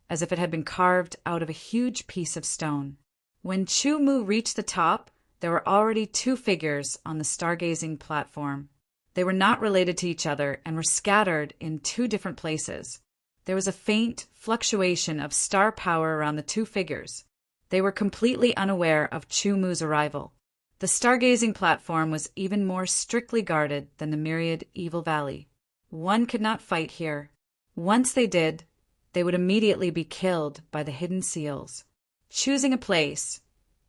as if it had been carved out of a huge piece of stone. When Chumu reached the top, there were already 2 figures on the stargazing platform. They were not related to each other and were scattered in 2 different places. There was a faint fluctuation of star power around the 2 figures. They were completely unaware of Chumu's arrival. The stargazing platform was even more strictly guarded than the myriad Evil Valley. One could not fight here. Once they did, they would immediately be killed by the hidden seals. Choosing a place,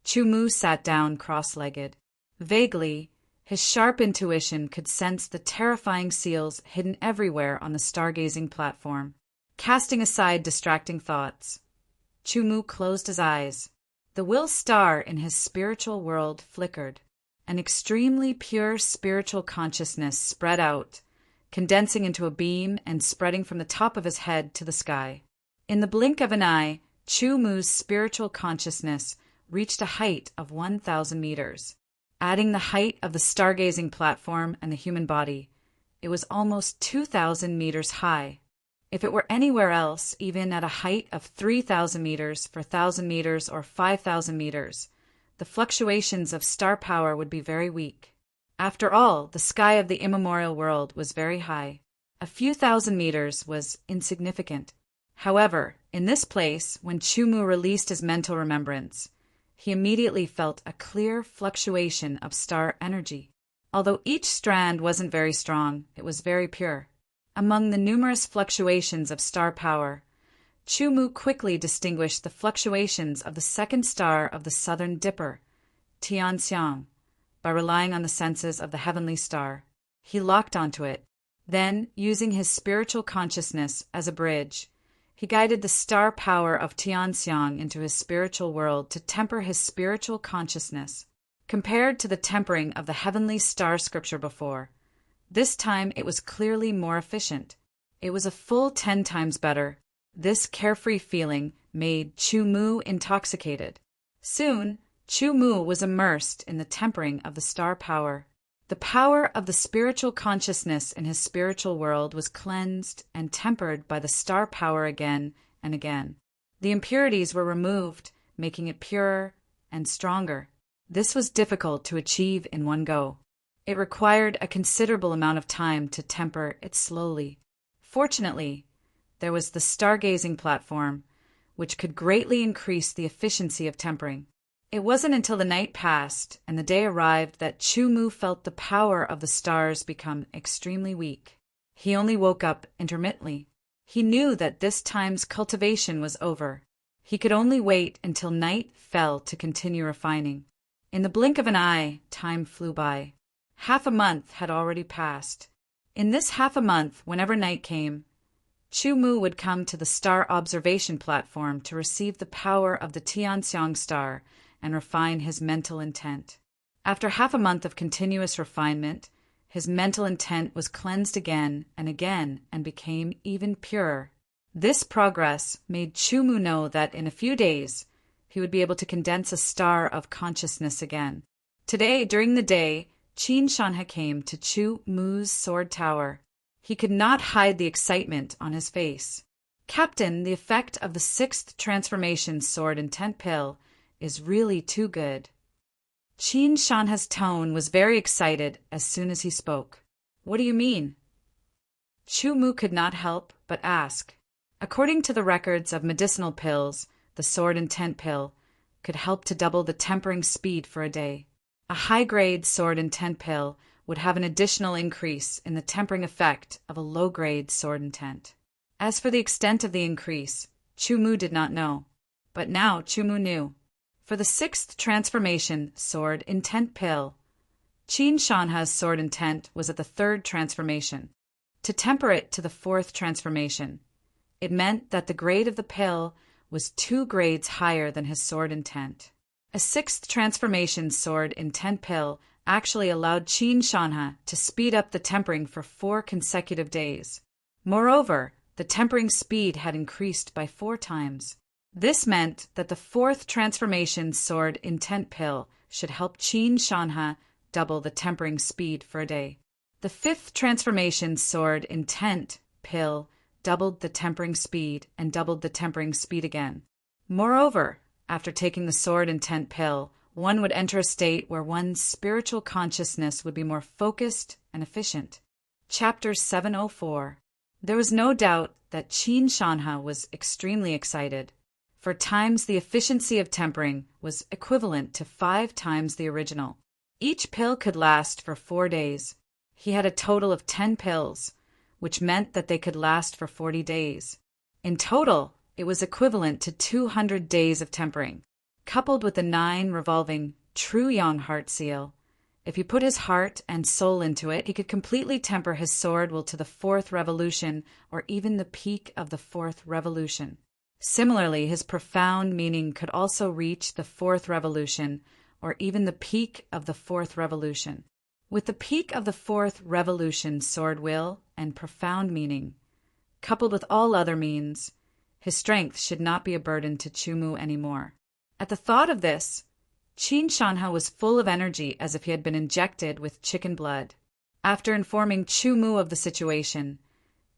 Chumu sat down cross-legged. Vaguely, his sharp intuition could sense the terrifying seals hidden everywhere on the stargazing platform. Casting aside distracting thoughts, Chumu closed his eyes. The will star in his spiritual world flickered. An extremely pure spiritual consciousness spread out, condensing into a beam and spreading from the top of his head to the sky. In the blink of an eye, Chumu's spiritual consciousness reached a height of 1,000 meters. Adding the height of the stargazing platform and the human body, it was almost 2,000 meters high. If it were anywhere else, even at a height of 3,000 meters, 4,000 meters, or 5,000 meters, the fluctuations of star power would be very weak. After all, the sky of the immemorial world was very high. A few thousand meters was insignificant. However, in this place, when Chumu released his mental remembrance, he immediately felt a clear fluctuation of star energy. Although each strand wasn't very strong, it was very pure. Among the numerous fluctuations of star power, Chumu quickly distinguished the fluctuations of the second star of the Southern Dipper, Tianxiang. By relying on the senses of the heavenly star, he locked onto it. Then, using his spiritual consciousness as a bridge, he guided the star power of Tianxiang into his spiritual world to temper his spiritual consciousness. Compared to the tempering of the heavenly star scripture before, this time it was clearly more efficient. It was a full 10 times better. This carefree feeling made Chumu intoxicated. Soon, Chumu was immersed in the tempering of the star power. The power of the spiritual consciousness in his spiritual world was cleansed and tempered by the star power again and again. The impurities were removed, making it purer and stronger. This was difficult to achieve in one go. It required a considerable amount of time to temper it slowly. Fortunately, there was the stargazing platform, which could greatly increase the efficiency of tempering. It wasn't until the night passed and the day arrived that Chumu felt the power of the stars become extremely weak. He only woke up intermittently. He knew that this time's cultivation was over. He could only wait until night fell to continue refining. In the blink of an eye, time flew by. Half a month had already passed. In this half a month, whenever night came, Chumu would come to the star observation platform to receive the power of the Tianxiang star and refine his mental intent. After half a month of continuous refinement, his mental intent was cleansed again and became even purer. This progress made Chumu know that in a few days he would be able to condense a star of consciousness again. Today, during the day, Qin Shanha came to Chu Mu's sword tower. He could not hide the excitement on his face. "Captain, the effect of the 6th transformation sword intent pill is really too good." Qin Shanha's tone was very excited as soon as he spoke. "What do you mean?" Chu Mu could not help but ask. According to the records of medicinal pills, the sword intent pill could help to double the tempering speed for a day. A high-grade sword intent pill would have an additional increase in the tempering effect of a low-grade sword intent. As for the extent of the increase, Chu Mu did not know. But now Chu Mu knew. For the 6th transformation sword intent pill, Qin Shanha's sword intent was at the 3rd transformation. To temper it to the 4th transformation, it meant that the grade of the pill was 2 grades higher than his sword intent. A 6th transformation sword intent pill actually allowed Qin Shanha to speed up the tempering for 4 consecutive days. Moreover, the tempering speed had increased by 4 times. This meant that the 4th transformation sword intent pill should help Qin Shanha double the tempering speed for a day. The 5th transformation sword intent pill doubled the tempering speed and doubled the tempering speed again. Moreover, after taking the sword intent pill, one would enter a state where one's spiritual consciousness would be more focused and efficient. Chapter 704. There was no doubt that Qin Shanha was extremely excited. For times the efficiency of tempering was equivalent to 5 times the original. Each pill could last for 4 days. He had a total of 10 pills, which meant that they could last for 40 days. In total, it was equivalent to 200 days of tempering. Coupled with the 9 revolving true yang heart seal, if he put his heart and soul into it, he could completely temper his sword will to the 4th revolution or even the peak of the 4th revolution. Similarly, his profound meaning could also reach the 4th revolution or even the peak of the 4th revolution. With the peak of the 4th revolution sword will and profound meaning, coupled with all other means, his strength should not be a burden to Chu Mu anymore. At the thought of this, Qin Shanha was full of energy as if he had been injected with chicken blood. After informing Chu Mu of the situation,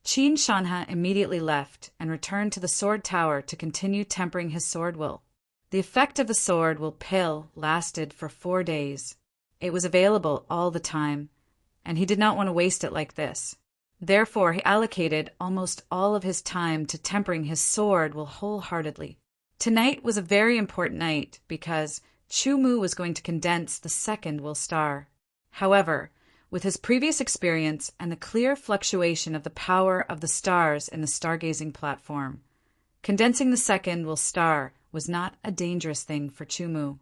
Qin Shanha immediately left and returned to the sword tower to continue tempering his sword will. The effect of the sword will pill lasted for 4 days. It was available all the time, and he did not want to waste it like this. Therefore, he allocated almost all of his time to tempering his sword will wholeheartedly. Tonight was a very important night because Chu Mu was going to condense the 2nd will star. However, with his previous experience and the clear fluctuation of the power of the stars in the stargazing platform, condensing the 2nd will star was not a dangerous thing for Chu Mu.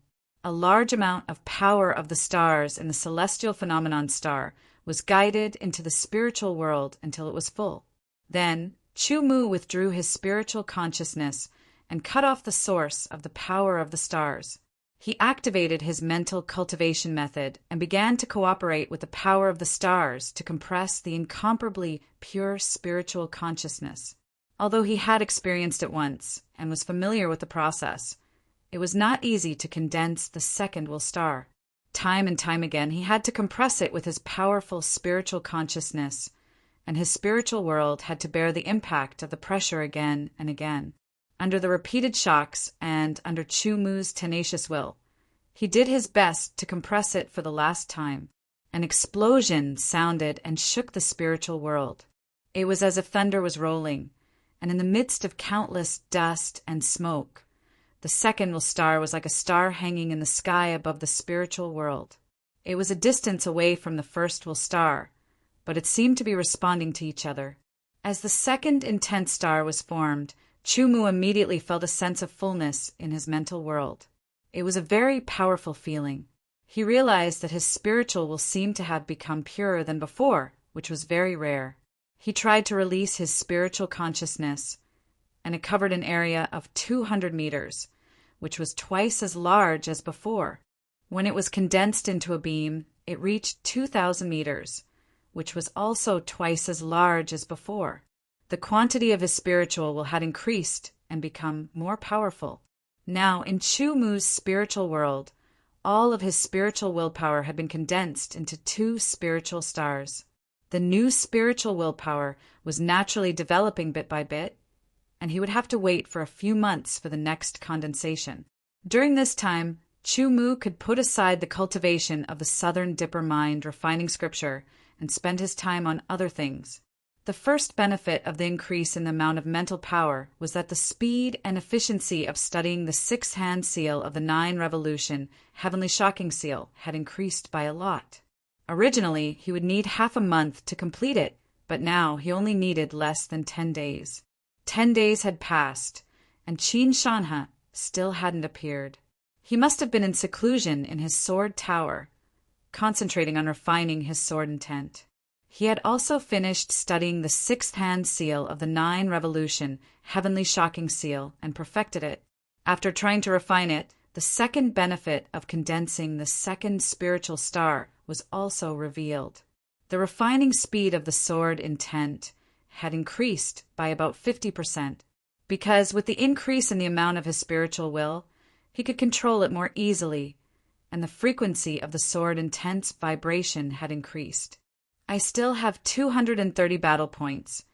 A large amount of power of the stars in the celestial phenomenon star was guided into the spiritual world until it was full. Then, Chu Mu withdrew his spiritual consciousness and cut off the source of the power of the stars. He activated his mental cultivation method and began to cooperate with the power of the stars to compress the incomparably pure spiritual consciousness. Although he had experienced it once and was familiar with the process, it was not easy to condense the 2nd will star. Time and time again, he had to compress it with his powerful spiritual consciousness, and his spiritual world had to bear the impact of the pressure again and again. Under the repeated shocks and under Chu Mu's tenacious will, he did his best to compress it for the last time. An explosion sounded and shook the spiritual world. It was as if thunder was rolling, and in the midst of countless dust and smoke, the 2nd will star was like a star hanging in the sky above the spiritual world. It was a distance away from the 1st will star, but it seemed to be responding to each other. As the 2nd intense star was formed, Chu Mu immediately felt a sense of fullness in his mental world. It was a very powerful feeling. He realized that his spiritual will seemed to have become purer than before, which was very rare. He tried to release his spiritual consciousness, and it covered an area of 200 meters, which was twice as large as before. When it was condensed into a beam, it reached 2,000 meters, which was also twice as large as before. The quantity of his spiritual will had increased and become more powerful. Now, in Chu Mu's spiritual world, all of his spiritual willpower had been condensed into 2 spiritual stars. The new spiritual willpower was naturally developing bit by bit, and he would have to wait for a few months for the next condensation. During this time, Chu Mu could put aside the cultivation of the Southern Dipper mind refining scripture and spend his time on other things. The first benefit of the increase in the amount of mental power was that the speed and efficiency of studying the 6-hand seal of the 9 revolution heavenly shocking seal had increased by a lot. Originally, he would need half a month to complete it, but now he only needed less than 10 days. 10 days had passed, and Qin Shanhe still hadn't appeared. He must have been in seclusion in his sword tower, concentrating on refining his sword intent. He had also finished studying the 6th-hand seal of the 9 revolution heavenly shocking seal and perfected it. After trying to refine it, the second benefit of condensing the 2nd spiritual star was also revealed. The refining speed of the sword intent had increased by about 50%, because with the increase in the amount of his spiritual will, he could control it more easily, and the frequency of the sword intent's vibration had increased. I still have 230 battle points,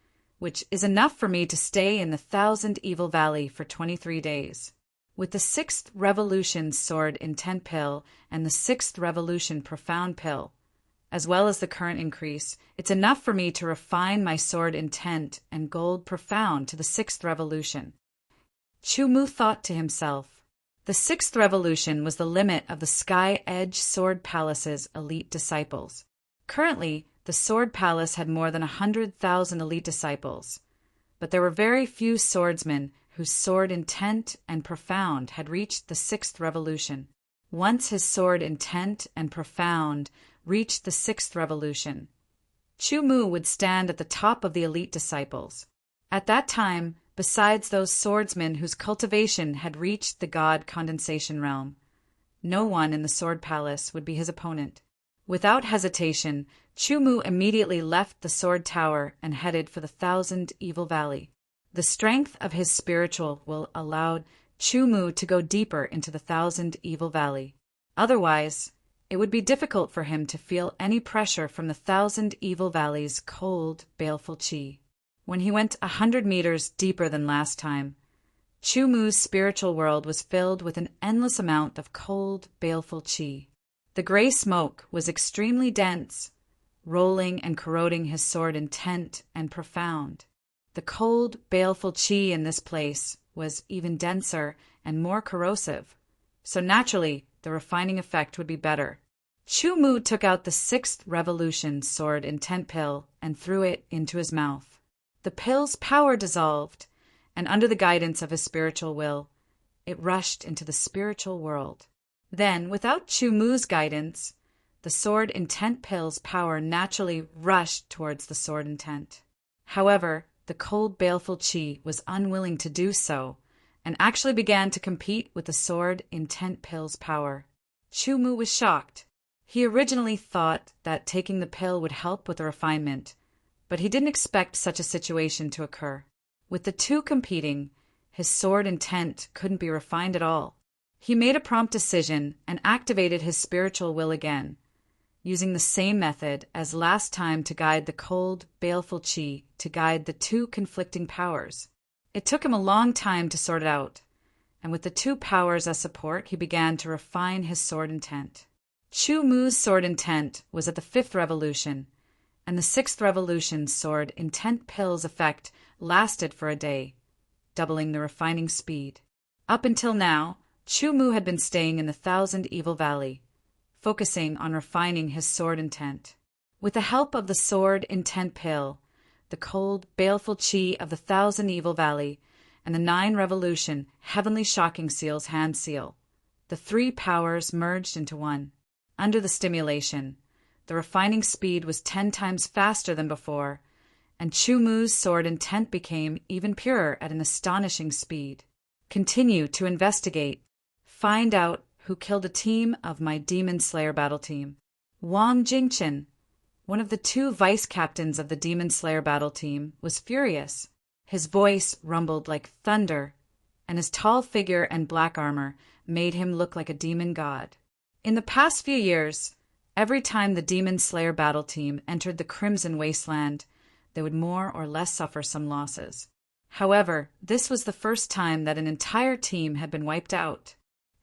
which is enough for me to stay in the 1000 Evil Valley for 23 days. With the 6th Revolution Sword Intent Pill and the 6th Revolution Profound Pill, as well as the current increase, it's enough for me to refine my Sword Intent and Gold Profound to the 6th Revolution. Chu Mu thought to himself. The 6th Revolution was the limit of the Sky Edge Sword Palace's elite disciples. Currently, the Sword Palace had more than 100,000 elite disciples, but there were very few swordsmen whose sword intent and profound had reached the 6th revolution. Once his sword intent and profound reached the 6th revolution, Chu Mu would stand at the top of the elite disciples. At that time, besides those swordsmen whose cultivation had reached the God condensation realm, no one in the Sword Palace would be his opponent. Without hesitation, Chu Mu immediately left the Sword Tower and headed for the 1000 Evil Valley. The strength of his spiritual will allowed Chu Mu to go deeper into the 1000 Evil Valley. Otherwise, it would be difficult for him to feel any pressure from the 1000 Evil Valley's cold, baleful qi. When he went 100 meters deeper than last time, Chu Mu's spiritual world was filled with an endless amount of cold, baleful qi. The gray smoke was extremely dense, rolling and corroding his sword intent and profound. The cold, baleful qi in this place was even denser and more corrosive, so naturally the refining effect would be better. Chu Mu took out the 6th Revolution Sword Intent Pill and threw it into his mouth. The pill's power dissolved, and under the guidance of his spiritual will, it rushed into the spiritual world. Then, without Chu Mu's guidance, the Sword Intent Pill's power naturally rushed towards the Sword Intent. However, the cold, baleful qi was unwilling to do so, and actually began to compete with the Sword Intent Pill's power. Chu Mu was shocked. He originally thought that taking the pill would help with the refinement, but he didn't expect such a situation to occur. With the two competing, his sword intent couldn't be refined at all. He made a prompt decision and activated his spiritual will again, using the same method as last time to guide the cold, baleful qi to guide the two conflicting powers. It took him a long time to sort it out, and with the two powers as support, he began to refine his sword intent. Chu Mu's sword intent was at the 5th revolution, and the 6th revolution's sword intent pill's effect lasted for a day, doubling the refining speed. Up until now, Chu Mu had been staying in the 1000 Evil Valley, focusing on refining his sword intent. With the help of the sword intent pill, the cold, baleful qi of the 1000 Evil Valley, and the 9 revolution heavenly shocking seal's hand seal, the three powers merged into one. Under the stimulation, the refining speed was 10 times faster than before, and Chu Mu's sword intent became even purer at an astonishing speed. Continue to investigate. Find out who killed a team of my Demon Slayer battle team. Wang Jingchen, one of the two vice captains of the Demon Slayer battle team, was furious. His voice rumbled like thunder, and his tall figure and black armor made him look like a demon god. In the past few years, every time the Demon Slayer battle team entered the Crimson Wasteland, they would more or less suffer some losses. However, this was the first time that an entire team had been wiped out.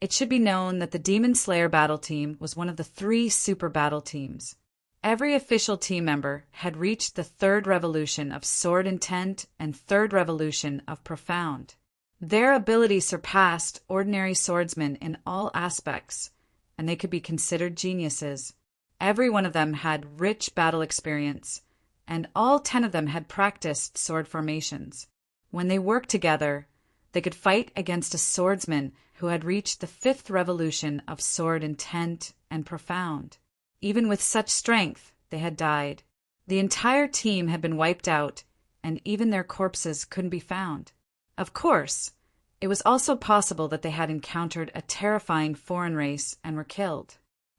It should be known that the Demon Slayer battle team was one of the 3 super battle teams. Every official team member had reached the 3rd revolution of Sword Intent and 3rd revolution of Profound. Their ability surpassed ordinary swordsmen in all aspects, and they could be considered geniuses. Every one of them had rich battle experience, and all 10 of them had practiced sword formations. When they worked together, they could fight against a swordsman who had reached the 5th revolution of Sword Intent and Profound. Even with such strength, they had died. The entire team had been wiped out, and even their corpses couldn't be found. Of course, it was also possible that they had encountered a terrifying foreign race and were killed.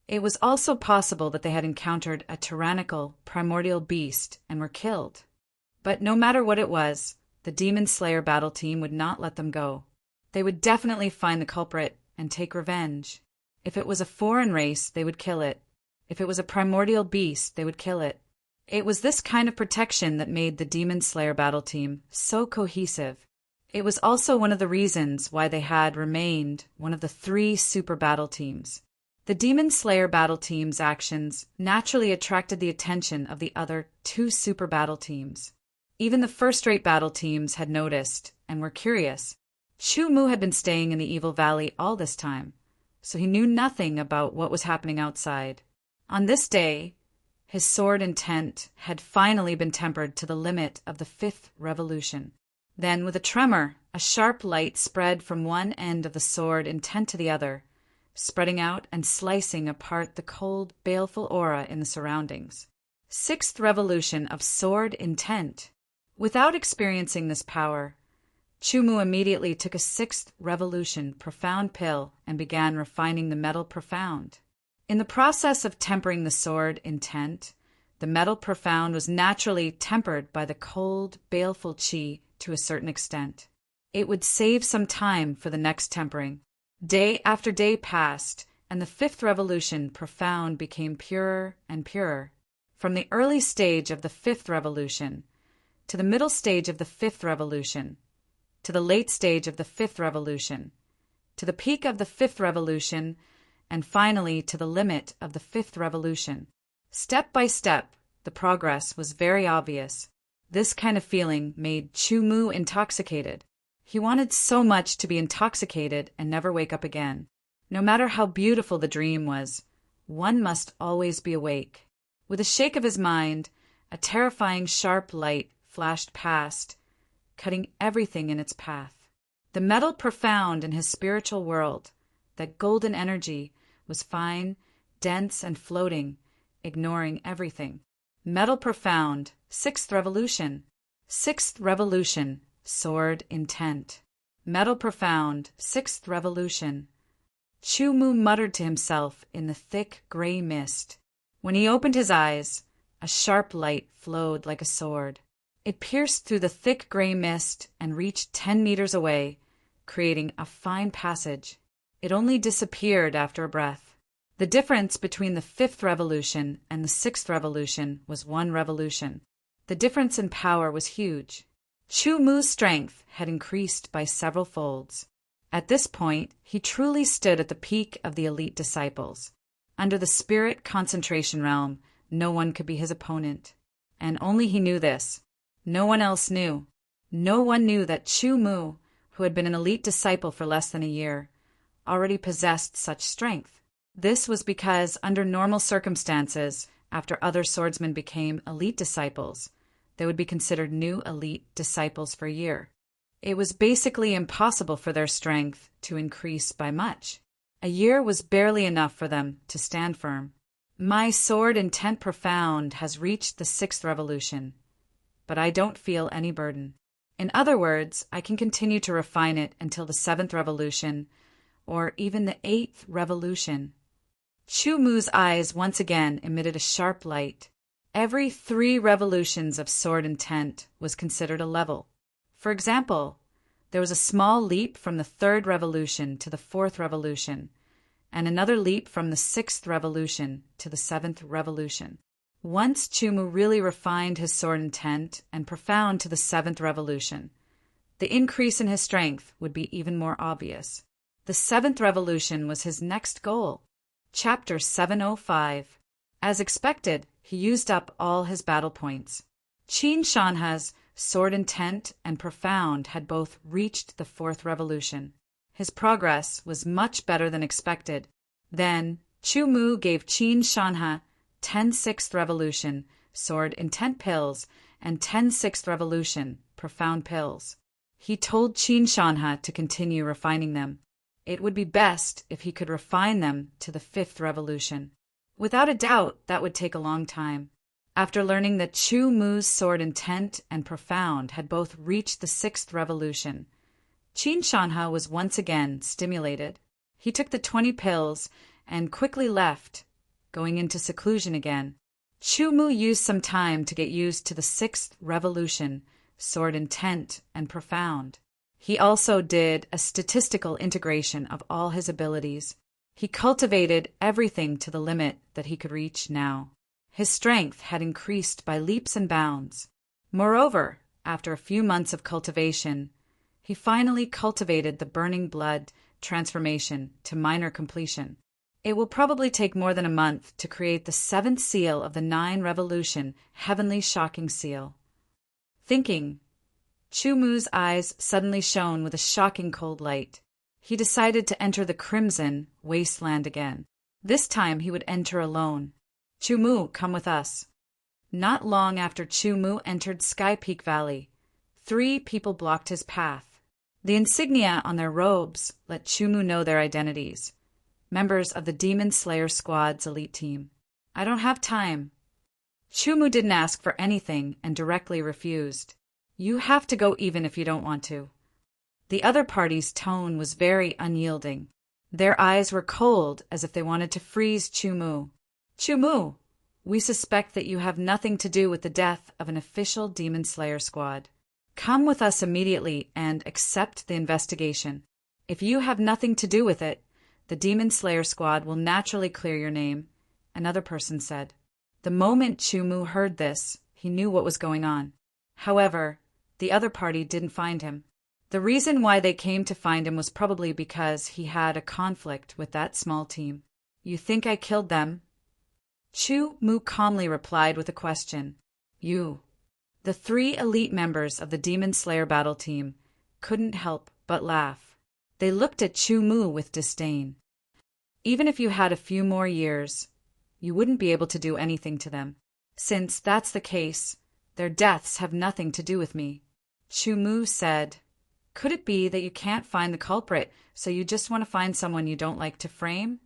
It was also possible that they had encountered a tyrannical, primordial beast and were killed. But no matter what it was, the Demon Slayer battle team would not let them go. They would definitely find the culprit and take revenge. If it was a foreign race, they would kill it. If it was a primordial beast, they would kill it. It was this kind of protection that made the Demon Slayer battle team so cohesive. It was also one of the reasons why they had remained one of the 3 super battle teams. The Demon Slayer battle team's actions naturally attracted the attention of the other 2 super battle teams. Even the first-rate battle teams had noticed and were curious. Chu Mu had been staying in the Evil Valley all this time, so he knew nothing about what was happening outside. On this day, his sword intent had finally been tempered to the limit of the 5th revolution. Then, with a tremor, a sharp light spread from one end of the sword intent to the other, spreading out and slicing apart the cold, baleful aura in the surroundings. 6th revolution of sword intent. Without experiencing this power, Chu Mu immediately took a 6th revolution profound pill and began refining the metal profound. In the process of tempering the sword intent, the metal profound was naturally tempered by the cold, baleful qi to a certain extent. It would save some time for the next tempering. Day after day passed, and the 5th revolution profound became purer and purer. From the early stage of the 5th revolution, to the middle stage of the 5th revolution, to the late stage of the 5th revolution, to the peak of the 5th revolution, and finally to the limit of the 5th revolution. Step by step, the progress was very obvious. This kind of feeling made Chu Mu intoxicated. He wanted so much to be intoxicated and never wake up again. No matter how beautiful the dream was, one must always be awake. With a shake of his mind, a terrifying sharp light flashed past, cutting everything in its path. The metal profound in his spiritual world, that golden energy, was fine, dense, and floating, ignoring everything. Metal profound, 6th revolution. 6th revolution, sword intent. Metal profound, 6th revolution. Chu Mu muttered to himself in the thick gray mist. When he opened his eyes, a sharp light flowed like a sword. It pierced through the thick gray mist and reached 10 meters away, creating a fine passage. It only disappeared after a breath. The difference between the 5th revolution and the 6th revolution was 1 revolution. The difference in power was huge. Chu Mu's strength had increased by several folds. At this point, he truly stood at the peak of the elite disciples. Under the spirit concentration realm, no one could be his opponent. And only he knew this. No one else knew. No one knew that Chu Mu, who had been an elite disciple for less than a year, already possessed such strength. This was because, under normal circumstances, after other swordsmen became elite disciples, they would be considered new elite disciples for a year. It was basically impossible for their strength to increase by much. A year was barely enough for them to stand firm. My sword intent profound has reached the 6th revolution, but I don't feel any burden. In other words, I can continue to refine it until the 7th revolution, or even the 8th revolution. Chu Mu's eyes once again emitted a sharp light. Every 3 revolutions of sword intent was considered a level. For example, There was a small leap from the third revolution to the fourth revolution, and another leap from the sixth revolution to the seventh revolution. Once Chumu really refined his sword intent and profound to the seventh revolution, the increase in his strength would be even more obvious. The seventh revolution was his next goal. Chapter 705. As expected, he used up all his battle points. Qin Shanha's sword intent and profound had both reached the fourth revolution. His progress was much better than expected. Then, Chu Mu gave Qin Shanha 10 sixth revolution sword intent pills and 10 sixth revolution profound pills. He told Qin Shanha to continue refining them. It would be best if he could refine them to the fifth revolution. Without a doubt, that would take a long time. After learning that Chu Mu's sword intent and profound had both reached the sixth revolution, Qin Shanha was once again stimulated. He took the 20 pills and quickly left, going into seclusion again. Chu Mu used some time to get used to the sixth revolution, sword intent and profound. He also did a statistical integration of all his abilities. He cultivated everything to the limit that he could reach now. His strength had increased by leaps and bounds. Moreover, after a few months of cultivation, he finally cultivated the burning blood transformation to minor completion. It will probably take more than a month to create the seventh seal of the 9 revolution heavenly shocking seal. Thinking, Chu Mu's eyes suddenly shone with a shocking cold light. He decided to enter the crimson wasteland again. This time he would enter alone. Chu Mu, come with us. Not long after Chu Mu entered Sky Peak Valley, 3 people blocked his path. The insignia on their robes let Chu Mu know their identities. Members of the Demon Slayer Squad's elite team. I don't have time. Chu Mu didn't ask for anything and directly refused. You have to go even if you don't want to. The other party's tone was very unyielding. Their eyes were cold as if they wanted to freeze Chu Mu. Chu Mu, we suspect that you have nothing to do with the death of an official Demon Slayer squad. Come with us immediately and accept the investigation. If you have nothing to do with it, the Demon Slayer squad will naturally clear your name, another person said. The moment Chu Mu heard this, he knew what was going on. However, the other party didn't find him. The reason why they came to find him was probably because he had a conflict with that small team. You think I killed them? Chu Mu calmly replied with a question. You. The 3 elite members of the Demon Slayer battle team couldn't help but laugh. They looked at Chu Mu with disdain. Even if you had a few more years, you wouldn't be able to do anything to them. Since that's the case, their deaths have nothing to do with me. Chu Mu said, Could it be that you can't find the culprit, so you just want to find someone you don't like to frame?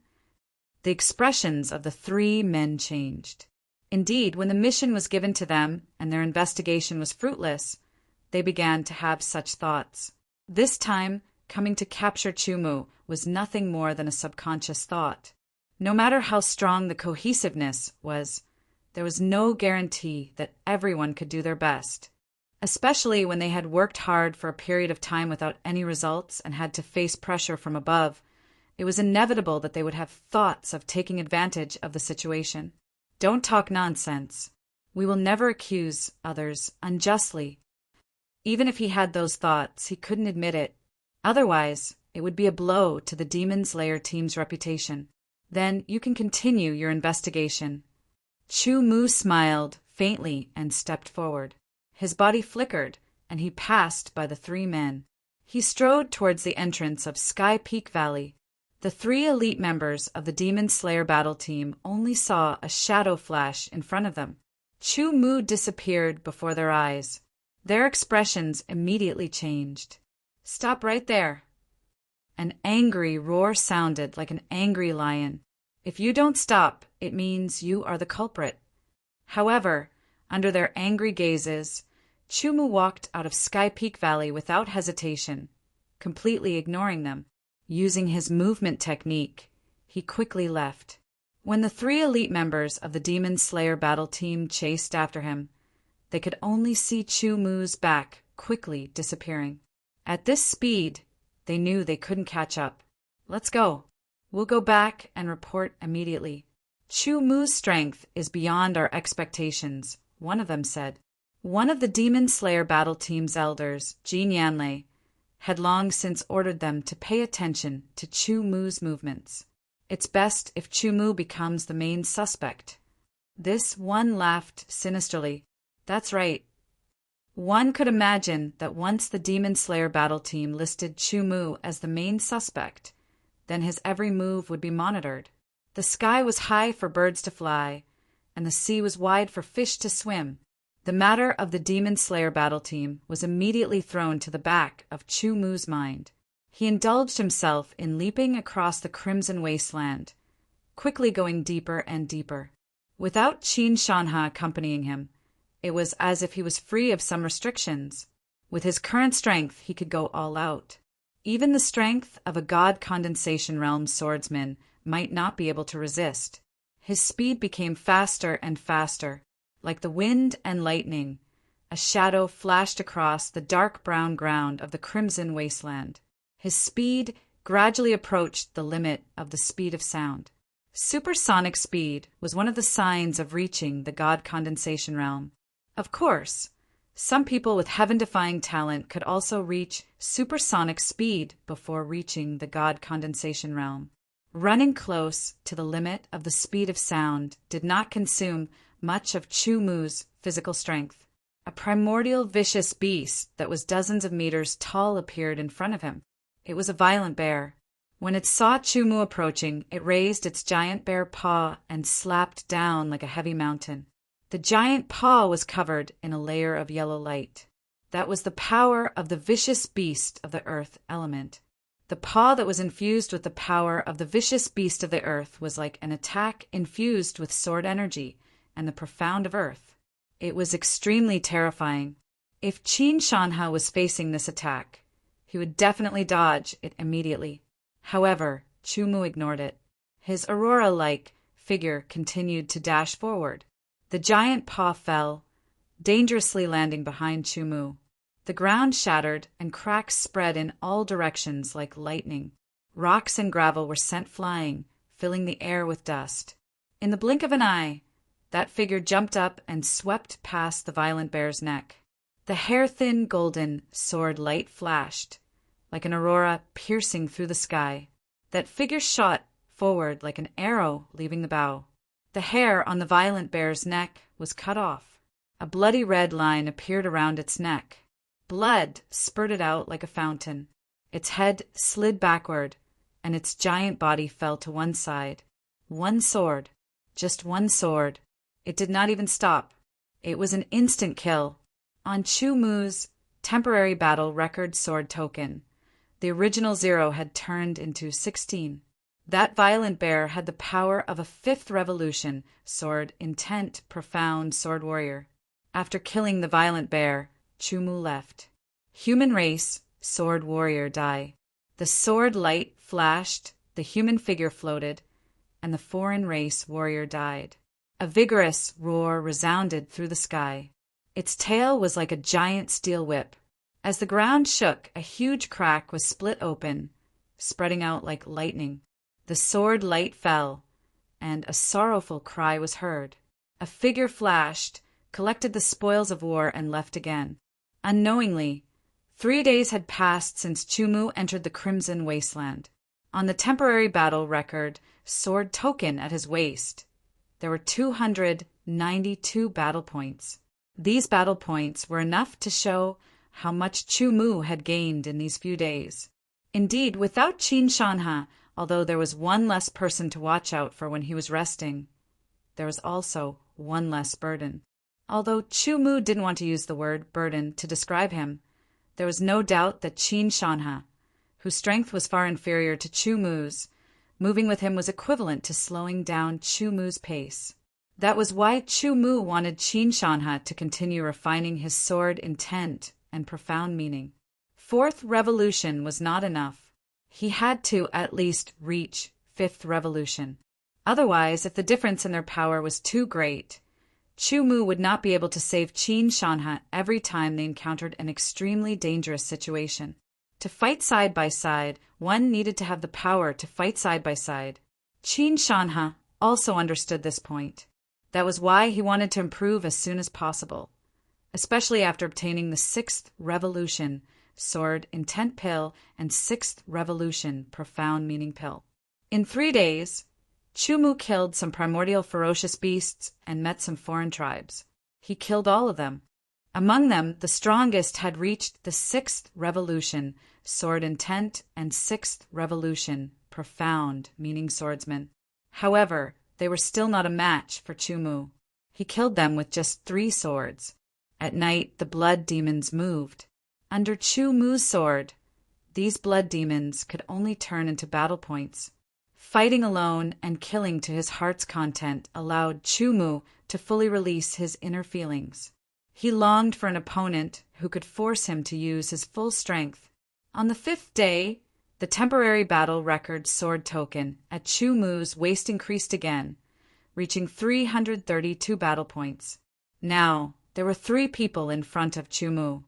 The expressions of the 3 men changed. Indeed, when the mission was given to them and their investigation was fruitless, they began to have such thoughts. This time, coming to capture Chu Mu was nothing more than a subconscious thought. No matter how strong the cohesiveness was, there was no guarantee that everyone could do their best. Especially when they had worked hard for a period of time without any results and had to face pressure from above, it was inevitable that they would have thoughts of taking advantage of the situation. Don't talk nonsense. We will never accuse others unjustly. Even if he had those thoughts, he couldn't admit it. Otherwise, it would be a blow to the Demon Slayer team's reputation. Then you can continue your investigation. Chu Mu smiled faintly and stepped forward. His body flickered, and he passed by the 3 men. He strode towards the entrance of Sky Peak Valley. The 3 elite members of the Demon Slayer battle team only saw a shadow flash in front of them. Chu Mu disappeared before their eyes. Their expressions immediately changed. Stop right there. An angry roar sounded like an angry lion. If you don't stop, it means you are the culprit. However, under their angry gazes, Chu Mu walked out of Sky Peak Valley without hesitation, completely ignoring them. Using his movement technique, he quickly left. When the 3 elite members of the Demon Slayer battle team chased after him, they could only see Chu Mu's back quickly disappearing. At this speed, they knew they couldn't catch up. Let's go. We'll go back and report immediately. Chu Mu's strength is beyond our expectations, one of them said. One of the Demon Slayer battle team's elders, Jean Yanlei, had long since ordered them to pay attention to Chu Mu's movements. It's best if Chu Mu becomes the main suspect. This one laughed sinisterly. That's right. One could imagine that once the Demon Slayer battle team listed Chu Mu as the main suspect, then his every move would be monitored. The sky was high for birds to fly, and the sea was wide for fish to swim. The matter of the Demon Slayer battle team was immediately thrown to the back of Chu Mu's mind. He indulged himself in leaping across the crimson wasteland, quickly going deeper and deeper. Without Qin Shanha accompanying him, it was as if he was free of some restrictions. With his current strength, he could go all out. Even the strength of a God Condensation Realm swordsman might not be able to resist. His speed became faster and faster. Like the wind and lightning, a shadow flashed across the dark brown ground of the crimson wasteland. His speed gradually approached the limit of the speed of sound. Supersonic speed was one of the signs of reaching the God Condensation Realm. Of course, some people with heaven-defying talent could also reach supersonic speed before reaching the God Condensation Realm. Running close to the limit of the speed of sound did not consume much of Chu Mu's physical strength. A primordial vicious beast that was dozens of meters tall appeared in front of him. It was a violent bear. When it saw Chu Mu approaching, it raised its giant bear paw and slapped down like a heavy mountain. The giant paw was covered in a layer of yellow light. That was the power of the vicious beast of the earth element. The paw that was infused with the power of the vicious beast of the earth was like an attack infused with sword energy and the profound of earth. It was extremely terrifying. If Qin Shanha was facing this attack, he would definitely dodge it immediately. However, Chu Mu ignored it. His aurora-like figure continued to dash forward. The giant paw fell, dangerously landing behind Chu Mu. The ground shattered and cracks spread in all directions like lightning. Rocks and gravel were sent flying, filling the air with dust. In the blink of an eye, that figure jumped up and swept past the violent bear's neck. The hair-thin golden sword light flashed, like an aurora piercing through the sky. That figure shot forward like an arrow leaving the bow. The hair on the violent bear's neck was cut off. A bloody red line appeared around its neck. Blood spurted out like a fountain. Its head slid backward, and its giant body fell to one side. One sword. Just one sword. It did not even stop. It was an instant kill. On Chu Mu's temporary battle record sword token, the original 0 had turned into 16. That violent bear had the power of a 5th revolution sword intent profound sword warrior. After killing the violent bear, Chu Mu left. Human race, sword warrior die. The sword light flashed, the human figure floated, and the foreign race warrior died. A vigorous roar resounded through the sky. Its tail was like a giant steel whip. As the ground shook, a huge crack was split open, spreading out like lightning. The sword light fell, and a sorrowful cry was heard. A figure flashed, collected the spoils of war, and left again. Unknowingly, 3 days had passed since Chu Mu entered the Crimson Wasteland. On the temporary battle record sword token at his waist, there were 292 battle points. These battle points were enough to show how much Chu Mu had gained in these few days. Indeed, without Qin Shanha, although there was one less person to watch out for when he was resting, there was also one less burden. Although Chu Mu didn't want to use the word burden to describe him, there was no doubt that Qin Shanha, whose strength was far inferior to Chu Mu's, moving with him was equivalent to slowing down Chu Mu's pace. That was why Chu Mu wanted Qin Shanha to continue refining his sword intent and profound meaning. 4th revolution was not enough. He had to at least reach 5th revolution. Otherwise, if the difference in their power was too great, Chu Mu would not be able to save Qin Shanha every time they encountered an extremely dangerous situation. To fight side by side, one needed to have the power to fight side by side. Qin Shanha also understood this point. That was why he wanted to improve as soon as possible, especially after obtaining the 6th Revolution, Sword Intent Pill, and 6th Revolution, Profound Meaning Pill. In 3 days, Chumu killed some primordial ferocious beasts and met some foreign tribes. He killed all of them. Among them, the strongest had reached the 6th Revolution, Sword Intent, and 6th Revolution, Profound Meaning Swordsman. However, they were still not a match for Chumu. He killed them with just 3 swords. At night, the blood demons moved. Under Chumu's sword, these blood demons could only turn into battle points. Fighting alone and killing to his heart's content allowed Chumu to fully release his inner feelings. He longed for an opponent who could force him to use his full strength. On the 5th day, the temporary battle record sword token at Chumu's waist increased again, reaching 332 battle points. Now, there were 3 people in front of Chumu.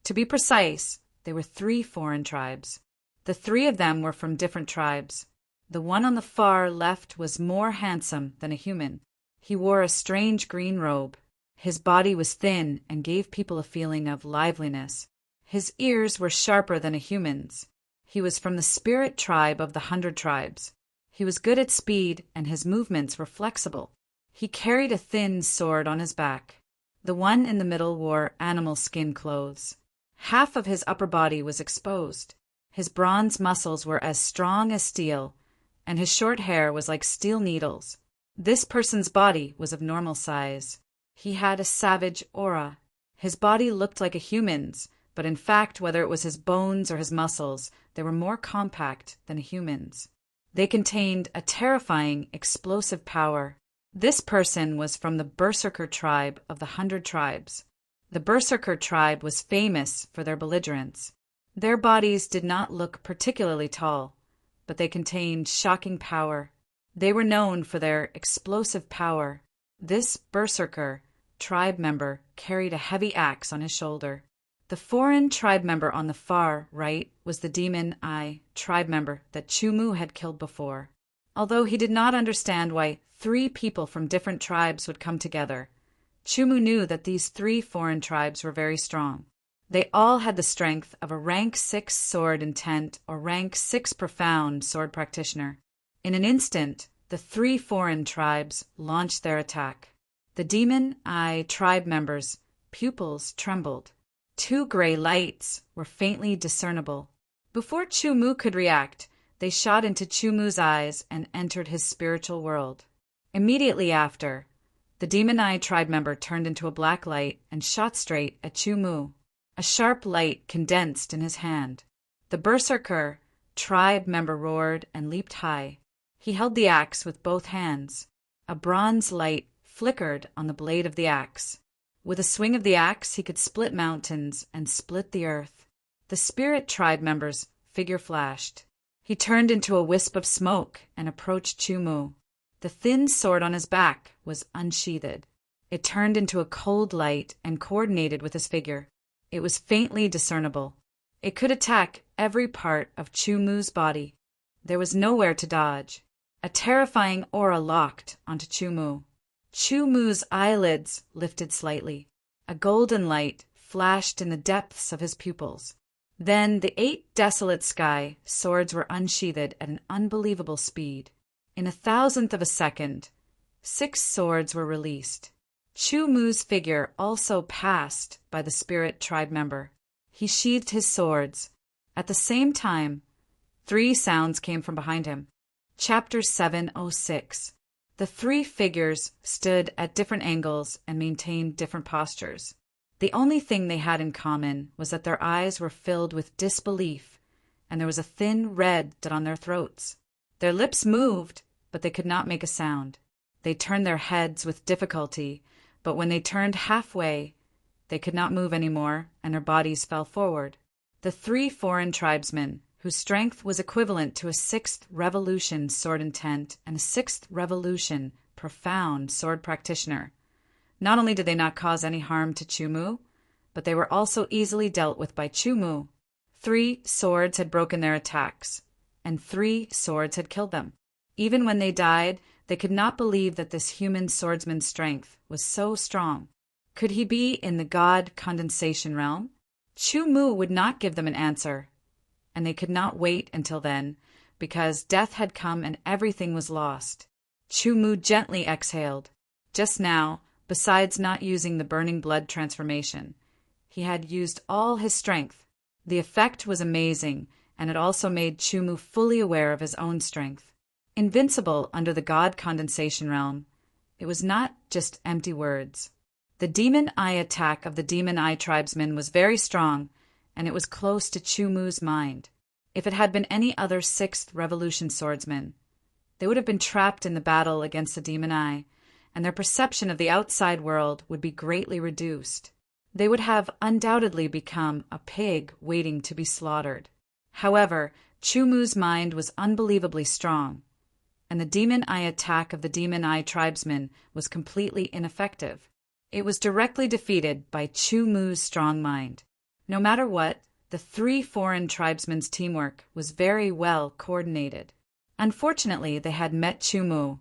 To be precise, they were 3 foreign tribes. The 3 of them were from different tribes. The one on the far left was more handsome than a human. He wore a strange green robe. His body was thin and gave people a feeling of liveliness. His ears were sharper than a human's. He was from the spirit tribe of the 100 tribes. He was good at speed and his movements were flexible. He carried a thin sword on his back. The one in the middle wore animal skin clothes. Half of his upper body was exposed. His bronze muscles were as strong as steel, and his short hair was like steel needles. This person's body was of normal size. He had a savage aura. His body looked like a human's, but in fact, whether it was his bones or his muscles, they were more compact than a human's. They contained a terrifying, explosive power. This person was from the Berserker tribe of the 100 tribes. The Berserker tribe was famous for their belligerence. Their bodies did not look particularly tall, but they contained shocking power. They were known for their explosive power. This Berserker tribe member carried a heavy axe on his shoulder. The foreign tribe member on the far right was the Demon Eye tribe member that Chumu had killed before. Although he did not understand why 3 people from different tribes would come together, Chumu knew that these 3 foreign tribes were very strong. They all had the strength of a rank 6 sword intent or rank 6 profound sword practitioner. In an instant, the 3 foreign tribes launched their attack. The Demon Eye tribe members' pupils trembled. 2 gray lights were faintly discernible. Before Chumu could react, they shot into Chumu's eyes and entered his spiritual world. Immediately after, the Demon Eye tribe member turned into a black light and shot straight at Chumu. A sharp light condensed in his hand. The Berserker tribe member roared and leaped high. He held the axe with both hands. A bronze light flickered on the blade of the axe. With a swing of the axe, he could split mountains and split the earth. The spirit tribe member's figure flashed. He turned into a wisp of smoke and approached Chumu. The thin sword on his back was unsheathed. It turned into a cold light and coordinated with his figure. It was faintly discernible. It could attack every part of Chumu's body. There was nowhere to dodge. A terrifying aura locked onto Chumu. Chumu's eyelids lifted slightly. A golden light flashed in the depths of his pupils. Then the 8 desolate sky swords were unsheathed at an unbelievable speed. In 1,000th of a second, 6 swords were released. Chumu's figure also passed by the spirit tribe member. He sheathed his swords. At the same time, 3 sounds came from behind him. Chapter 706. The 3 figures stood at different angles and maintained different postures. The only thing they had in common was that their eyes were filled with disbelief, and there was a thin red dot on their throats. Their lips moved, but they could not make a sound. They turned their heads with difficulty, but when they turned halfway, they could not move anymore, and their bodies fell forward. The 3 foreign tribesmen, whose strength was equivalent to a 6th Revolution sword intent and a 6th Revolution profound sword practitioner, not only did they not cause any harm to Chumu, but they were also easily dealt with by Chumu. 3 swords had broken their attacks, and 3 swords had killed them. Even when they died, they could not believe that this human swordsman's strength was so strong. Could he be in the god condensation realm? Chu Mu would not give them an answer, and they could not wait until then, because death had come and everything was lost. Chu Mu gently exhaled. Just now, besides not using the burning blood transformation, he had used all his strength. The effect was amazing, and it also made Chu Mu fully aware of his own strength. Invincible under the god condensation realm, it was not just empty words. The demon eye attack of the demon eye tribesmen was very strong, and it was close to Chu Mu's mind. If it had been any other 6th Revolution swordsman, they would have been trapped in the battle against the demon eye, and their perception of the outside world would be greatly reduced. They would have undoubtedly become a pig waiting to be slaughtered. However, Chu Mu's mind was unbelievably strong, and the demon eye attack of the demon eye tribesmen was completely ineffective. It was directly defeated by Chu Mu's strong mind. No matter what, the 3 foreign tribesmen's teamwork was very well coordinated. Unfortunately, they had met Chu Mu,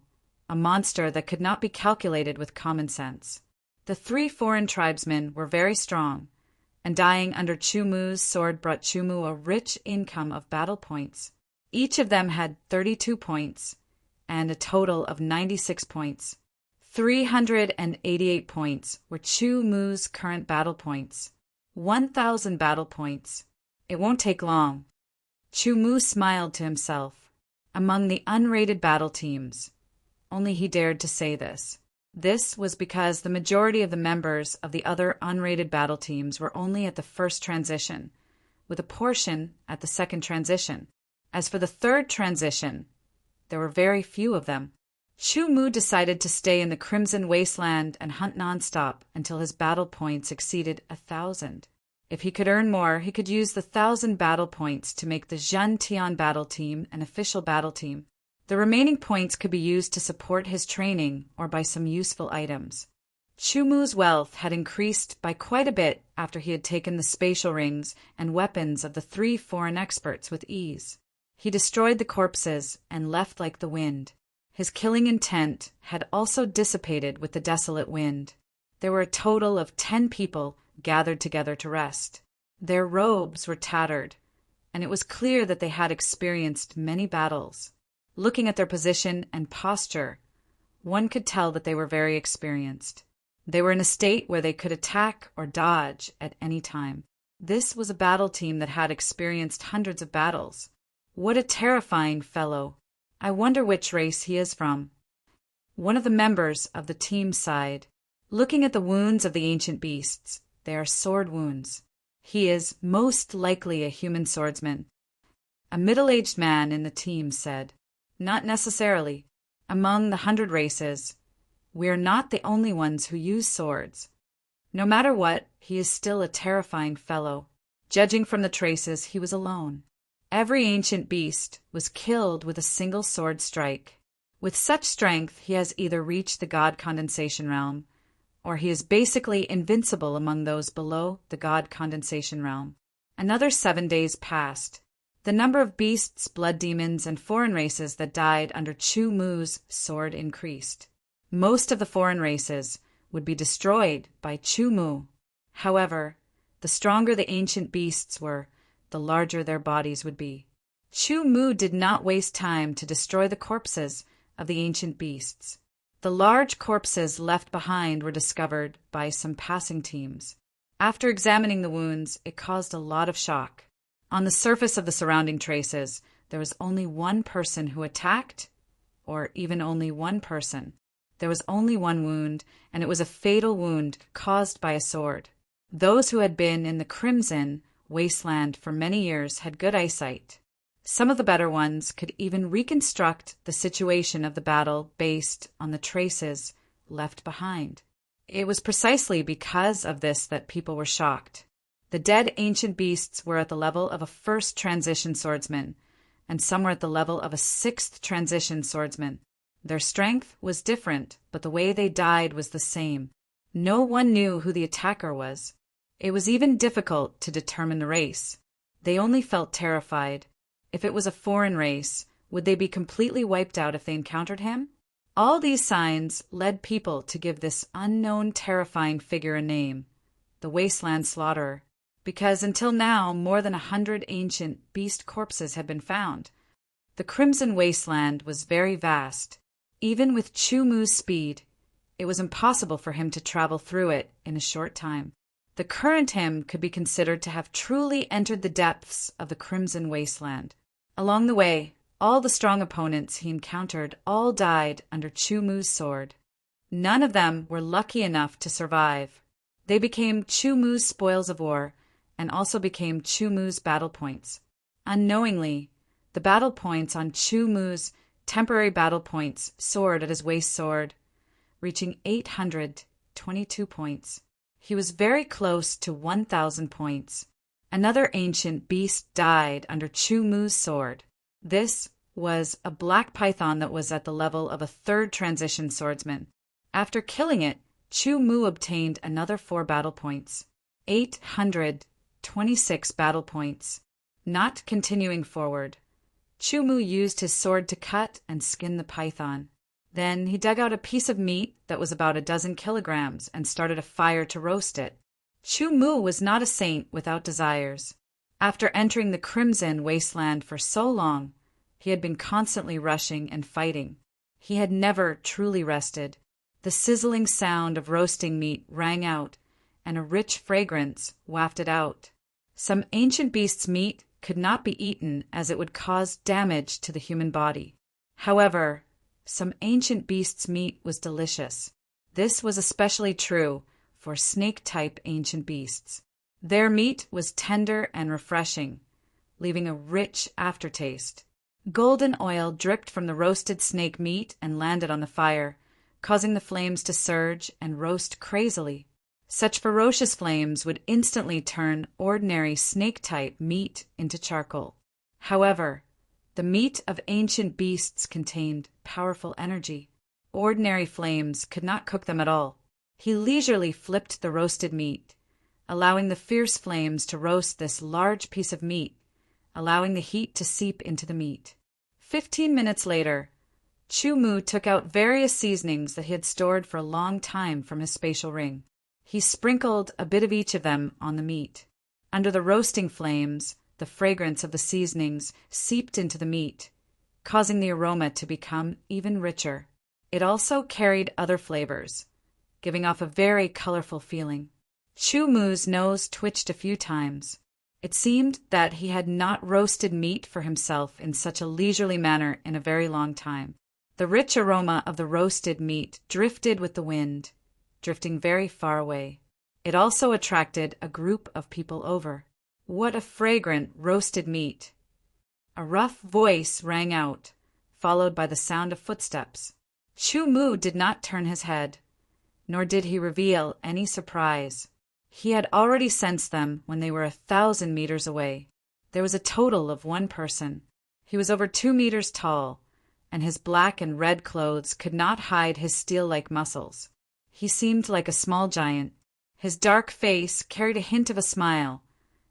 a monster that could not be calculated with common sense. The 3 foreign tribesmen were very strong, and dying under Chu Mu's sword brought Chu Mu a rich income of battle points. Each of them had 32 points, and a total of 96 points. 388 points were Chu Mu's current battle points. 1,000 battle points. It won't take long. Chu Mu smiled to himself. Among the unrated battle teams, only he dared to say this. This was because the majority of the members of the other unrated battle teams were only at the first transition, with a portion at the second transition. As for the third transition, there were very few of them. Chu Mu decided to stay in the Crimson Wasteland and hunt nonstop until his battle points exceeded 1,000. If he could earn more, he could use the 1,000 battle points to make the Zhen Tian battle team an official battle team. The remaining points could be used to support his training or buy some useful items. Chu Mu's wealth had increased by quite a bit after he had taken the spatial rings and weapons of the 3 foreign experts with ease. He destroyed the corpses and left like the wind. His killing intent had also dissipated with the desolate wind. There were a total of 10 people gathered together to rest. Their robes were tattered, and it was clear that they had experienced many battles. Looking at their position and posture, one could tell that they were very experienced. They were in a state where they could attack or dodge at any time. This was a battle team that had experienced hundreds of battles. What a terrifying fellow! I wonder which race he is from. One of the members of the team sighed. Looking at the wounds of the ancient beasts, they are sword wounds. He is most likely a human swordsman. A middle-aged man in the team said, "Not necessarily. Among the 100 races, we are not the only ones who use swords. No matter what, he is still a terrifying fellow." Judging from the traces, he was alone. Every ancient beast was killed with a single sword strike. With such strength, he has either reached the god condensation realm, or he is basically invincible among those below the god condensation realm. Another 7 days passed. The number of beasts, blood demons, and foreign races that died under Chu Mu's sword increased. Most of the foreign races would be destroyed by Chu Mu. However, the stronger the ancient beasts were, the larger their bodies would be. Chu Mu did not waste time to destroy the corpses of the ancient beasts. The large corpses left behind were discovered by some passing teams. After examining the wounds, it caused a lot of shock. On the surface of the surrounding traces, there was only one person who attacked, or even only one person. There was only one wound, and it was a fatal wound caused by a sword. Those who had been in the Crimson Wasteland for many years had good eyesight. Some of the better ones could even reconstruct the situation of the battle based on the traces left behind. It was precisely because of this that people were shocked. The dead ancient beasts were at the level of a first transition swordsman, and some were at the level of a 6th transition swordsman. Their strength was different, but the way they died was the same. No one knew who the attacker was. It was even difficult to determine the race. They only felt terrified. If it was a foreign race, would they be completely wiped out if they encountered him? All these signs led people to give this unknown terrifying figure a name, the Wasteland Slaughterer, because until now more than 100 ancient beast corpses had been found. The Crimson Wasteland was very vast. Even with Chumu's speed, it was impossible for him to travel through it in a short time. The current him could be considered to have truly entered the depths of the Crimson Wasteland. Along the way, all the strong opponents he encountered all died under Chumu's sword. None of them were lucky enough to survive. They became Chumu's spoils of war and also became Chumu's battle points. Unknowingly, the battle points on Chumu's temporary battle points soared at his waist sword, reaching 822 points. He was very close to 1,000 points. Another ancient beast died under Chumu's sword. This was a black python that was at the level of a third transition swordsman. After killing it, Chumu obtained another 4 battle points. 826 battle points. Not continuing forward, Chumu used his sword to cut and skin the python. Then he dug out a piece of meat that was about 12 kilograms and started a fire to roast it. Chumu was not a saint without desires. After entering the Crimson Wasteland for so long, he had been constantly rushing and fighting. He had never truly rested. The sizzling sound of roasting meat rang out, and a rich fragrance wafted out. Some ancient beast's meat could not be eaten as it would cause damage to the human body. However, some ancient beast's meat was delicious. This was especially true for snake-type ancient beasts. Their meat was tender and refreshing, leaving a rich aftertaste. Golden oil dripped from the roasted snake meat and landed on the fire, causing the flames to surge and roast crazily. Such ferocious flames would instantly turn ordinary snake-type meat into charcoal. However, the meat of ancient beasts contained powerful energy. Ordinary flames could not cook them at all. He leisurely flipped the roasted meat, allowing the fierce flames to roast this large piece of meat, allowing the heat to seep into the meat. 15 minutes later, Chumu took out various seasonings that he had stored for a long time from his spatial ring. He sprinkled a bit of each of them on the meat. Under the roasting flames, the fragrance of the seasonings seeped into the meat, causing the aroma to become even richer. It also carried other flavors, giving off a very colorful feeling. Chumu's nose twitched a few times. It seemed that he had not roasted meat for himself in such a leisurely manner in a very long time. The rich aroma of the roasted meat drifted with the wind, drifting very far away. It also attracted a group of people over. What a fragrant roasted meat! A rough voice rang out, followed by the sound of footsteps. Chumu did not turn his head, nor did he reveal any surprise. He had already sensed them when they were 1,000 meters away. There was a total of 1 person. He was over 2 meters tall, and his black and red clothes could not hide his steel-like muscles. He seemed like a small giant. His dark face carried a hint of a smile,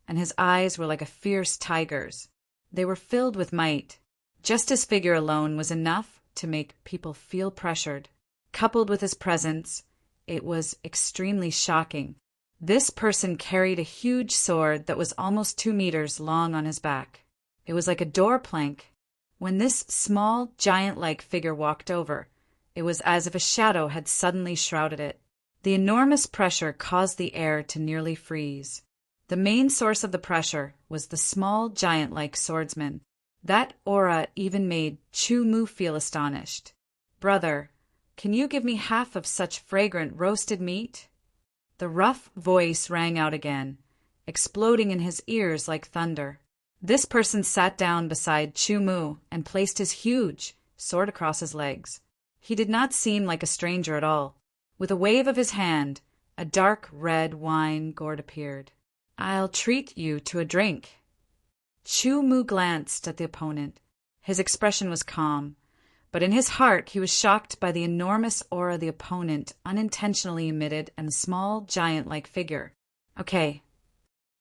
and his eyes were like a fierce tiger's. They were filled with might. Just his figure alone was enough to make people feel pressured. Coupled with his presence, it was extremely shocking. This person carried a huge sword that was almost 2 meters long on his back. It was like a door plank. When this small, giant-like figure walked over, it was as if a shadow had suddenly shrouded it. The enormous pressure caused the air to nearly freeze. The main source of the pressure was the small, giant-like swordsman. That aura even made Chumu feel astonished. "Brother, can you give me half of such fragrant roasted meat?" The rough voice rang out again, exploding in his ears like thunder. This person sat down beside Chumu and placed his huge sword across his legs. He did not seem like a stranger at all. With a wave of his hand, a dark red wine gourd appeared. "I'll treat you to a drink." Chumu glanced at the opponent. His expression was calm, but in his heart he was shocked by the enormous aura the opponent unintentionally emitted and the small, giant-like figure. "Okay."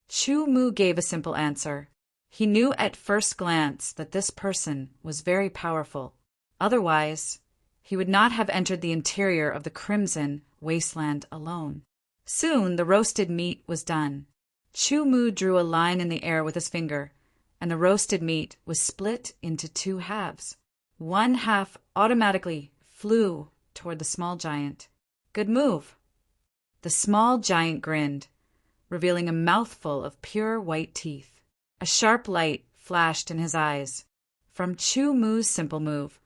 Chumu gave a simple answer. He knew at first glance that this person was very powerful. Otherwise, he would not have entered the interior of the crimson wasteland alone. Soon the roasted meat was done. Chu Mu drew a line in the air with his finger, and the roasted meat was split into two halves. One half automatically flew toward the small giant. Good move. The small giant grinned, revealing a mouthful of pure white teeth. A sharp light flashed in his eyes. From Chu Mu's simple move,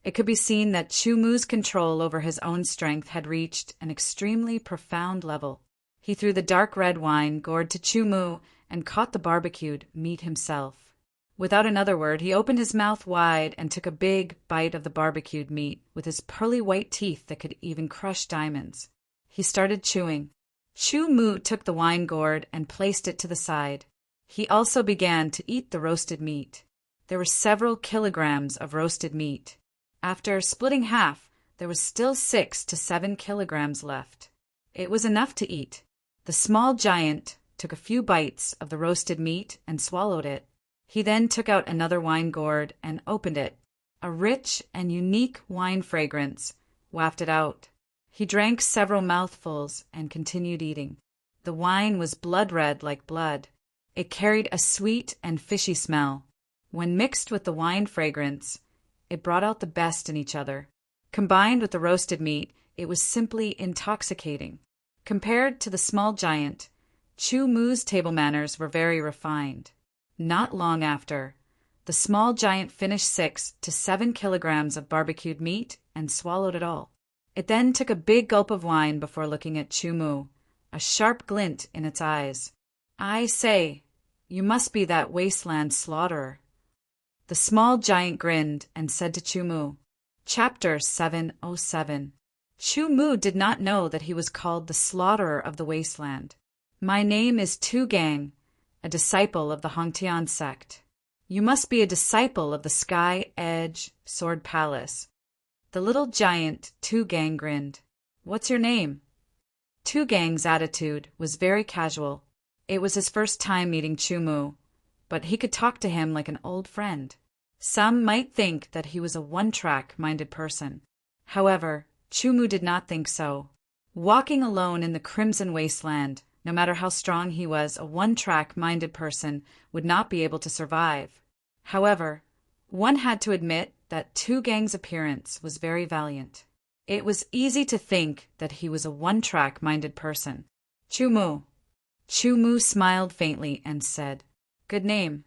it could be seen that Chu Mu's control over his own strength had reached an extremely profound level. He threw the dark red wine gourd to Chu Mu and caught the barbecued meat himself. Without another word, he opened his mouth wide and took a big bite of the barbecued meat with his pearly white teeth that could even crush diamonds. He started chewing. Chu Mu took the wine gourd and placed it to the side. He also began to eat the roasted meat. There were several kilograms of roasted meat. After splitting half, there was still 6 to 7 kilograms left. It was enough to eat. The small giant took a few bites of the roasted meat and swallowed it. He then took out another wine gourd and opened it. A rich and unique wine fragrance wafted out. He drank several mouthfuls and continued eating. The wine was blood red like blood. It carried a sweet and fishy smell. When mixed with the wine fragrance, it brought out the best in each other. Combined with the roasted meat, it was simply intoxicating. Compared to the small giant, Chu Mu's table manners were very refined. Not long after, the small giant finished 6 to 7 kilograms of barbecued meat and swallowed it all. It then took a big gulp of wine before looking at Chu Mu, a sharp glint in its eyes. I say, you must be that wasteland slaughterer. The small giant grinned and said to Chu Mu, Chapter 707. Chu Mu did not know that he was called the slaughterer of the wasteland. My name is Tu Gang, a disciple of the Hongtian sect. You must be a disciple of the Sky Edge Sword Palace. The little giant Tu Gang grinned. What's your name? Tu Gang's attitude was very casual. It was his first time meeting Chu Mu, but he could talk to him like an old friend. Some might think that he was a one-track-minded person. However, Chu Mu did not think so. Walking alone in the crimson wasteland, no matter how strong he was, a one-track-minded person would not be able to survive. However, one had to admit that Tu Gang's appearance was very valiant. It was easy to think that he was a one-track-minded person. Chu Mu. Chu Mu smiled faintly and said, Good name.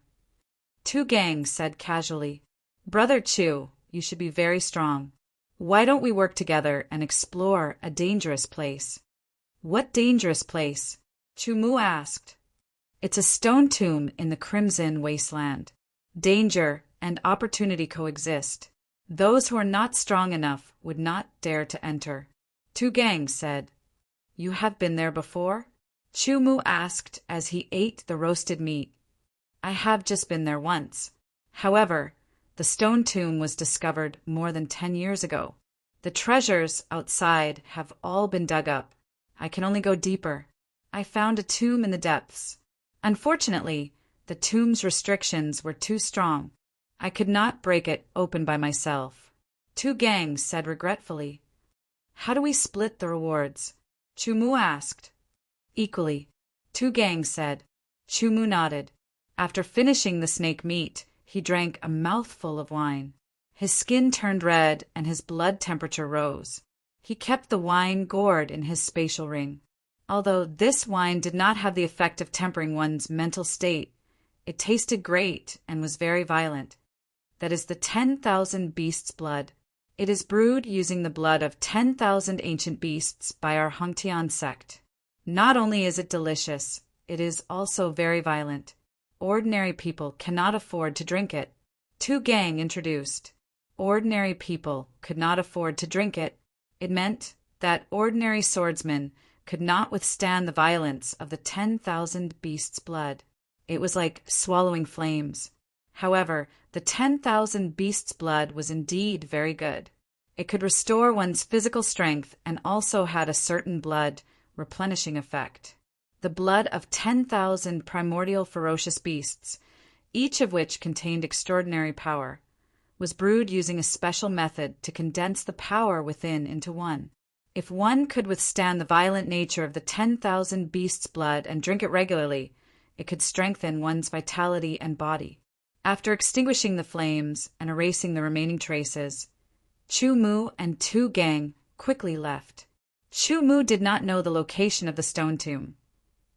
Tu Gang said casually, Brother Chu, you should be very strong. Why don't we work together and explore a dangerous place? What dangerous place? Chu Mu asked. It's a stone tomb in the Crimson Wasteland. Danger and opportunity coexist. Those who are not strong enough would not dare to enter. Tu Gang said, You have been there before? Chu Mu asked as he ate the roasted meat. I have just been there once. However, the stone tomb was discovered more than 10 years ago. The treasures outside have all been dug up. I can only go deeper. I found a tomb in the depths. Unfortunately, the tomb's restrictions were too strong. I could not break it open by myself. Tu Gang said regretfully. How do we split the rewards? Chu Mu asked. Equally, Tu Gang said. Chu Mu nodded. After finishing the snake meat, he drank a mouthful of wine. His skin turned red and his blood temperature rose. He kept the wine gourd in his spatial ring. Although this wine did not have the effect of tempering one's mental state, it tasted great and was very violent. That is the 10,000 beasts' blood. It is brewed using the blood of 10,000 ancient beasts by our Hongtian sect. Not only is it delicious, it is also very violent. Ordinary people cannot afford to drink it. Tu Gang introduced. Ordinary people could not afford to drink it. It meant that ordinary swordsmen could not withstand the violence of the 10,000 beasts' blood. It was like swallowing flames. However, the 10,000 beasts' blood was indeed very good. It could restore one's physical strength and also had a certain blood replenishing effect. The blood of 10,000 primordial ferocious beasts, each of which contained extraordinary power, was brewed using a special method to condense the power within into one. If one could withstand the violent nature of the 10,000 beasts' blood and drink it regularly, it could strengthen one's vitality and body. After extinguishing the flames and erasing the remaining traces, Chu Mu and Tu Gang quickly left. Chu Mu did not know the location of the stone tomb,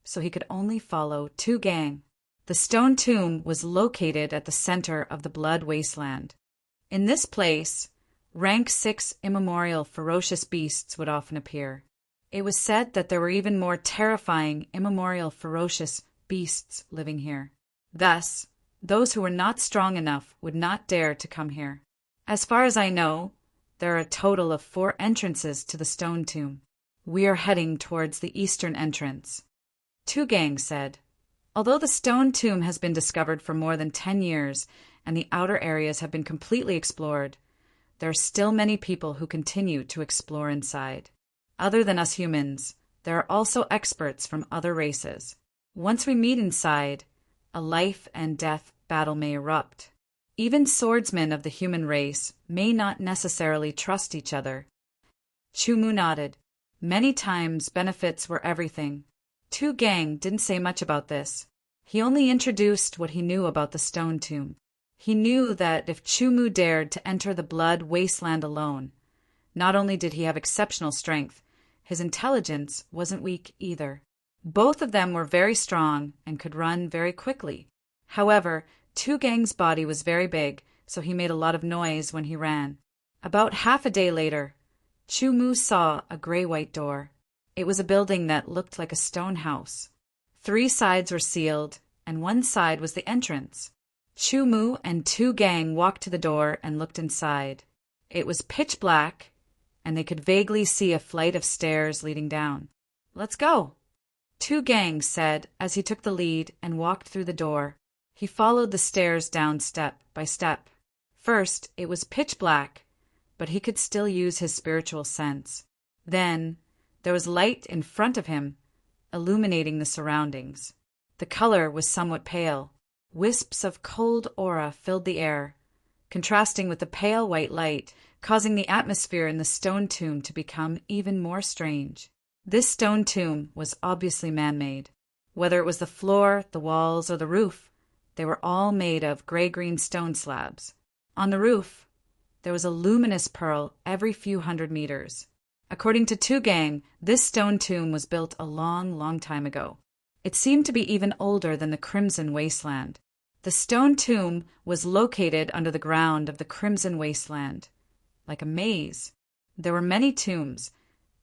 so he could only follow Tu Gang. The stone tomb was located at the center of the blood wasteland. In this place, rank 6 immemorial ferocious beasts would often appear. It was said that there were even more terrifying immemorial ferocious beasts living here. Thus, those who were not strong enough would not dare to come here. As far as I know, there are a total of 4 entrances to the stone tomb. We are heading towards the eastern entrance. Tu Gang said, although the stone tomb has been discovered for more than 10 years and the outer areas have been completely explored, there are still many people who continue to explore inside. Other than us humans, there are also experts from other races. Once we meet inside, a life and death battle may erupt. Even swordsmen of the human race may not necessarily trust each other. Chu Mu nodded. Many times benefits were everything. Tu Gang didn't say much about this. He only introduced what he knew about the stone tomb. He knew that if Chu Mu dared to enter the blood wasteland alone, not only did he have exceptional strength, his intelligence wasn't weak either. Both of them were very strong and could run very quickly. However, Tu Gang's body was very big, so he made a lot of noise when he ran. About half a day later, Chu Mu saw a gray-white door. It was a building that looked like a stone house. 3 sides were sealed, and one side was the entrance. Chu Mu and Tu Gang walked to the door and looked inside. It was pitch black, and they could vaguely see a flight of stairs leading down. "Let's go," Tu Gang said as he took the lead and walked through the door. He followed the stairs down step by step. First, it was pitch black, but he could still use his spiritual sense. Then, there was light in front of him, illuminating the surroundings. The color was somewhat pale. Wisps of cold aura filled the air, contrasting with the pale white light, causing the atmosphere in the stone tomb to become even more strange. This stone tomb was obviously man-made. Whether it was the floor, the walls, or the roof, they were all made of gray-green stone slabs. On the roof, there was a luminous pearl every few hundred meters. According to Tu Gang, this stone tomb was built a long, long time ago. It seemed to be even older than the Crimson Wasteland. The stone tomb was located under the ground of the Crimson Wasteland, like a maze. There were many tombs,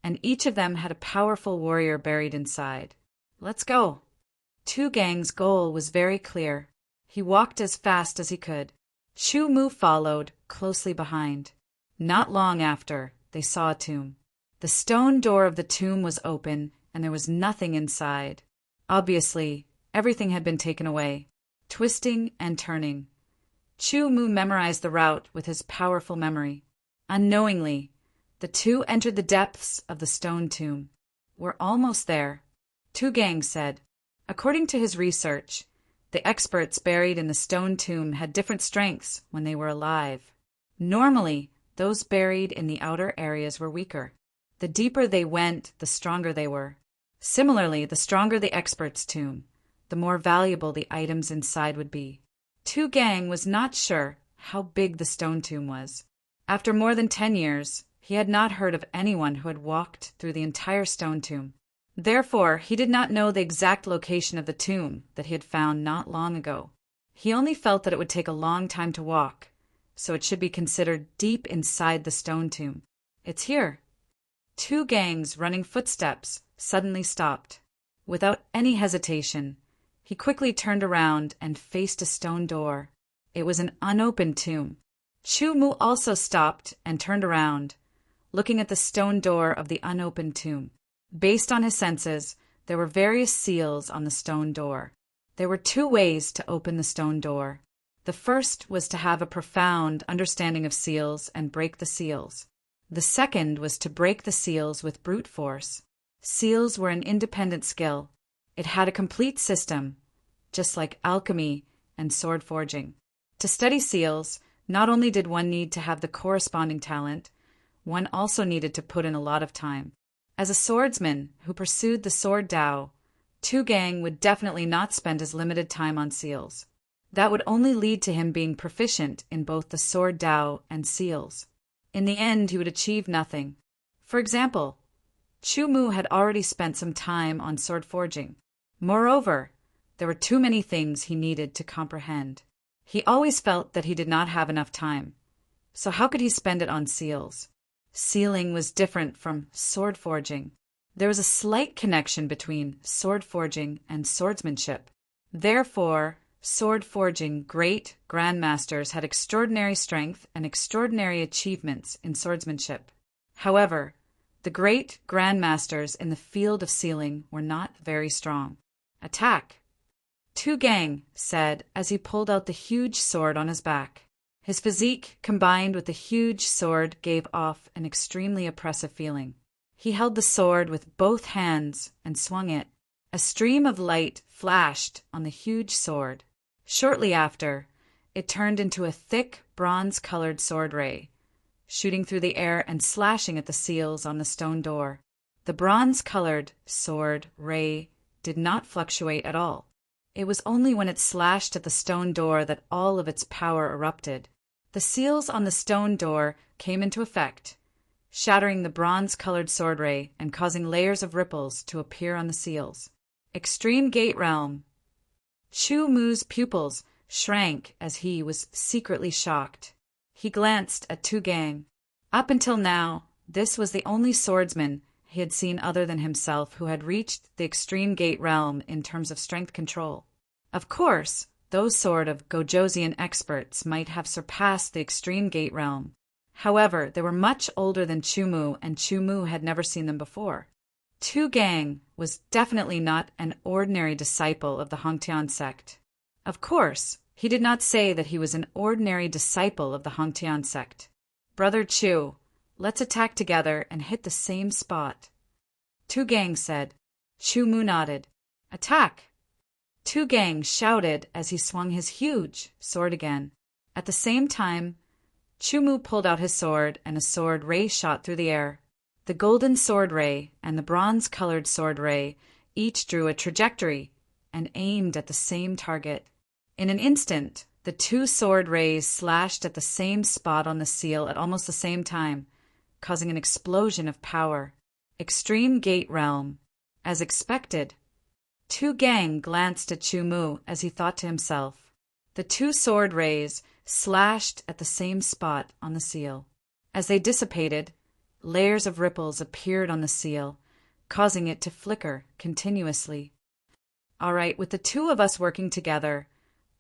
and each of them had a powerful warrior buried inside. "Let's go." Tu Gang's goal was very clear. He walked as fast as he could. Chu Mu followed, closely behind. Not long after, they saw a tomb. The stone door of the tomb was open, and there was nothing inside. Obviously, everything had been taken away. Twisting and turning, Chu Mu memorized the route with his powerful memory. Unknowingly, the two entered the depths of the stone tomb. "We're almost there," Tu Gang said. According to his research, the experts buried in the stone tomb had different strengths when they were alive. Normally, those buried in the outer areas were weaker. The deeper they went, the stronger they were. Similarly, the stronger the expert's tomb, the more valuable the items inside would be. Tu Gang was not sure how big the stone tomb was. After more than 10 years, he had not heard of anyone who had walked through the entire stone tomb. Therefore, he did not know the exact location of the tomb that he had found not long ago. He only felt that it would take a long time to walk, so it should be considered deep inside the stone tomb. "It's here." Tu Gang's running footsteps suddenly stopped. Without any hesitation, he quickly turned around and faced a stone door. It was an unopened tomb. Chu Mu also stopped and turned around, looking at the stone door of the unopened tomb. Based on his senses, there were various seals on the stone door. There were 2 ways to open the stone door. The first was to have a profound understanding of seals and break the seals. The second was to break the seals with brute force. Seals were an independent skill. It had a complete system. Just like alchemy, and sword forging. To study seals, not only did one need to have the corresponding talent, one also needed to put in a lot of time. As a swordsman who pursued the sword Tao, Tu Gang would definitely not spend his limited time on seals. That would only lead to him being proficient in both the sword Tao and seals. In the end, he would achieve nothing. For example, Chu Mu had already spent some time on sword forging. Moreover, there were too many things he needed to comprehend. He always felt that he did not have enough time. So how could he spend it on seals? Sealing was different from sword forging. There was a slight connection between sword forging and swordsmanship. Therefore, sword forging great grandmasters had extraordinary strength and extraordinary achievements in swordsmanship. However, the great grandmasters in the field of sealing were not very strong. Attack! Tu Gang said as he pulled out the huge sword on his back. His physique, combined with the huge sword, gave off an extremely oppressive feeling. He held the sword with both hands and swung it. A stream of light flashed on the huge sword. Shortly after, it turned into a thick, bronze-colored sword ray, shooting through the air and slashing at the seals on the stone door. The bronze-colored sword ray did not fluctuate at all. It was only when it slashed at the stone door that all of its power erupted. The seals on the stone door came into effect, shattering the bronze-colored sword ray and causing layers of ripples to appear on the seals. Extreme Gate Realm. Chu Mu's pupils shrank as he was secretly shocked. He glanced at Tu Gang. Up until now, this was the only swordsman he had seen other than himself who had reached the Extreme Gate Realm in terms of strength control. Of course, those sort of Gojosian experts might have surpassed the Extreme Gate Realm. However, they were much older than Chu Mu, and Chu Mu had never seen them before. Tu Gang was definitely not an ordinary disciple of the Hongtian sect. Of course, he did not say that he was an ordinary disciple of the Hongtian sect. Brother Chu, let's attack together and hit the same spot. Tu Gang said. Chu Mu nodded. Attack! Tu Gang shouted as he swung his huge sword again. At the same time, Chu Mu pulled out his sword and a sword ray shot through the air. The golden sword ray and the bronze-colored sword ray each drew a trajectory and aimed at the same target. In an instant, the two sword rays slashed at the same spot on the seal at almost the same time, causing an explosion of power. Extreme Gate Realm. As expected, Tu Gang glanced at Chu Mu as he thought to himself. The two sword rays slashed at the same spot on the seal. As they dissipated, layers of ripples appeared on the seal, causing it to flicker continuously. All right, with the two of us working together,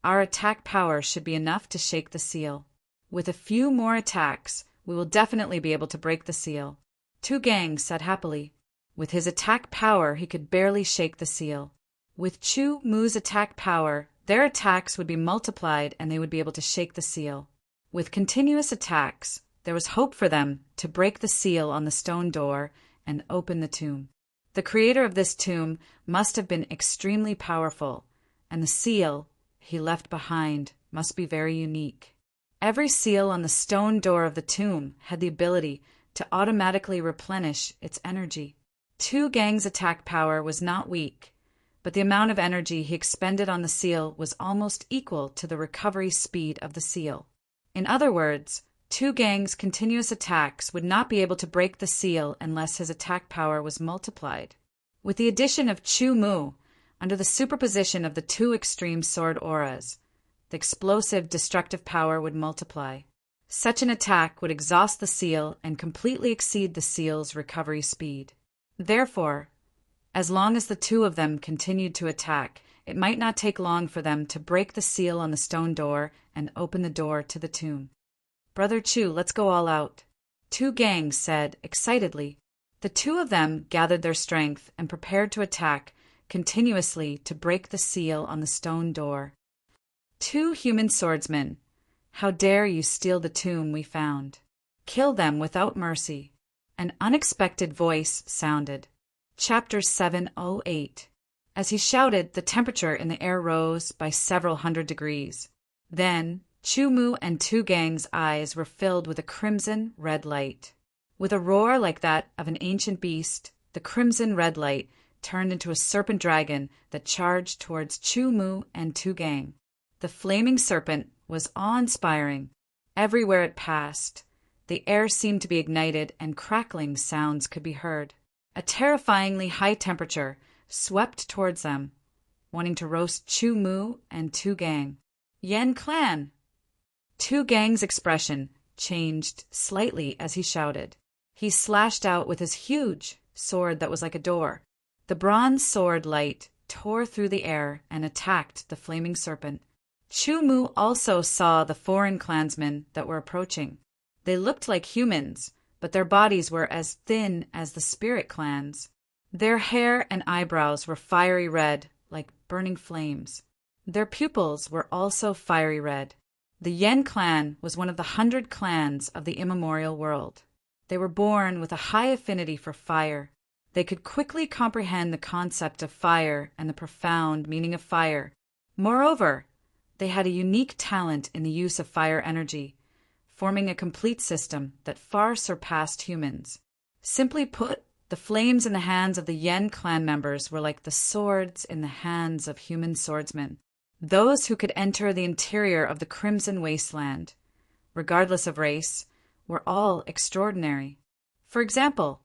our attack power should be enough to shake the seal. With a few more attacks, we will definitely be able to break the seal. Tu Gang said happily. With his attack power, he could barely shake the seal. With Chu Mu's attack power, their attacks would be multiplied and they would be able to shake the seal. With continuous attacks, there was hope for them to break the seal on the stone door and open the tomb. The creator of this tomb must have been extremely powerful, and the seal he left behind must be very unique. Every seal on the stone door of the tomb had the ability to automatically replenish its energy. Tu Gang's attack power was not weak, but the amount of energy he expended on the seal was almost equal to the recovery speed of the seal. In other words, Tu Gang's continuous attacks would not be able to break the seal unless his attack power was multiplied. With the addition of Chu Mu, under the superposition of the two extreme sword auras, the explosive destructive power would multiply. Such an attack would exhaust the seal and completely exceed the seal's recovery speed. Therefore, as long as the two of them continued to attack, it might not take long for them to break the seal on the stone door and open the door to the tomb. Brother Chu, let's go all out. Tu Gang said excitedly. The two of them gathered their strength and prepared to attack continuously to break the seal on the stone door. Two human swordsmen, how dare you steal the tomb we found? Kill them without mercy. An unexpected voice sounded. Chapter 708. As he shouted, the temperature in the air rose by several hundred degrees. Then, Chu-Mu and Tu Gang's eyes were filled with a crimson red light. With a roar like that of an ancient beast, the crimson red light turned into a serpent dragon that charged towards Chu-Mu and Tu Gang. The flaming serpent was awe-inspiring. Everywhere it passed, the air seemed to be ignited and crackling sounds could be heard. A terrifyingly high temperature swept towards them, wanting to roast Chu-Mu and Tu Gang. Yen Clan! Tu Gang's expression changed slightly as he shouted. He slashed out with his huge sword that was like a door. The bronze sword light tore through the air and attacked the flaming serpent. Chu-Mu also saw the foreign clansmen that were approaching. They looked like humans, but their bodies were as thin as the spirit clans. Their hair and eyebrows were fiery red, like burning flames. Their pupils were also fiery red. The Yen clan was one of the 100 clans of the immemorial world. They were born with a high affinity for fire. They could quickly comprehend the concept of fire and the profound meaning of fire. Moreover, they had a unique talent in the use of fire energy, forming a complete system that far surpassed humans. Simply put, the flames in the hands of the Yen clan members were like the swords in the hands of human swordsmen. Those who could enter the interior of the Crimson Wasteland, regardless of race, were all extraordinary. For example,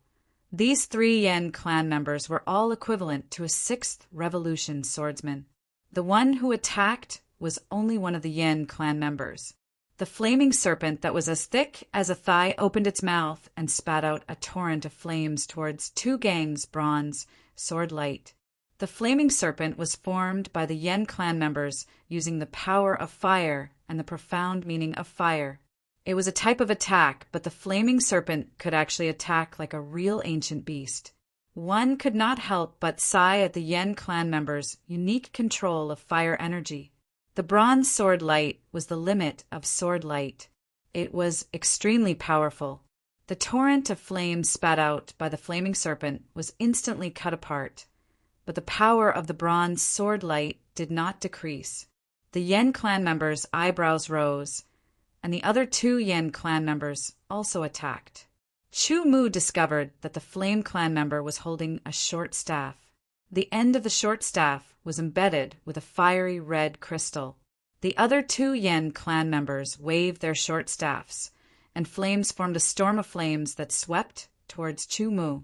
these 3 Yen clan members were all equivalent to a 6th Revolution swordsman. The one who attacked was only one of the Yen clan members. The flaming serpent that was as thick as a thigh opened its mouth and spat out a torrent of flames towards Tu Gang's bronze sword light. The flaming serpent was formed by the Yen clan members using the power of fire and the profound meaning of fire. It was a type of attack, but the flaming serpent could actually attack like a real ancient beast. One could not help but sigh at the Yen clan members' unique control of fire energy. The bronze sword light was the limit of sword light. It was extremely powerful. The torrent of flames spat out by the flaming serpent was instantly cut apart, but the power of the bronze sword light did not decrease. The Yen clan members' eyebrows rose, and the other 2 Yen clan members also attacked. Chu-Mu discovered that the Flame clan member was holding a short staff. The end of the short staff was embedded with a fiery red crystal. The other 2 Yen clan members waved their short staffs, and flames formed a storm of flames that swept towards Chu-Mu.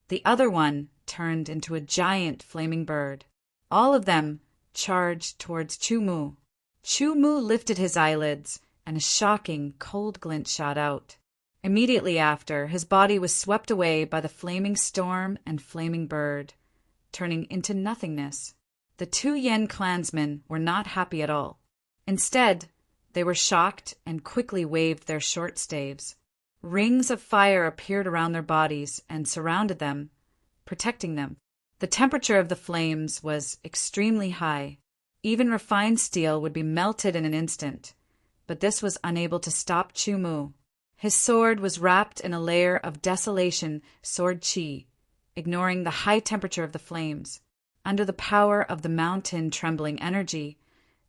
The other one turned into a giant flaming bird. All of them charged towards Chu-Mu. Chu-Mu lifted his eyelids, and a shocking cold glint shot out. Immediately after, his body was swept away by the flaming storm and flaming bird, turning into nothingness. The 2 Yen clansmen were not happy at all. Instead, they were shocked and quickly waved their short staves. Rings of fire appeared around their bodies and surrounded them, protecting them. The temperature of the flames was extremely high. Even refined steel would be melted in an instant, but this was unable to stop Chu-Mu. His sword was wrapped in a layer of desolation sword chi, ignoring the high temperature of the flames. Under the power of the mountain-trembling energy,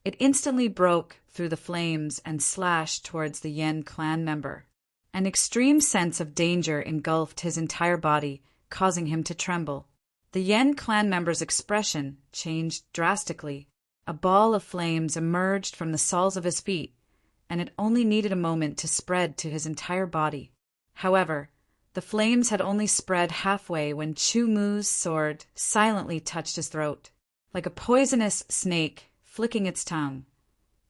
it instantly broke through the flames and slashed towards the Yen clan member. An extreme sense of danger engulfed his entire body, causing him to tremble. The Yen clan member's expression changed drastically. A ball of flames emerged from the soles of his feet, and it only needed a moment to spread to his entire body. However, the flames had only spread halfway when Chu-Mu's sword silently touched his throat. Like a poisonous snake flicking its tongue,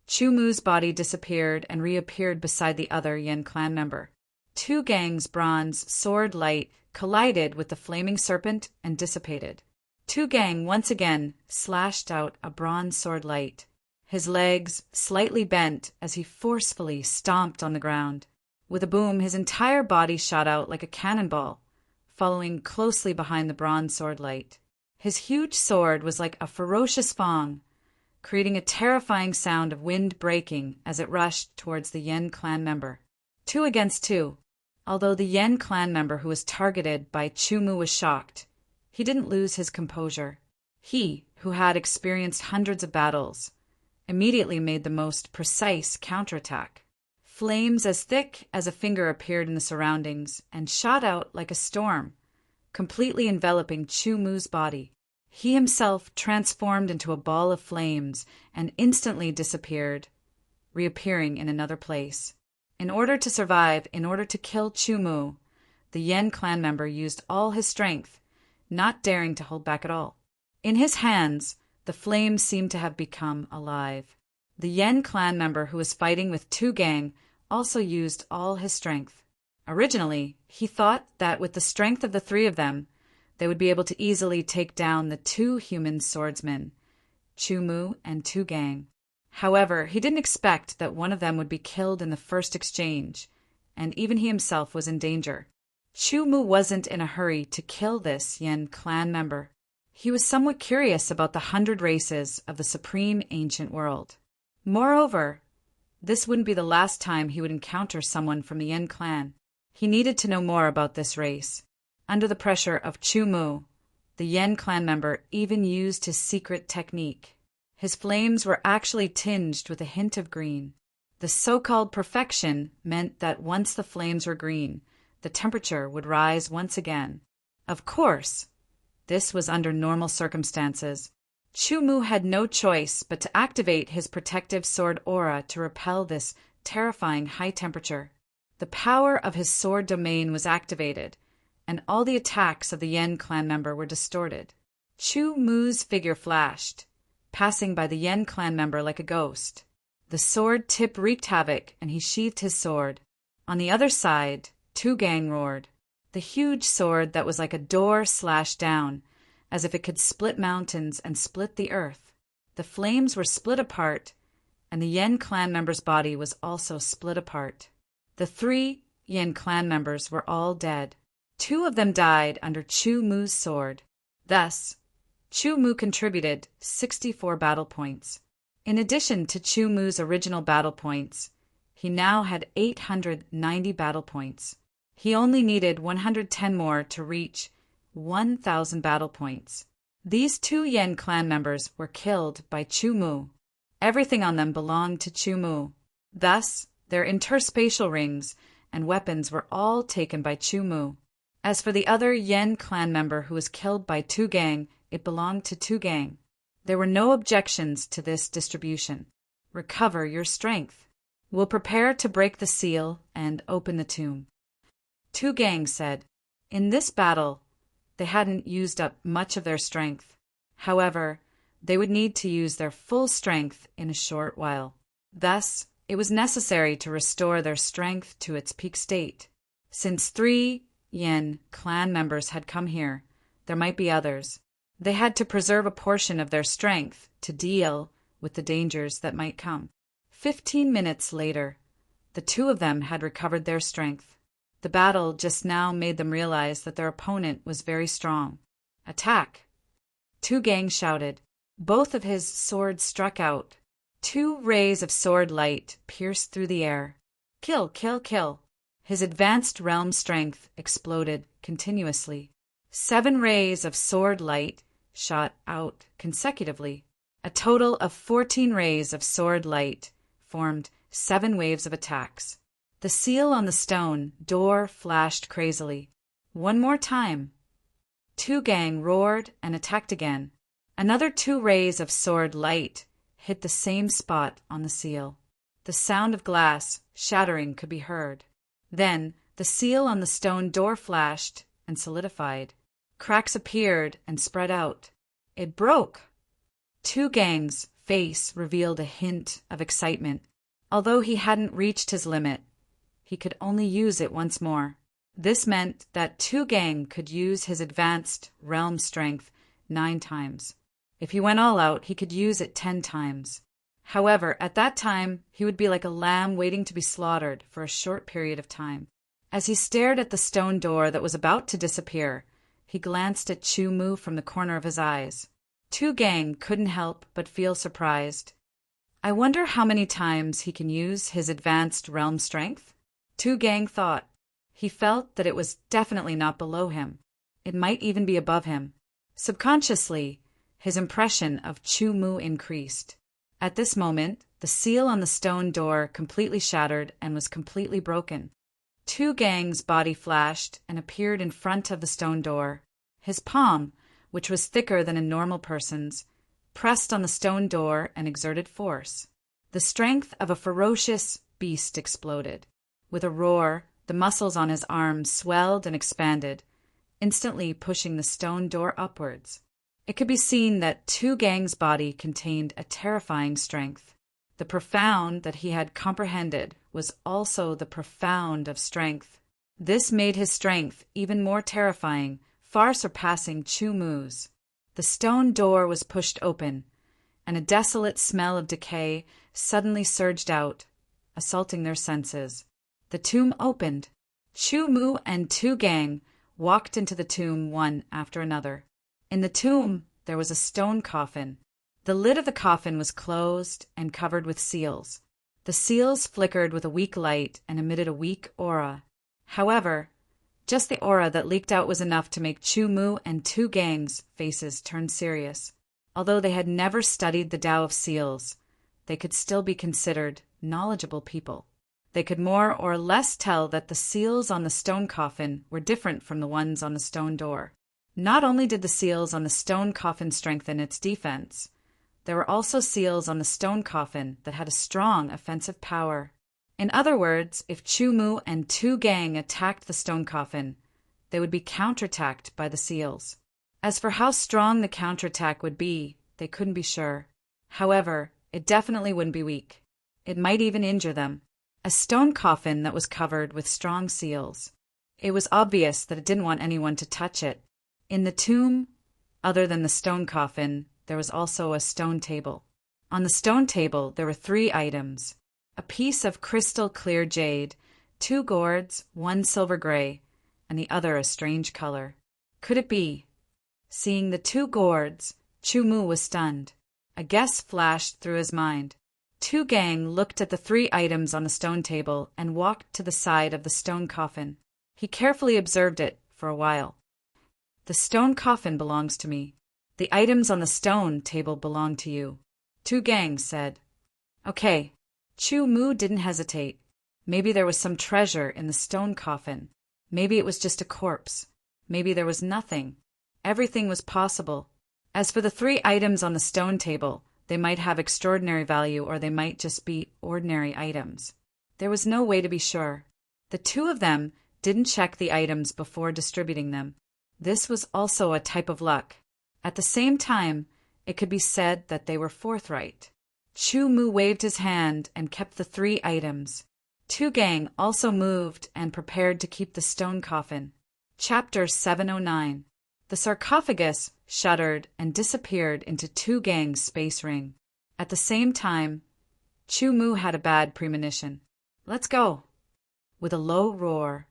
Chu-Mu's body disappeared and reappeared beside the other Yen clan member. Tu Gang's bronze sword light collided with the flaming serpent and dissipated. Tu Gang once again slashed out a bronze sword light. His legs slightly bent as he forcefully stomped on the ground. With a boom, his entire body shot out like a cannonball, following closely behind the bronze sword light. His huge sword was like a ferocious fawn, creating a terrifying sound of wind breaking as it rushed towards the Yen clan member. 2 against 2. Although the Yen clan member who was targeted by Chu-Mu was shocked, he didn't lose his composure. He, who had experienced hundreds of battles, immediately made the most precise counterattack. Flames as thick as a finger appeared in the surroundings and shot out like a storm, completely enveloping Chu Mu's body. He himself transformed into a ball of flames and instantly disappeared, reappearing in another place. In order to survive, in order to kill Chu Mu, the Yen clan member used all his strength, not daring to hold back at all. In his hands, the flames seemed to have become alive. The Yen clan member who was fighting with Tu Gang also used all his strength. Originally, he thought that with the strength of the three of them, they would be able to easily take down the two human swordsmen, Chu Mu and Tu Gang. However, he didn't expect that one of them would be killed in the first exchange, and even he himself was in danger. Chu Mu wasn't in a hurry to kill this Yen clan member. He was somewhat curious about the 100 races of the supreme ancient world. Moreover, this wouldn't be the last time he would encounter someone from the Yen clan. He needed to know more about this race. Under the pressure of Chu Mu, the Yen clan member even used his secret technique. His flames were actually tinged with a hint of green. The so-called perfection meant that once the flames were green, the temperature would rise once again. Of course, this was under normal circumstances. Chu Mu had no choice but to activate his protective sword aura to repel this terrifying high temperature. The power of his sword domain was activated, and all the attacks of the Yen clan member were distorted. Chu Mu's figure flashed, passing by the Yen clan member like a ghost. The sword tip wreaked havoc, and he sheathed his sword. On the other side, Tu Gang roared. The huge sword that was like a door slashed down, as if it could split mountains and split the earth. The flames were split apart, and the Yen clan member's body was also split apart. The 3 Yen clan members were all dead. 2 of them died under Chu Mu's sword. Thus, Chu Mu contributed 64 battle points. In addition to Chu Mu's original battle points, he now had 890 battle points. He only needed 110 more to reach 1,000 battle points. These 2 Yen clan members were killed by Chu Mu. Everything on them belonged to Chu Mu. Thus, their interspatial rings and weapons were all taken by Chu Mu. As for the other Yen clan member who was killed by Tu Gang, it belonged to Tu Gang. There were no objections to this distribution. Recover your strength. We'll prepare to break the seal and open the tomb. Tu Gang said. In this battle, they hadn't used up much of their strength. However, they would need to use their full strength in a short while. Thus, it was necessary to restore their strength to its peak state. Since 3 Yen clan members had come here, there might be others. They had to preserve a portion of their strength to deal with the dangers that might come. 15 minutes later, the 2 of them had recovered their strength. The battle just now made them realize that their opponent was very strong. Attack! Tu Gang shouted. Both of his swords struck out. 2 rays of sword light pierced through the air. Kill, kill, kill! His advanced realm strength exploded continuously. 7 rays of sword light shot out consecutively. A total of 14 rays of sword light formed 7 waves of attacks. The seal on the stone door flashed crazily. One more time. Tu Gang roared and attacked again. Another 2 rays of sword light hit the same spot on the seal. The sound of glass shattering could be heard. Then the seal on the stone door flashed and solidified. Cracks appeared and spread out. It broke. Tu Gang's face revealed a hint of excitement. Although he hadn't reached his limit, he could only use it once more. This meant that Tu Gang could use his advanced realm strength 9 times. If he went all out, he could use it 10 times. However, at that time, he would be like a lamb waiting to be slaughtered for a short period of time. As he stared at the stone door that was about to disappear, he glanced at Chu Mu from the corner of his eyes. Tu Gang couldn't help but feel surprised. I wonder how many times he can use his advanced realm strength? Tu Gang thought. He felt that it was definitely not below him. It might even be above him. Subconsciously, his impression of Chu Mu increased. At this moment, the seal on the stone door completely shattered and was completely broken. Tu Gang's body flashed and appeared in front of the stone door. His palm, which was thicker than a normal person's, pressed on the stone door and exerted force. The strength of a ferocious beast exploded. With a roar, the muscles on his arms swelled and expanded, instantly pushing the stone door upwards. It could be seen that Tu Gang's body contained a terrifying strength. The profound that he had comprehended was also the profound of strength. This made his strength even more terrifying, far surpassing Chu Mu's. The stone door was pushed open, and a desolate smell of decay suddenly surged out, assaulting their senses. The tomb opened. Chu Mu and Tu Gang walked into the tomb one after another. In the tomb, there was a stone coffin. The lid of the coffin was closed and covered with seals. The seals flickered with a weak light and emitted a weak aura. However, just the aura that leaked out was enough to make Chu Mu and Tu Gang's faces turn serious. Although they had never studied the Tao of seals, they could still be considered knowledgeable people. They could more or less tell that the seals on the stone coffin were different from the ones on the stone door. Not only did the seals on the stone coffin strengthen its defense, there were also seals on the stone coffin that had a strong offensive power. In other words, if Chu Mu and Tu Gang attacked the stone coffin, they would be counterattacked by the seals. As for how strong the counterattack would be, they couldn't be sure. However, it definitely wouldn't be weak. It might even injure them. A stone coffin that was covered with strong seals. It was obvious that it didn't want anyone to touch it. In the tomb, other than the stone coffin, there was also a stone table. On the stone table, there were 3 items: a piece of crystal clear jade, 2 gourds, one silver gray, and the other a strange color. Could it be? Seeing the 2 gourds, Chu Mu was stunned. A guess flashed through his mind. Tu Gang looked at the 3 items on the stone table and walked to the side of the stone coffin. He carefully observed it for a while. The stone coffin belongs to me. The items on the stone table belong to you, Tu Gang said. Okay. Chu Mu didn't hesitate. Maybe there was some treasure in the stone coffin. Maybe it was just a corpse. Maybe there was nothing. Everything was possible. As for the 3 items on the stone table, they might have extraordinary value or they might just be ordinary items. There was no way to be sure. The 2 of them didn't check the items before distributing them. This was also a type of luck. At the same time, it could be said that they were forthright. Chu Mu waved his hand and kept the 3 items. Tu Gang also moved and prepared to keep the stone coffin. Chapter 709. The sarcophagus shuddered and disappeared into Tu Gang's space ring. At the same time, Chu Mu had a bad premonition. Let's go. With a low roar,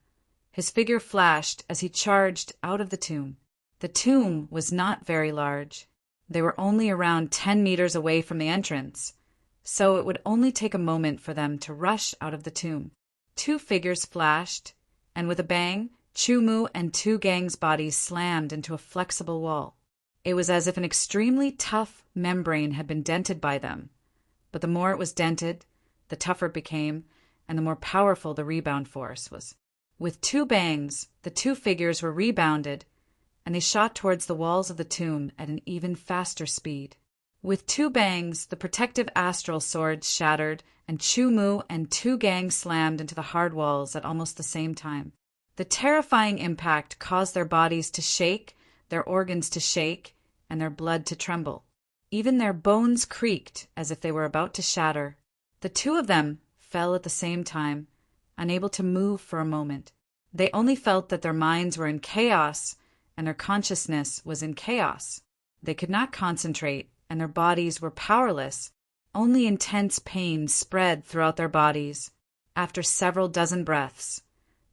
his figure flashed as he charged out of the tomb. The tomb was not very large. They were only around 10 meters away from the entrance, so it would only take a moment for them to rush out of the tomb. 2 figures flashed, and with a bang, Chu Mu and Tu Gang's bodies slammed into a flexible wall. It was as if an extremely tough membrane had been dented by them. But the more it was dented, the tougher it became, and the more powerful the rebound force was. With 2 bangs, the 2 figures were rebounded, and they shot towards the walls of the tomb at an even faster speed. With 2 bangs, the protective astral swords shattered, and Chu Mu and Tu Gang slammed into the hard walls at almost the same time. The terrifying impact caused their bodies to shake, their organs to shake, and their blood to tremble. Even their bones creaked as if they were about to shatter. The 2 of them fell at the same time, unable to move for a moment. They only felt that their minds were in chaos and their consciousness was in chaos. They could not concentrate, and their bodies were powerless. Only intense pain spread throughout their bodies. After several dozen breaths,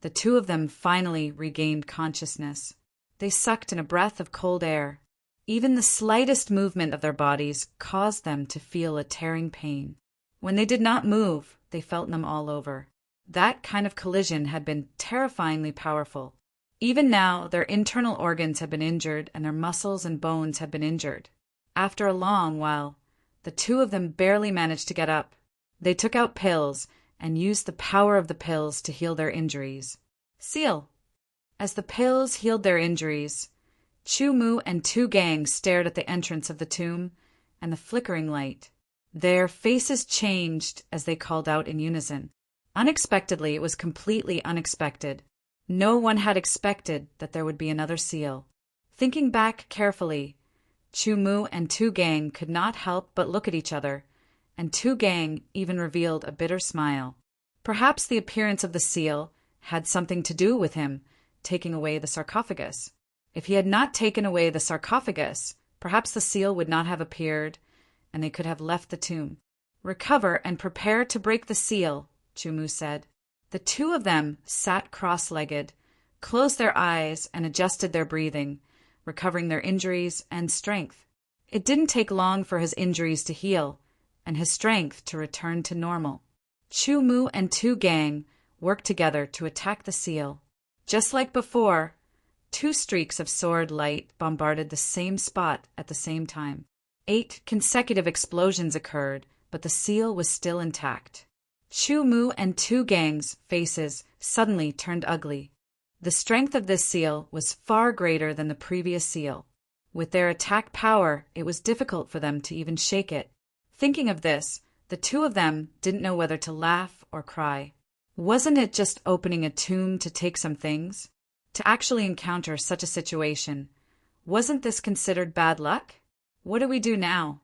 the 2 of them finally regained consciousness. They sucked in a breath of cold air. Even the slightest movement of their bodies caused them to feel a tearing pain. When they did not move, they felt them all over. That kind of collision had been terrifyingly powerful. Even now, their internal organs had been injured and their muscles and bones had been injured. After a long while, the two of them barely managed to get up. They took out pills and used the power of the pills to heal their injuries. Seal. As the pills healed their injuries, Chu Mu and two gangs stared at the entrance of the tomb and the flickering light. Their faces changed as they called out in unison. Unexpectedly, it was completely unexpected. No one had expected that there would be another seal. Thinking back carefully, Chu Mu and Tu Gang could not help but look at each other, and Tu Gang even revealed a bitter smile. Perhaps the appearance of the seal had something to do with him taking away the sarcophagus. If he had not taken away the sarcophagus, perhaps the seal would not have appeared, and they could have left the tomb. Recover and prepare to break the seal, Chu Mu said. The two of them sat cross-legged, closed their eyes, and adjusted their breathing, recovering their injuries and strength. It didn't take long for his injuries to heal, and his strength to return to normal. Chu Mu and Tu Gang worked together to attack the seal. Just like before, two streaks of sword light bombarded the same spot at the same time. 8 consecutive explosions occurred, but the seal was still intact. Chu Mu and Tu Gang's faces suddenly turned ugly. The strength of this seal was far greater than the previous seal. With their attack power, it was difficult for them to even shake it. Thinking of this, the two of them didn't know whether to laugh or cry. Wasn't it just opening a tomb to take some things? To actually encounter such a situation, wasn't this considered bad luck? What do we do now?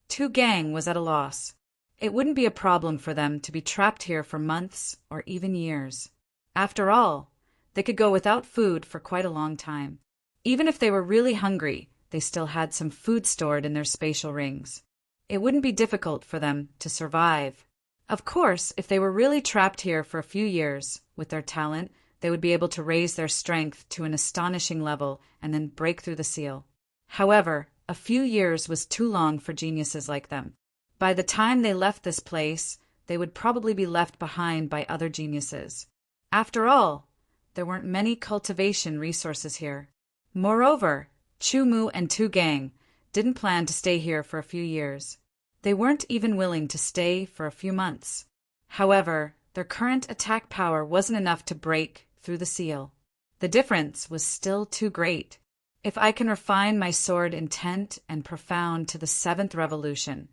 Tu Gang was at a loss. It wouldn't be a problem for them to be trapped here for months or even years. After all, they could go without food for quite a long time. Even if they were really hungry, they still had some food stored in their spatial rings. It wouldn't be difficult for them to survive. Of course, if they were really trapped here for a few years, with their talent, they would be able to raise their strength to an astonishing level and then break through the seal. However, a few years was too long for geniuses like them. By the time they left this place, they would probably be left behind by other geniuses. After all, there weren't many cultivation resources here. Moreover, Chu Mu and Tu Gang didn't plan to stay here for a few years. They weren't even willing to stay for a few months. However, their current attack power wasn't enough to break through the seal. The difference was still too great. If I can refine my sword intent and profound to the 7th revolution,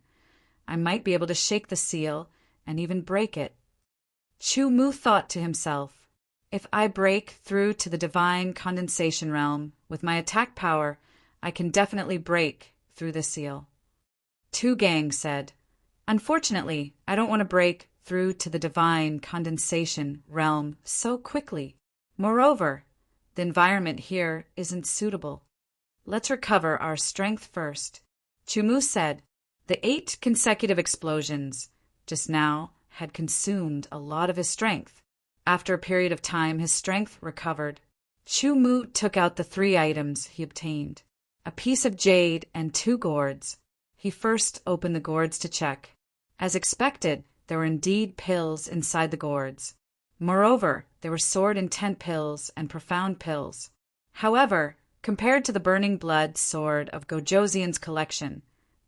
I might be able to shake the seal and even break it. Chu Mu thought to himself, if I break through to the divine condensation realm with my attack power, I can definitely break through the seal. Tu Gang said, unfortunately, I don't want to break through to the divine condensation realm so quickly. Moreover, the environment here isn't suitable. Let's recover our strength first. Chu Mu said, the 8 consecutive explosions just now had consumed a lot of his strength. After a period of time, his strength recovered. Chu Mu took out the 3 items he obtained, a piece of jade and 2 gourds. He first opened the gourds to check. As expected, there were indeed pills inside the gourds. Moreover, there were sword intent pills and profound pills. However, compared to the burning blood sword of Gojoseon's collection,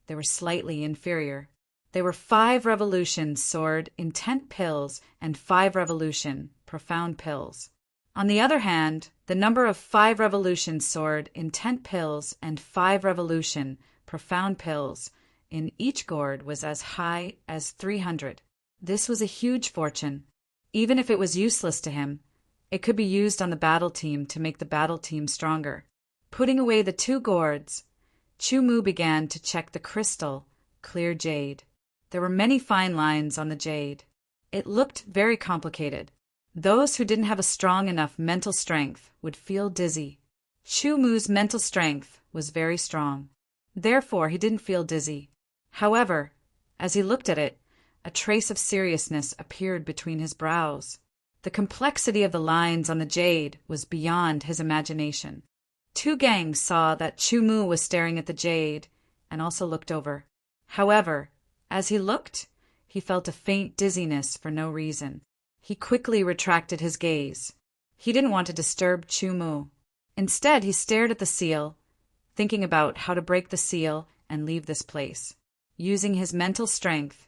they were slightly inferior. They were 5 revolution sword intent pills and 5 revolution profound pills. On the other hand, the number of 5 revolution sword intent pills and 5 revolution profound pills in each gourd was as high as 300. This was a huge fortune. Even if it was useless to him, it could be used on the battle team to make the battle team stronger. Putting away the 2 gourds, Chu Mu began to check the crystal, clear jade. There were many fine lines on the jade. It looked very complicated. Those who didn't have a strong enough mental strength would feel dizzy. Chu Mu's mental strength was very strong. Therefore, he didn't feel dizzy. However, as he looked at it, a trace of seriousness appeared between his brows. The complexity of the lines on the jade was beyond his imagination. Tu Gang saw that Chu Mu was staring at the jade and also looked over. However, as he looked, he felt a faint dizziness for no reason. He quickly retracted his gaze. He didn't want to disturb Chu Mu. Instead, he stared at the seal, thinking about how to break the seal and leave this place. Using his mental strength,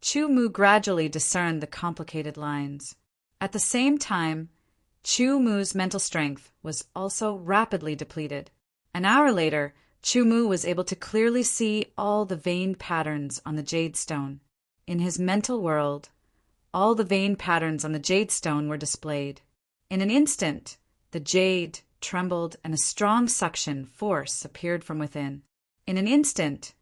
Chu Mu gradually discerned the complicated lines. At the same time, Chu Mu's mental strength was also rapidly depleted. An hour later, Chu Mu was able to clearly see all the veined patterns on the jade stone. In his mental world, all the veined patterns on the jade stone were displayed. In an instant, the jade trembled and a strong suction force appeared from within. In an instant,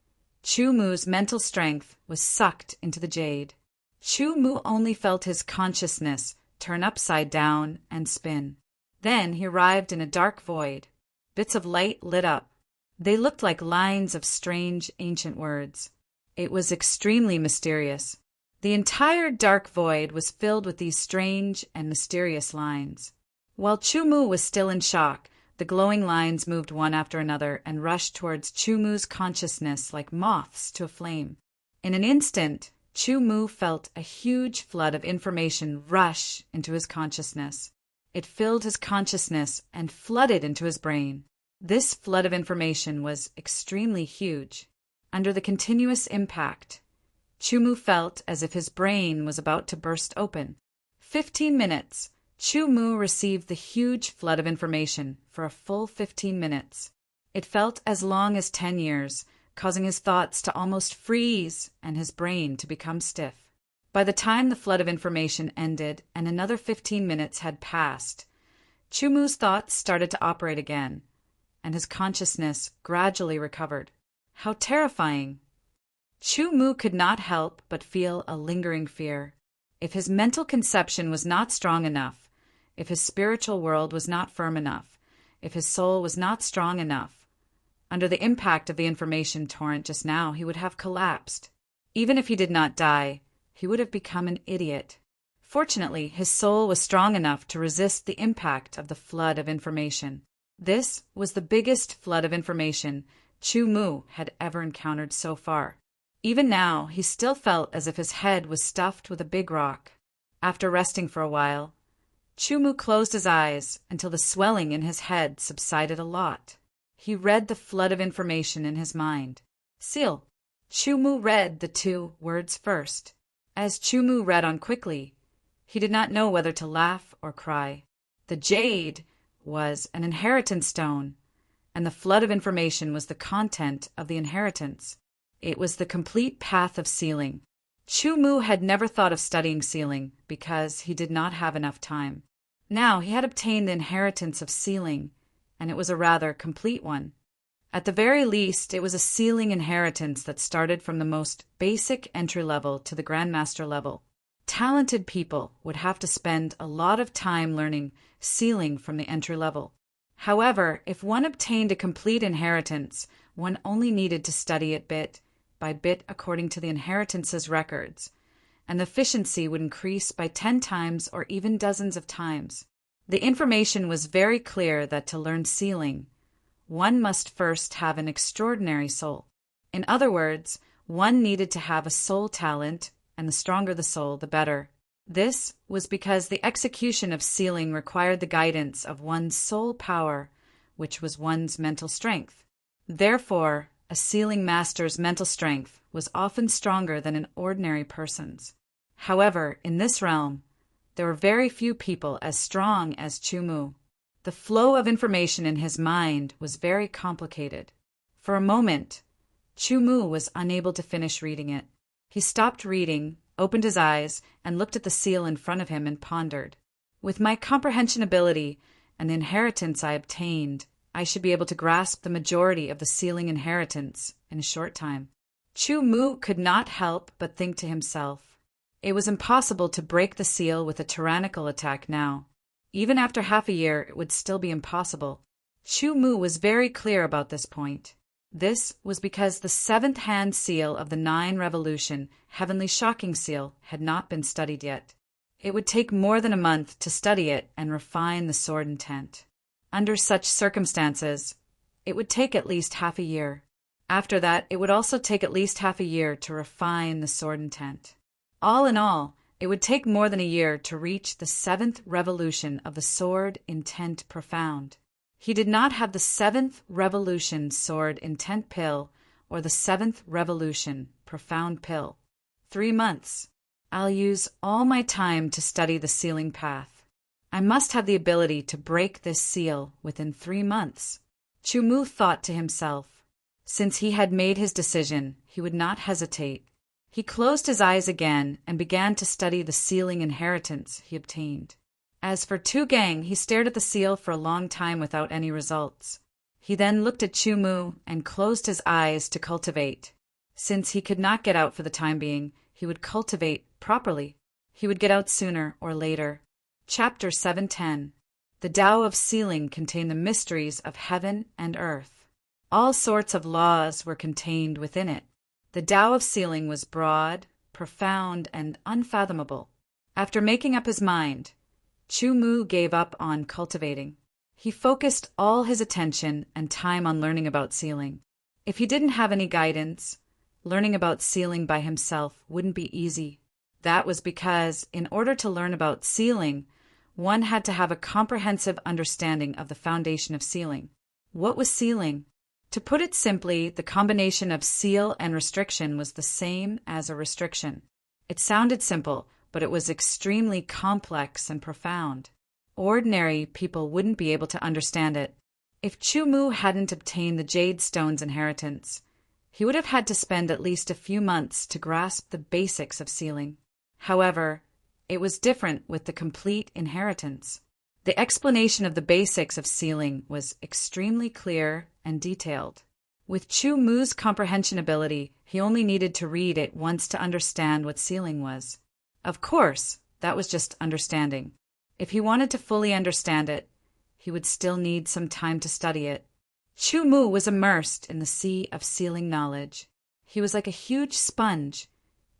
Chu Mu's mental strength was sucked into the jade. Chu Mu only felt his consciousness turn upside down and spin. Then he arrived in a dark void. Bits of light lit up. They looked like lines of strange ancient words. It was extremely mysterious. The entire dark void was filled with these strange and mysterious lines. While Chu Mu was still in shock, the glowing lines moved one after another and rushed towards Chu Mu's consciousness like moths to a flame. In an instant, Chu Mu felt a huge flood of information rush into his consciousness. It filled his consciousness and flooded into his brain. This flood of information was extremely huge. Under the continuous impact, Chu Mu felt as if his brain was about to burst open. 15 minutes. Chu Mu received the huge flood of information for a full 15 minutes. It felt as long as 10 years, causing his thoughts to almost freeze and his brain to become stiff. By the time the flood of information ended and another 15 minutes had passed, Chu Mu's thoughts started to operate again, and his consciousness gradually recovered. How terrifying! Chu Mu could not help but feel a lingering fear. If his mental conception was not strong enough, if his spiritual world was not firm enough, if his soul was not strong enough, under the impact of the information torrent just now, he would have collapsed. Even if he did not die, he would have become an idiot. Fortunately, his soul was strong enough to resist the impact of the flood of information. This was the biggest flood of information Chu Mu had ever encountered so far. Even now, he still felt as if his head was stuffed with a big rock. After resting for a while, Chu Mu closed his eyes until the swelling in his head subsided a lot. He read the flood of information in his mind. Seal. Chu Mu read the 2 words first. As Chu Mu read on quickly, he did not know whether to laugh or cry. The jade was an inheritance stone, and the flood of information was the content of the inheritance. It was the complete path of sealing. Chu Mu had never thought of studying sealing because he did not have enough time. Now he had obtained the inheritance of sealing, and it was a rather complete one. At the very least, it was a sealing inheritance that started from the most basic entry level to the Grandmaster level. Talented people would have to spend a lot of time learning sealing from the entry level. However, if one obtained a complete inheritance, one only needed to study it bit by bit according to the inheritance's records, and the efficiency would increase by 10 times or even dozens of times. The information was very clear that to learn sealing, one must first have an extraordinary soul. In other words, one needed to have a soul talent, and the stronger the soul, the better. This was because the execution of sealing required the guidance of one's soul power, which was one's mental strength. Therefore, a sealing master's mental strength was often stronger than an ordinary person's. However, in this realm, there were very few people as strong as Chu Mu. The flow of information in his mind was very complicated. For a moment, Chu Mu was unable to finish reading it. He stopped reading, opened his eyes, and looked at the seal in front of him and pondered. With my comprehension ability and the inheritance I obtained, I should be able to grasp the majority of the sealing inheritance in a short time. Chu Mu could not help but think to himself, it was impossible to break the seal with a tyrannical attack now. Even after half a year, it would still be impossible. Chu Mu was very clear about this point. This was because the 7th hand seal of the 9 Revolution, Heavenly Shocking Seal, had not been studied yet. It would take more than a month to study it and refine the sword intent. Under such circumstances, it would take at least half a year. After that, it would also take at least half a year to refine the sword intent. All in all, it would take more than a year to reach the 7th revolution of the sword intent profound. He did not have the 7th revolution sword intent pill or the seventh revolution, profound pill. 3 months. I'll use all my time to study the sealing path. I must have the ability to break this seal within 3 months. Chumu thought to himself. Since he had made his decision, he would not hesitate. He closed his eyes again and began to study the sealing inheritance he obtained. As for Tu Gang, he stared at the seal for a long time without any results. He then looked at Chumu and closed his eyes to cultivate. Since he could not get out for the time being, he would cultivate properly. He would get out sooner or later. Chapter 710. The Tao of Sealing contained the mysteries of heaven and earth. All sorts of laws were contained within it. The Tao of Sealing was broad, profound, and unfathomable. After making up his mind, Chumu gave up on cultivating. He focused all his attention and time on learning about sealing. If he didn't have any guidance, learning about sealing by himself wouldn't be easy. That was because, in order to learn about sealing, one had to have a comprehensive understanding of the foundation of sealing. What was sealing? To put it simply, the combination of seal and restriction was the same as a restriction. It sounded simple, but it was extremely complex and profound. Ordinary people wouldn't be able to understand it. If Chumu hadn't obtained the Jade Stone's inheritance, he would have had to spend at least a few months to grasp the basics of sealing. However, it was different with the complete inheritance. The explanation of the basics of sealing was extremely clear and detailed. With Chumu's comprehension ability, he only needed to read it once to understand what sealing was. Of course, that was just understanding. If he wanted to fully understand it, he would still need some time to study it. Chumu was immersed in the sea of sealing knowledge. He was like a huge sponge,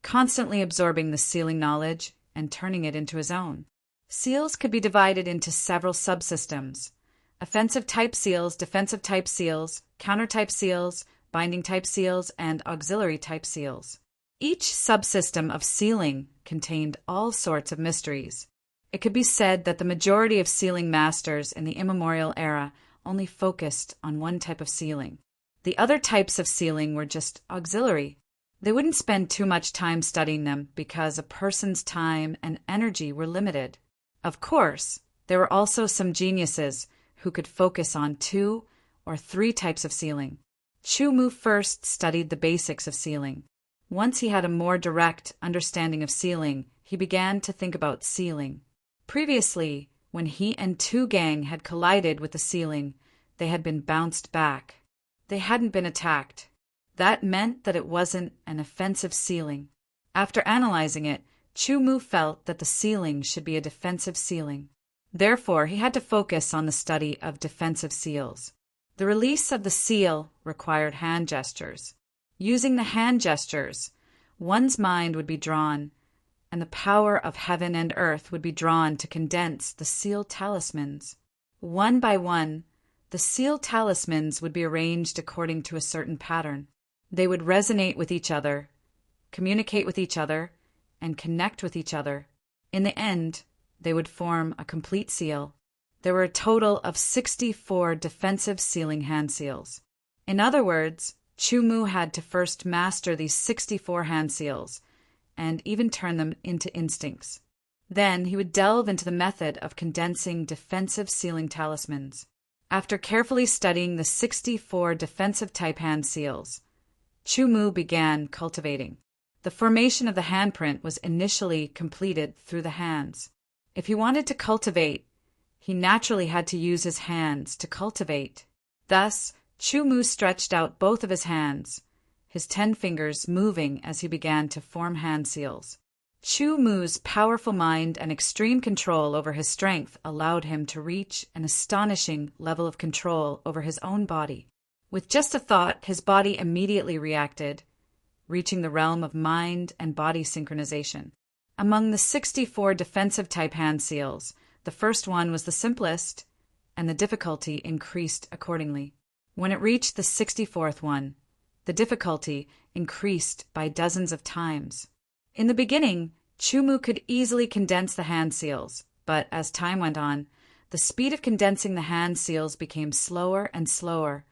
constantly absorbing the sealing knowledge and turning it into his own. Seals could be divided into several subsystems: offensive type seals, defensive type seals, counter type seals, binding type seals, and auxiliary type seals. Each subsystem of sealing contained all sorts of mysteries. It could be said that the majority of sealing masters in the immemorial era only focused on one type of sealing. The other types of sealing were just auxiliary. They wouldn't spend too much time studying them because a person's time and energy were limited. Of course, there were also some geniuses who could focus on 2 or 3 types of sealing. Chumu first studied the basics of sealing. Once he had a more direct understanding of sealing, he began to think about sealing. Previously, when he and Tu Gang had collided with the sealing, they had been bounced back. They hadn't been attacked. That meant that it wasn't an offensive sealing. After analyzing it, Chumu felt that the sealing should be a defensive sealing. Therefore, he had to focus on the study of defensive seals. The release of the seal required hand gestures. Using the hand gestures, one's mind would be drawn, and the power of heaven and earth would be drawn to condense the seal talismans. One by one, the seal talismans would be arranged according to a certain pattern. They would resonate with each other, communicate with each other, and connect with each other. In the end, they would form a complete seal. There were a total of 64 defensive sealing hand seals. In other words, Chumu had to first master these 64 hand seals, and even turn them into instincts. Then he would delve into the method of condensing defensive sealing talismans. After carefully studying the 64 defensive type hand seals, Chumu began cultivating. The formation of the handprint was initially completed through the hands. If he wanted to cultivate, he naturally had to use his hands to cultivate. Thus, Chumu stretched out both of his hands, his 10 fingers moving as he began to form hand seals. Chumu's powerful mind and extreme control over his strength allowed him to reach an astonishing level of control over his own body. With just a thought, his body immediately reacted, reaching the realm of mind and body synchronization. Among the 64 defensive type hand seals, the first one was the simplest, and the difficulty increased accordingly. When it reached the 64th one, the difficulty increased by dozens of times. In the beginning, Chumu could easily condense the hand seals, but as time went on, the speed of condensing the hand seals became slower and slower,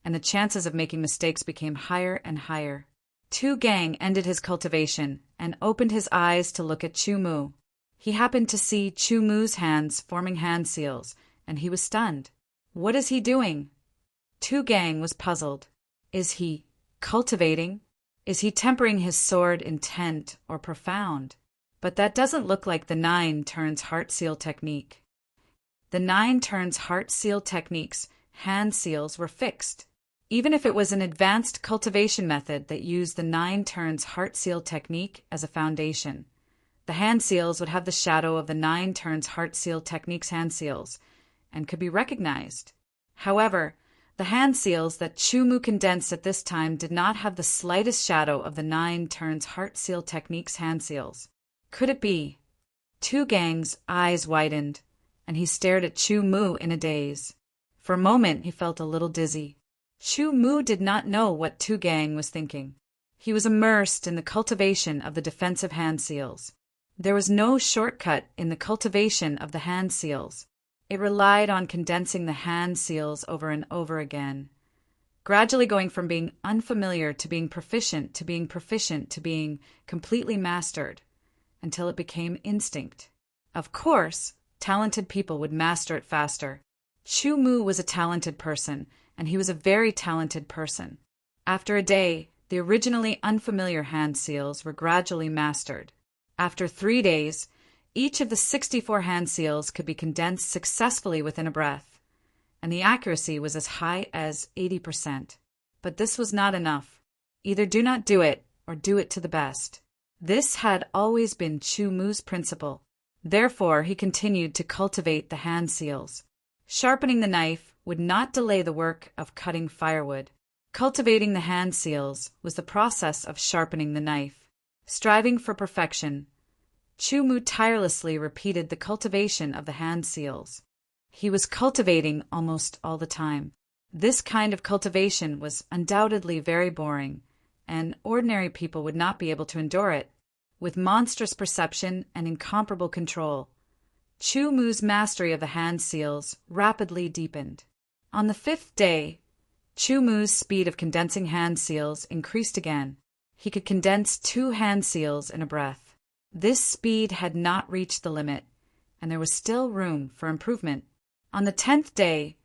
and the chances of making mistakes became higher and higher. Tu Gang ended his cultivation and opened his eyes to look at Chu Mu. He happened to see Chu Mu's hands forming hand seals, and he was stunned. What is he doing? Tu Gang was puzzled. Is he cultivating? Is he tempering his sword intent or profound? But that doesn't look like the 9 turns heart seal technique. The 9 turns heart seal technique's hand seals were fixed. Even if it was an advanced cultivation method that used the 9 turns heart seal technique as a foundation, the hand seals would have the shadow of the 9 turns heart seal technique's hand seals and could be recognized. However, the hand seals that Chu Mu condensed at this time did not have the slightest shadow of the 9 turns heart seal technique's hand seals. Could it be? Tu Gang's eyes widened, and he stared at Chu Mu in a daze. For a moment he felt a little dizzy. Chu Mu did not know what Tu Gang was thinking. He was immersed in the cultivation of the defensive hand seals. There was no shortcut in the cultivation of the hand seals. It relied on condensing the hand seals over and over again, gradually going from being unfamiliar to being proficient to being proficient to being completely mastered, until it became instinct. Of course, talented people would master it faster. Chu Mu was a talented person, and he was a very talented person. After a day, the originally unfamiliar hand seals were gradually mastered. After 3 days, each of the 64 hand seals could be condensed successfully within a breath, and the accuracy was as high as 80%. But this was not enough. Either do not do it, or do it to the best. This had always been Chu Mu's principle. Therefore, he continued to cultivate the hand seals. Sharpening the knife would not delay the work of cutting firewood. Cultivating the hand seals was the process of sharpening the knife. Striving for perfection, Chu Mu tirelessly repeated the cultivation of the hand seals. He was cultivating almost all the time. This kind of cultivation was undoubtedly very boring, and ordinary people would not be able to endure it. With monstrous perception and incomparable control, Chu Mu's mastery of the hand seals rapidly deepened. On the 5th day, Chu Mu's speed of condensing hand seals increased again. He could condense 2 hand seals in a breath. This speed had not reached the limit, and there was still room for improvement. On the 10th day,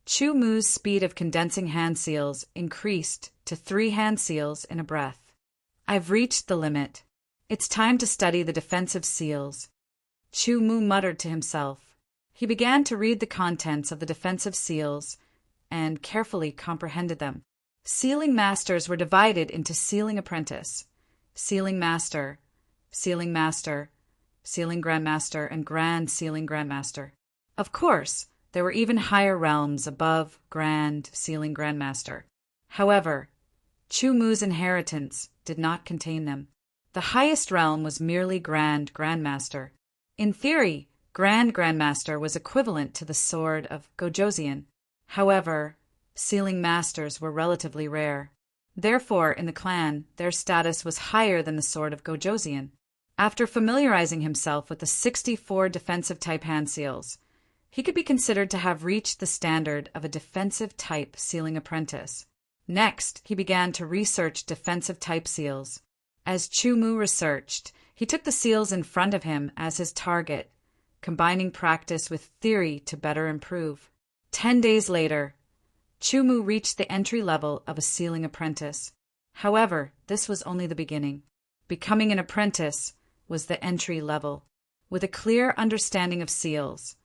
Chu Mu's speed of condensing hand seals increased to 3 hand seals in a breath. I've reached the limit. It's time to study the defensive seals, Chu Mu muttered to himself. He began to read the contents of the defensive seals and carefully comprehended them. Sealing masters were divided into sealing apprentice, sealing master, sealing master, sealing grandmaster, and grand sealing grandmaster. Of course, there were even higher realms above grand sealing grandmaster. However, Chu Mu's inheritance did not contain them. The highest realm was merely grand grandmaster. In theory, grand grandmaster was equivalent to the sword of Gojoseon. However, sealing masters were relatively rare. Therefore, in the clan, their status was higher than the sword of Gojoseon. After familiarizing himself with the 64 defensive type hand seals, he could be considered to have reached the standard of a defensive type sealing apprentice. Next, he began to research defensive type seals. As Chu Mu researched, he took the seals in front of him as his target, combining practice with theory to better improve. 10 days later, Chu Mu reached the entry level of a sealing apprentice. However, this was only the beginning. Becoming an apprentice was the entry level. With a clear understanding of seals,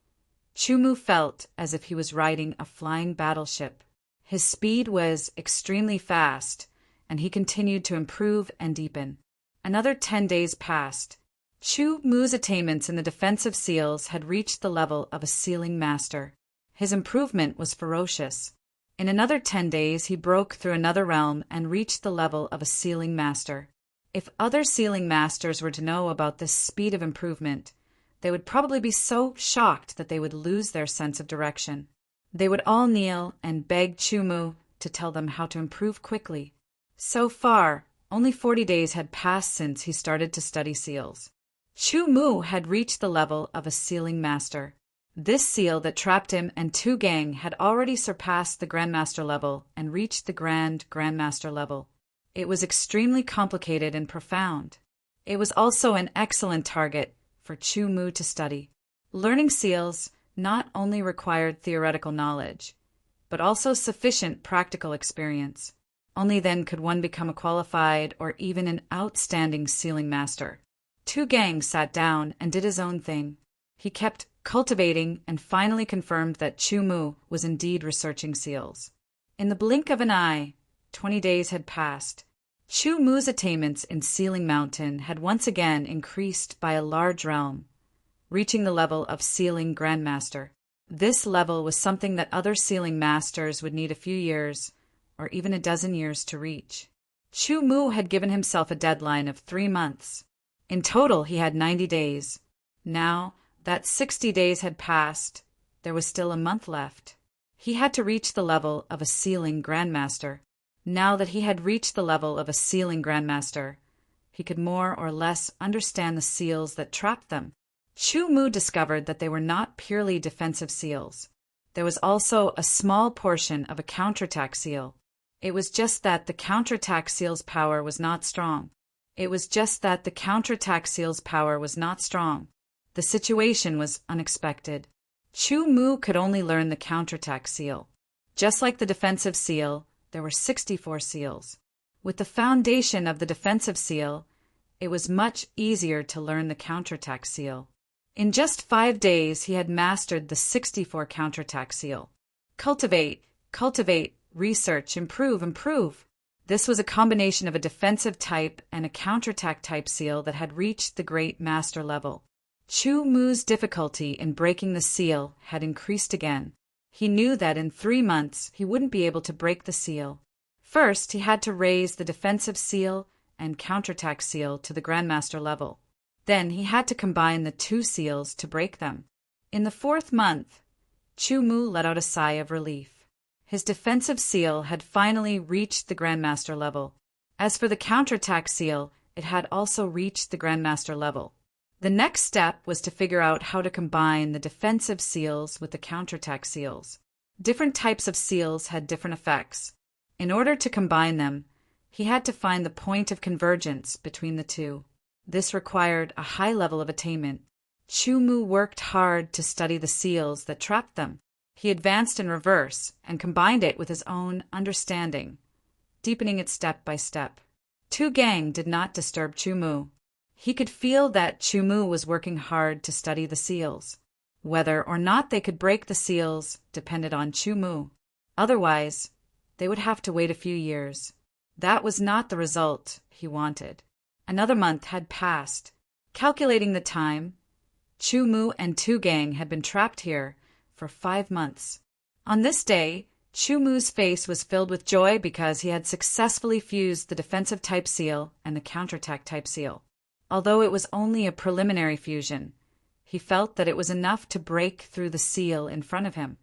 Chu Mu felt as if he was riding a flying battleship. His speed was extremely fast, and he continued to improve and deepen. Another 10 days passed. Chu Mu's attainments in the defensive seals had reached the level of a sealing master. His improvement was ferocious. In another 10 days, he broke through another realm and reached the level of a sealing master. If other sealing masters were to know about this speed of improvement, they would probably be so shocked that they would lose their sense of direction. They would all kneel and beg Chu Mu to tell them how to improve quickly. So far, only 40 days had passed since he started to study seals. Chu Mu had reached the level of a sealing master. This seal that trapped him and two gang had already surpassed the Grandmaster level and reached the Grandmaster level. It was extremely complicated and profound. It was also an excellent target for Chu Mu to study. Learning seals not only required theoretical knowledge, but also sufficient practical experience. Only then could one become a qualified or even an outstanding sealing master. Tu Gang sat down and did his own thing. He kept cultivating and finally confirmed that Chu Mu was indeed researching seals. In the blink of an eye, 20 days had passed. Chu Mu's attainments in Sealing Mountain had once again increased by a large realm, reaching the level of Sealing Grandmaster. This level was something that other sealing masters would need a few years, or even a dozen years to reach. Chu Mu had given himself a deadline of 3 months. In total, he had 90 days. Now that 60 days had passed, there was still a month left. He had to reach the level of a Sealing Grandmaster. Now that he had reached the level of a Sealing Grandmaster, he could more or less understand the seals that trapped them. Chu Mu discovered that they were not purely defensive seals. There was also a small portion of a counterattack seal. It was just that the counterattack seal's power was not strong. The situation was unexpected. Chu Mu could only learn the counterattack seal. Just like the defensive seal, there were 64 seals. With the foundation of the defensive seal, it was much easier to learn the counterattack seal. In just 5 days, he had mastered the 64 counterattack seal. Cultivate, research, improve. This was a combination of a defensive type and a counterattack type seal that had reached the great master level. Chu Mu's difficulty in breaking the seal had increased again. He knew that in 3 months he wouldn't be able to break the seal. First, he had to raise the defensive seal and counterattack seal to the Grandmaster level. Then he had to combine the two seals to break them. In the 4th month, Chu Mu let out a sigh of relief. His defensive seal had finally reached the Grandmaster level. As for the counterattack seal, it had also reached the Grandmaster level. The next step was to figure out how to combine the defensive seals with the counterattack seals. Different types of seals had different effects. In order to combine them, he had to find the point of convergence between the two. This required a high level of attainment. Chu Mu worked hard to study the seals that trapped them. He advanced in reverse and combined it with his own understanding, deepening it step by step. Tu Gang did not disturb Chu Mu. He could feel that Chu Mu was working hard to study the seals. Whether or not they could break the seals depended on Chu Mu. Otherwise, they would have to wait a few years. That was not the result he wanted. Another month had passed. Calculating the time, Chu Mu and Tu Gang had been trapped here for 5 months. On this day, Chu Mu's face was filled with joy because he had successfully fused the defensive type seal and the counterattack type seal. Although it was only a preliminary fusion, he felt that it was enough to break through the seal in front of him.